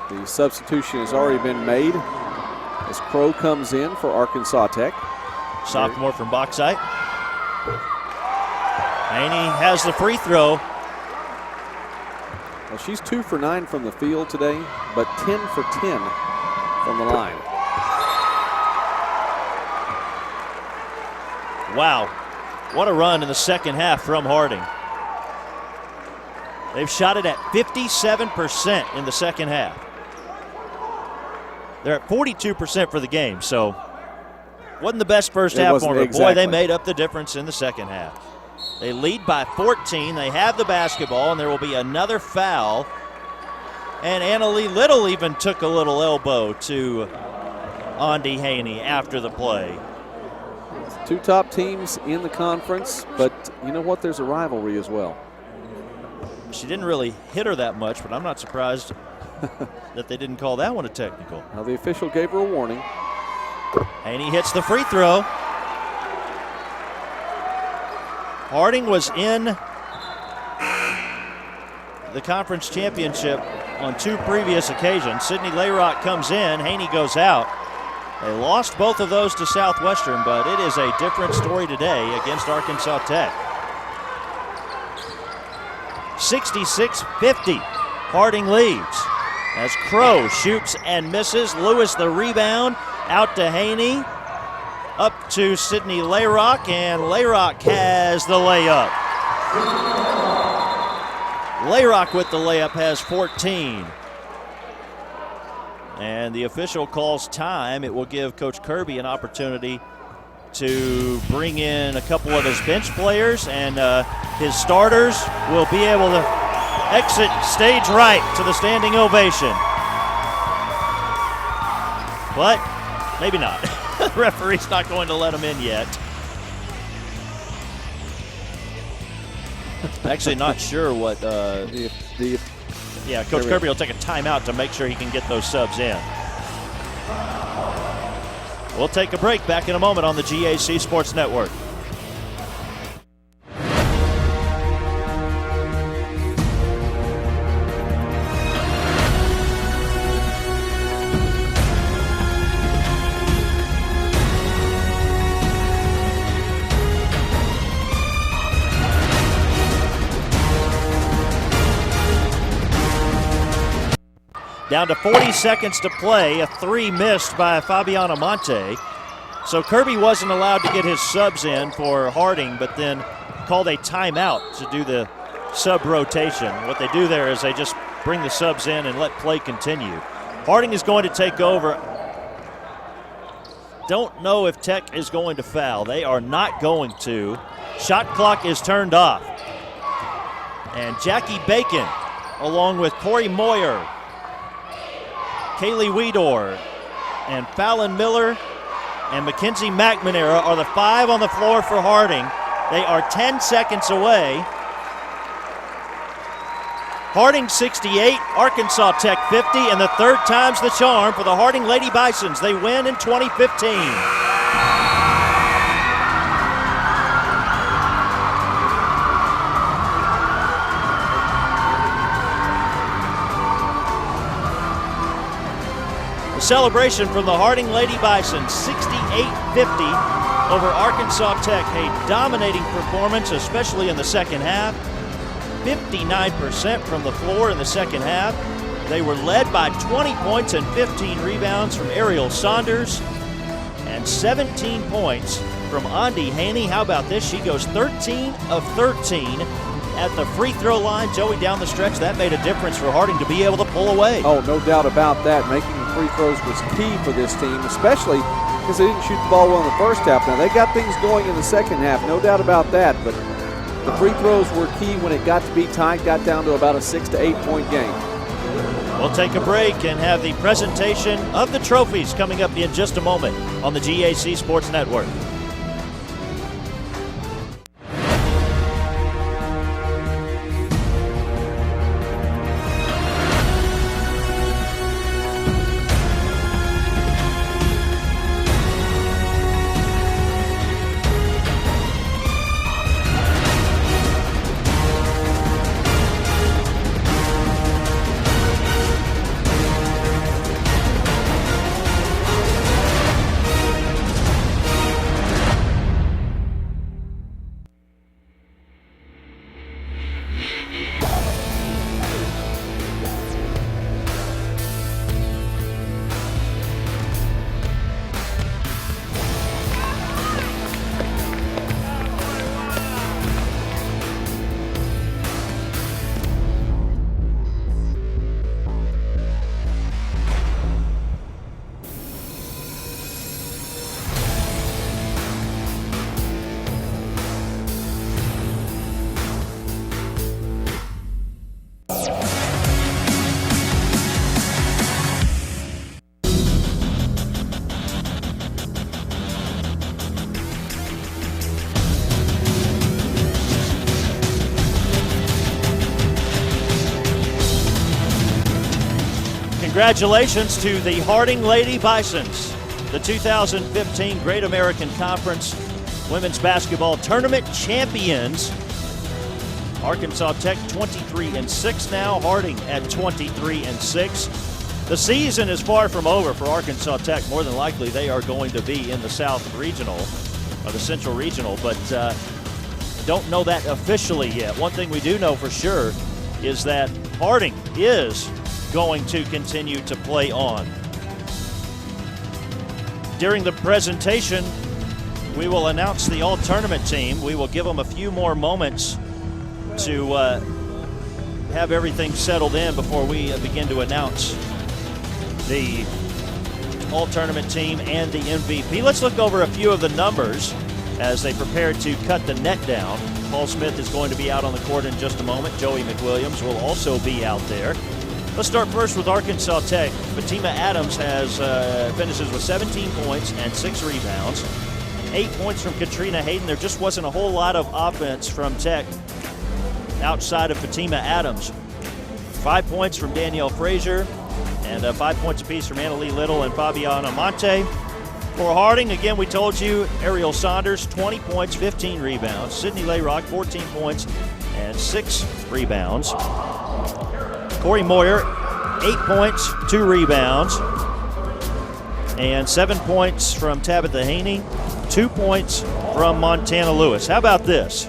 The substitution has already been made as Crow comes in for Arkansas Tech. Sophomore from Bauxite. Haney has the free throw. Well, she's 2 for 9 from the field today, but 10 for 10 from the line. Wow, what a run in the second half from Harding. They've shot it at 57% in the second half. They're at 42% for the game, so wasn't the best first half for them. Exactly. Boy, they made up the difference in the second half. They lead by 14. They have the basketball, and there will be another foul. And Anna Lee Little even took a little elbow to Andi Haney after the play. Two top teams in the conference, but you know what? There's a rivalry as well. She didn't really hit her that much, but I'm not surprised that they didn't call that one a technical. Now the official gave her a warning. Haney hits the free throw. Harding was in the conference championship on 2 previous occasions. Sydney Layrock comes in, Haney goes out. They lost both of those to Southwestern, but it is a different story today against Arkansas Tech. 66-50, Harding leads as Crow shoots and misses. Lewis the rebound, out to Haney, up to Sydney Layrock, and Layrock has the layup. Layrock with the layup has 14. And the official calls time. It will give Coach Kirby an opportunity to bring in a couple of his bench players, and his starters will be able to exit stage right to the standing ovation. But maybe not. The referee's not going to let them in yet. Actually not sure what yeah, Coach Kirby will take a timeout to make sure he can get those subs in. We'll take a break. Back in a moment on the GAC Sports Network. Down to 40 seconds to play, a 3 missed by Fabiana Monte. So Kirby wasn't allowed to get his subs in for Harding, but then called a timeout to do the sub rotation. What they do there is they just bring the subs in and let play continue. Harding is going to take over don't know if Tech is going to foul. They are not going to. Shot clock is turned off. And Jackie Bacon, along with Corey Moyer, Kaylee Weedor, and Fallon Miller, and Mackenzie McNamara are the 5 on the floor for Harding. They are 10 seconds away. Harding 68, Arkansas Tech 50, and the third time's the charm for the Harding Lady Bisons. They win in 2015. The celebration from the Harding Lady Bisons, 68-50 over Arkansas Tech. A dominating performance, especially in the second half. 59% from the floor in the second half. They were led by 20 points and 15 rebounds from Ariel Saunders and 17 points from Andi Haney. How about this? She goes 13 of 13 at the free throw line. Joey, down the stretch, that made a difference for Harding to be able to pull away. Oh, no doubt about that. Making the free throws was key for this team, especially because they didn't shoot the ball well in the first half. Now, they got things going in the second half, no doubt about that, but the free throws were key when it got to be tight, got down to about a 6 to 8 point game. We'll take a break and have the presentation of the trophies coming up in just a moment on the GAC Sports Network. Congratulations to the Harding Lady Bisons, the 2015 Great American Conference Women's Basketball Tournament champions. Arkansas Tech 23-6 now, Harding at 23-6. The season is far from over for Arkansas Tech. More than likely they are going to be in the South Regional, or the Central Regional, but don't know that officially yet. One thing we do know for sure is that Harding is going to continue to play on. During the presentation, we will announce the all-tournament team. We will give them a few more moments to have everything settled in before we begin to announce the all-tournament team and the MVP. Let's look over a few of the numbers as they prepare to cut the net down. Paul Smith is going to be out on the court in just a moment. Joey McWilliams will also be out there. Let's start first with Arkansas Tech. Fatima Adams finishes with 17 points and 6 rebounds. 8 points from Katrina Hayden. There just wasn't a whole lot of offense from Tech outside of Fatima Adams. 5 points from Danielle Frazier and 5 points apiece from Annalie Little and Fabiana Monte. For Harding, again, we told you, Ariel Saunders, 20 points, 15 rebounds. Sydney Layrock, 14 points and 6 rebounds. Corey Moyer, 8 points, 2 rebounds, and 7 points from Tabitha Haney, 2 points from Montana Lewis. How about this?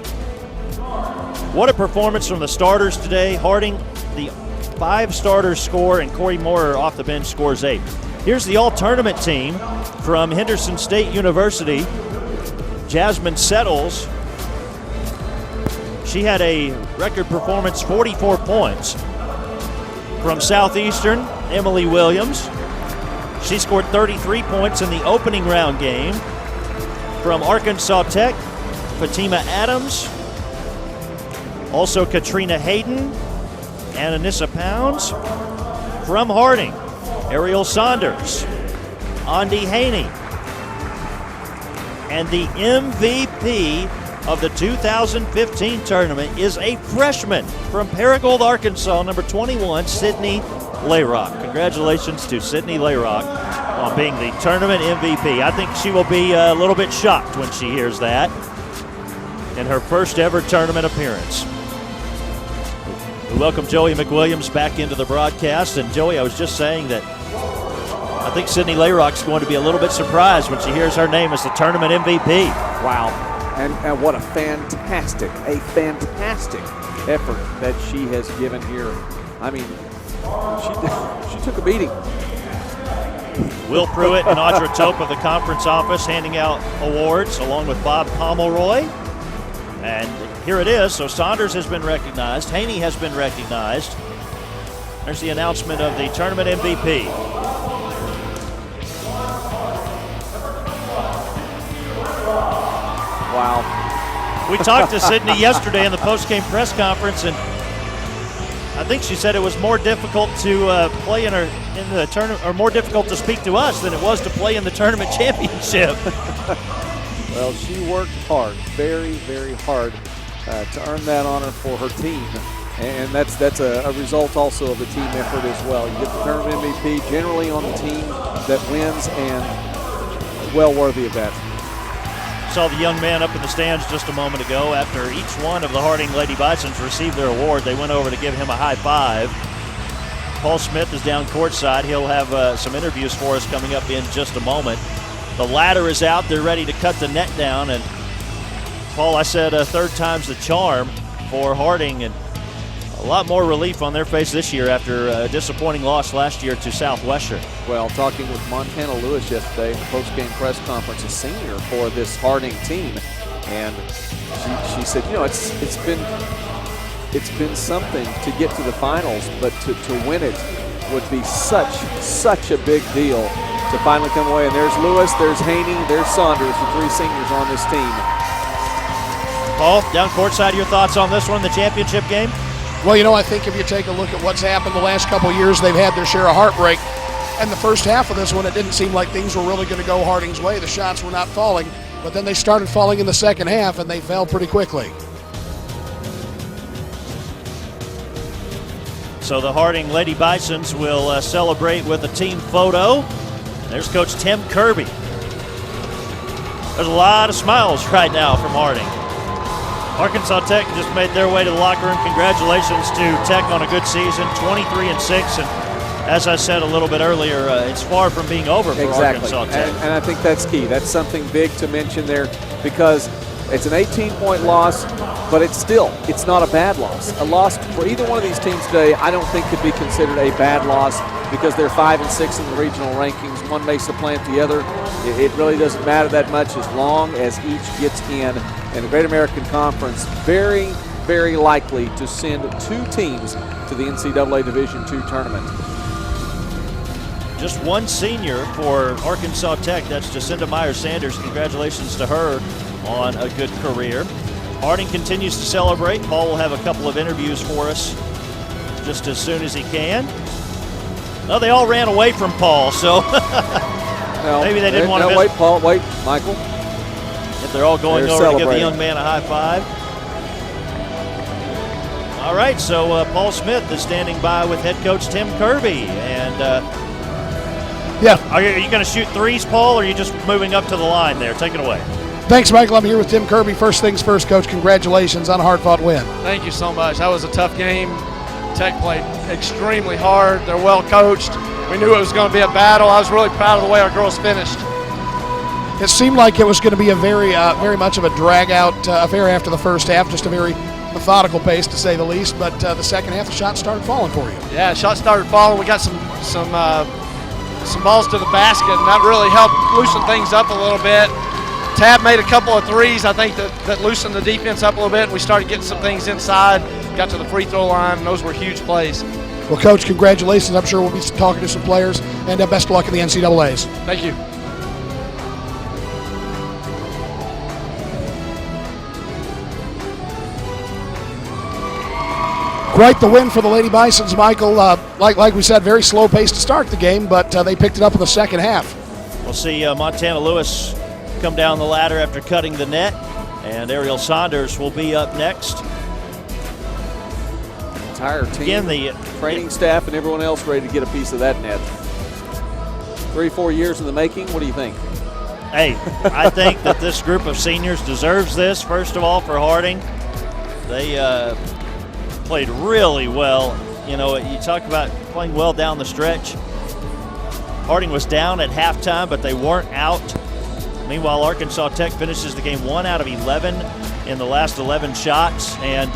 What a performance from the starters today. Harding, the 5 starters score, and Corey Moyer off the bench scores 8. Here's the all-tournament team from Henderson State University. Jasmine Settles, she had a record performance, 44 points. From Southeastern, Emily Williams. She scored 33 points in the opening round game. From Arkansas Tech, Fatima Adams. Also Katrina Hayden and Anissa Pounds. From Harding, Ariel Saunders, Andi Haney. And the MVP of the 2015 tournament is a freshman from Paragould, Arkansas, number 21, Sydney Layrock. Congratulations to Sydney Layrock on being the tournament MVP. I think she will be a little bit shocked when she hears that in her first ever tournament appearance. We welcome Joey McWilliams back into the broadcast. And Joey, I was just saying that I think Sydney Layrock's going to be a little bit surprised when she hears her name as the tournament MVP. Wow. And what a fantastic effort that she has given here. I mean, she took a beating. Will Pruitt and Audra Tope of the conference office handing out awards along with Bob Pomeroy. And here it is. So Saunders has been recognized. Haney has been recognized. There's the announcement of the tournament MVP. Wow. We talked to Sydney yesterday in the post-game press conference, and I think she said it was more difficult to play in the tournament, or more difficult to speak to us than it was to play in the tournament championship. Well, she worked hard, very, very hard to earn that honor for her team. And that's a result also of the team effort as well. You get the tournament MVP generally on the team that wins, and well worthy of that. Saw the young man up in the stands just a moment ago. After each one of the Harding Lady Bisons received their award, they went over to give him a high five. Paul Smith is down courtside. He'll have some interviews for us coming up in just a moment. The ladder is out. They're ready to cut the net down. And Paul, I said third time's the charm for Harding, and a lot more relief on their face this year after a disappointing loss last year to Southwestern. Well, talking with Montana Lewis yesterday in the post-game press conference, a senior for this Harding team, and she said, you know, it's been something to get to the finals, but to win it would be such a big deal to finally come away. And there's Lewis, there's Haney, there's Saunders, the three seniors on this team. Paul, down courtside, your thoughts on this one, the championship game? Well, you know, I think if you take a look at what's happened the last couple of years, they've had their share of heartbreak. And the first half of this one, it didn't seem like things were really going to go Harding's way. The shots were not falling. But then they started falling in the second half, and they fell pretty quickly. So the Harding Lady Bisons will celebrate with a team photo. There's Coach Tim Kirby. There's a lot of smiles right now from Harding. Arkansas Tech just made their way to the locker room. Congratulations to Tech on a good season, 23-6, and as I said a little bit earlier, it's far from being over for Arkansas Tech. And I think that's key. That's something big to mention there, because it's an 18-point loss, but it's not a bad loss. A loss for either one of these teams today, I don't think could be considered a bad loss, because they're 5 and 6 in the regional rankings. One may supplant the other. It really doesn't matter that much as long as each gets in. And the Great American Conference very, very likely to send two teams to the NCAA Division II tournament. Just one senior for Arkansas Tech. That's Jacinda Myers-Sanders. Congratulations to her on a good career. Harding continues to celebrate. Paul will have a couple of interviews for us just as soon as he can. No, they all ran away from Paul, so maybe they didn't want to miss. Wait, Paul. Wait, Michael. If they're all going over to give the young man a high five. All right, so Paul Smith is standing by with head coach Tim Kirby. And are you going to shoot threes, Paul, or are you just moving up to the line there? Take it away. Thanks, Michael. I'm here with Tim Kirby. First things first, Coach, congratulations on a hard-fought win. Thank you so much. That was a tough game. Tech played extremely hard. They're well coached. We knew it was going to be a battle. I was really proud of the way our girls finished. It seemed like it was going to be a very much of a drag-out affair after the first half, just a very methodical pace, to say the least. But the second half, the shots started falling for you. Yeah, shots started falling. We got some balls to the basket, and that really helped loosen things up a little bit. Tab made a couple of threes, I think, that loosened the defense up a little bit, and we started getting some things inside, got to the free throw line, and those were huge plays. Well, Coach, congratulations. I'm sure we'll be talking to some players, and best of luck in the NCAAs. Thank you. Quite the win for the Lady Bisons, Michael. Like we said, very slow pace to start the game, but they picked it up in the second half. We'll see Montana Lewis come down the ladder after cutting the net, and Ariel Saunders will be up next. Entire team, again, the training staff, and everyone else ready to get a piece of that net. 3-4 years in the making. What do you think? Hey, I think that this group of seniors deserves this, first of all, for Harding. They played really well. You know, you talk about playing well down the stretch. Harding was down at halftime, but they weren't out. Meanwhile, Arkansas Tech finishes the game 1 out of 11 in the last 11 shots. And,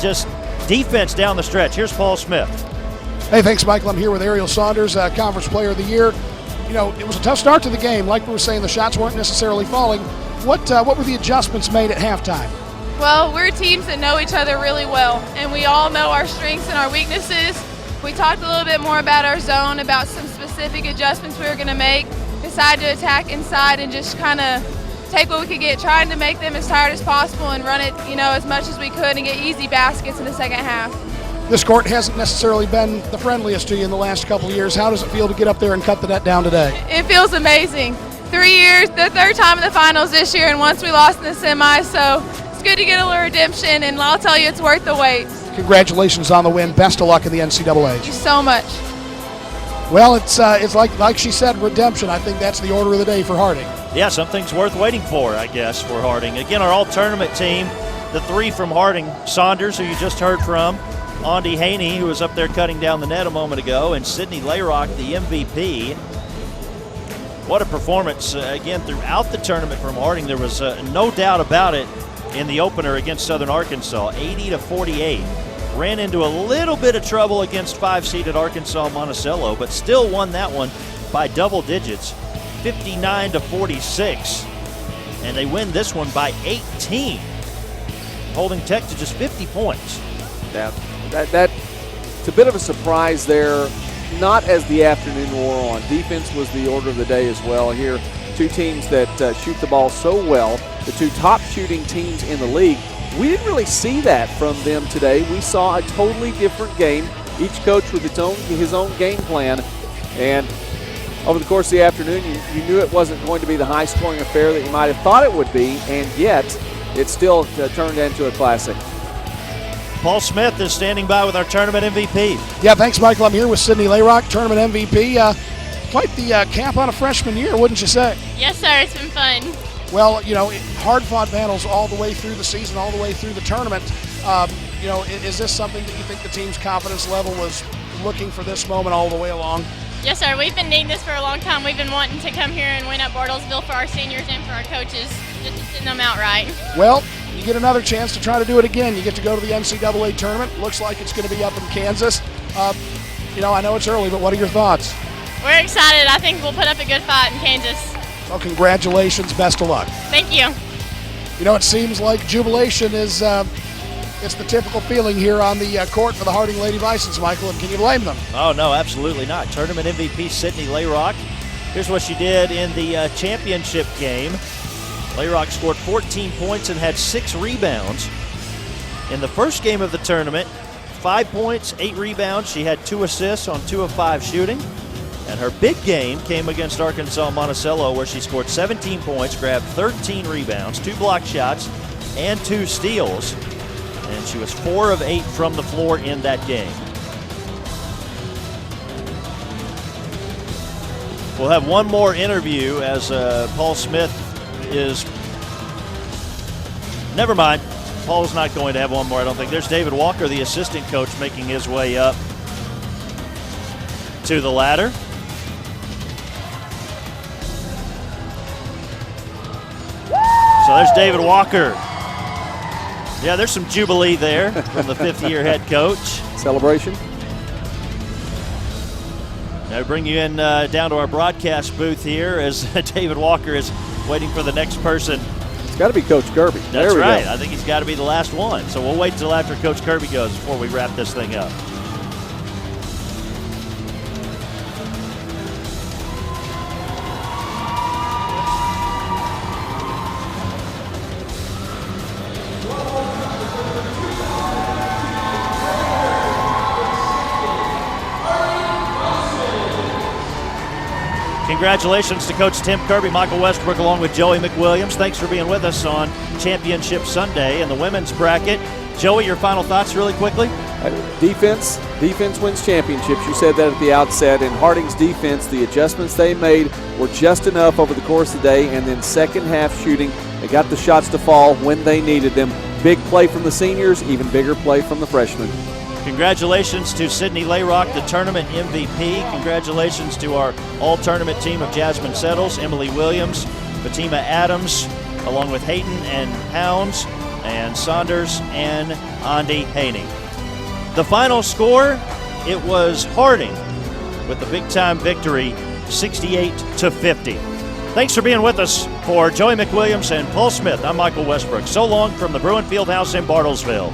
just defense down the stretch. Here's Paul Smith. Hey, thanks, Michael. I'm here with Ariel Saunders, Conference Player of the Year. You know, it was a tough start to the game. Like we were saying, the shots weren't necessarily falling. What were the adjustments made at halftime? Well, we're teams that know each other really well, and we all know our strengths and our weaknesses. We talked a little bit more about our zone, about some specific adjustments we were going to make, decided to attack inside and just kind of take what we could get, trying to make them as tired as possible and run it, as much as we could and get easy baskets in the second half. This court hasn't necessarily been the friendliest to you in the last couple of years. How does it feel to get up there and cut the net down today? It feels amazing. 3 years, the third time in the finals this year, and once we lost in the semis, so it's good to get a little redemption, and I'll tell you, it's worth the wait. Congratulations on the win. Best of luck in the NCAAs. Thank you so much. Well, it's like she said, redemption. I think that's the order of the day for Harding. Yeah, something's worth waiting for, I guess, for Harding. Again, our all-tournament team, the 3 from Harding, Saunders, who you just heard from, Andy Haney, who was up there cutting down the net a moment ago, and Sydney Layrock, the MVP. What a performance, again, throughout the tournament from Harding. There was no doubt about it in the opener against Southern Arkansas, 80-48. Ran into a little bit of trouble against 5-seeded Arkansas Monticello, but still won that one by double digits, 59-46. And they win this one by 18, holding Tech to just 50 points. That's a bit of a surprise there, not as the afternoon wore on. Defense was the order of the day as well. Here, two teams that shoot the ball so well, the 2 top shooting teams in the league. We didn't really see that from them today. We saw a totally different game, each coach with his own game plan. And over the course of the afternoon, you knew it wasn't going to be the high-scoring affair that you might have thought it would be, and yet it still turned into a classic. Paul Smith is standing by with our tournament MVP. Yeah, thanks, Michael. I'm here with Sydney Layrock, tournament MVP. Quite the camp on a freshman year, wouldn't you say? Yes, sir. It's been fun. Well, hard-fought battles all the way through the season, all the way through the tournament. Is this something that you think the team's confidence level was looking for this moment all the way along? Yes, sir. We've been needing this for a long time. We've been wanting to come here and win at Bartlesville for our seniors and for our coaches, just to send them out right. Well, you get another chance to try to do it again. You get to go to the NCAA tournament. Looks like it's going to be up in Kansas. I know it's early, but what are your thoughts? We're excited. I think we'll put up a good fight in Kansas. Well, congratulations. Best of luck. Thank you. It seems like jubilation is it's the typical feeling here on the court for the Harding Lady Bisons, Michael, and can you blame them? Oh, no, absolutely not. Tournament MVP Sydney Layrock. Here's what she did in the championship game. Layrock scored 14 points and had 6 rebounds. In the first game of the tournament, 5 points, 8 rebounds. She had 2 assists on 2 of 5 shooting. And her big game came against Arkansas Monticello, where she scored 17 points, grabbed 13 rebounds, 2 block shots, and 2 steals. And she was 4 of 8 from the floor in that game. We'll have one more interview as Paul Smith is... Never mind. Paul's not going to have one more, I don't think. There's David Walker, the assistant coach, making his way up to the ladder. So there's David Walker. Yeah, there's some jubilee there from the 5th-year head coach. Celebration. Now we bring you in down to our broadcast booth here as David Walker is waiting for the next person. It's got to be Coach Kirby. That's right. Go. I think he's got to be the last one. So we'll wait until after Coach Kirby goes before we wrap this thing up. Congratulations to Coach Tim Kirby, Michael Westbrook, along with Joey McWilliams. Thanks for being with us on Championship Sunday in the women's bracket. Joey, your final thoughts really quickly? Defense wins championships. You said that at the outset. And Harding's defense, the adjustments they made were just enough over the course of the day. And then second half shooting, they got the shots to fall when they needed them. Big play from the seniors, even bigger play from the freshmen. Congratulations to Sydney Layrock, the tournament MVP. Congratulations to our all-tournament team of Jasmine Settles, Emily Williams, Fatima Adams, along with Hayden and Hounds, and Saunders and Andy Haney. The final score, it was Harding with the big-time victory, 68-50. Thanks for being with us. For Joey McWilliams and Paul Smith, I'm Michael Westbrook. So long from the Bruin Fieldhouse in Bartlesville.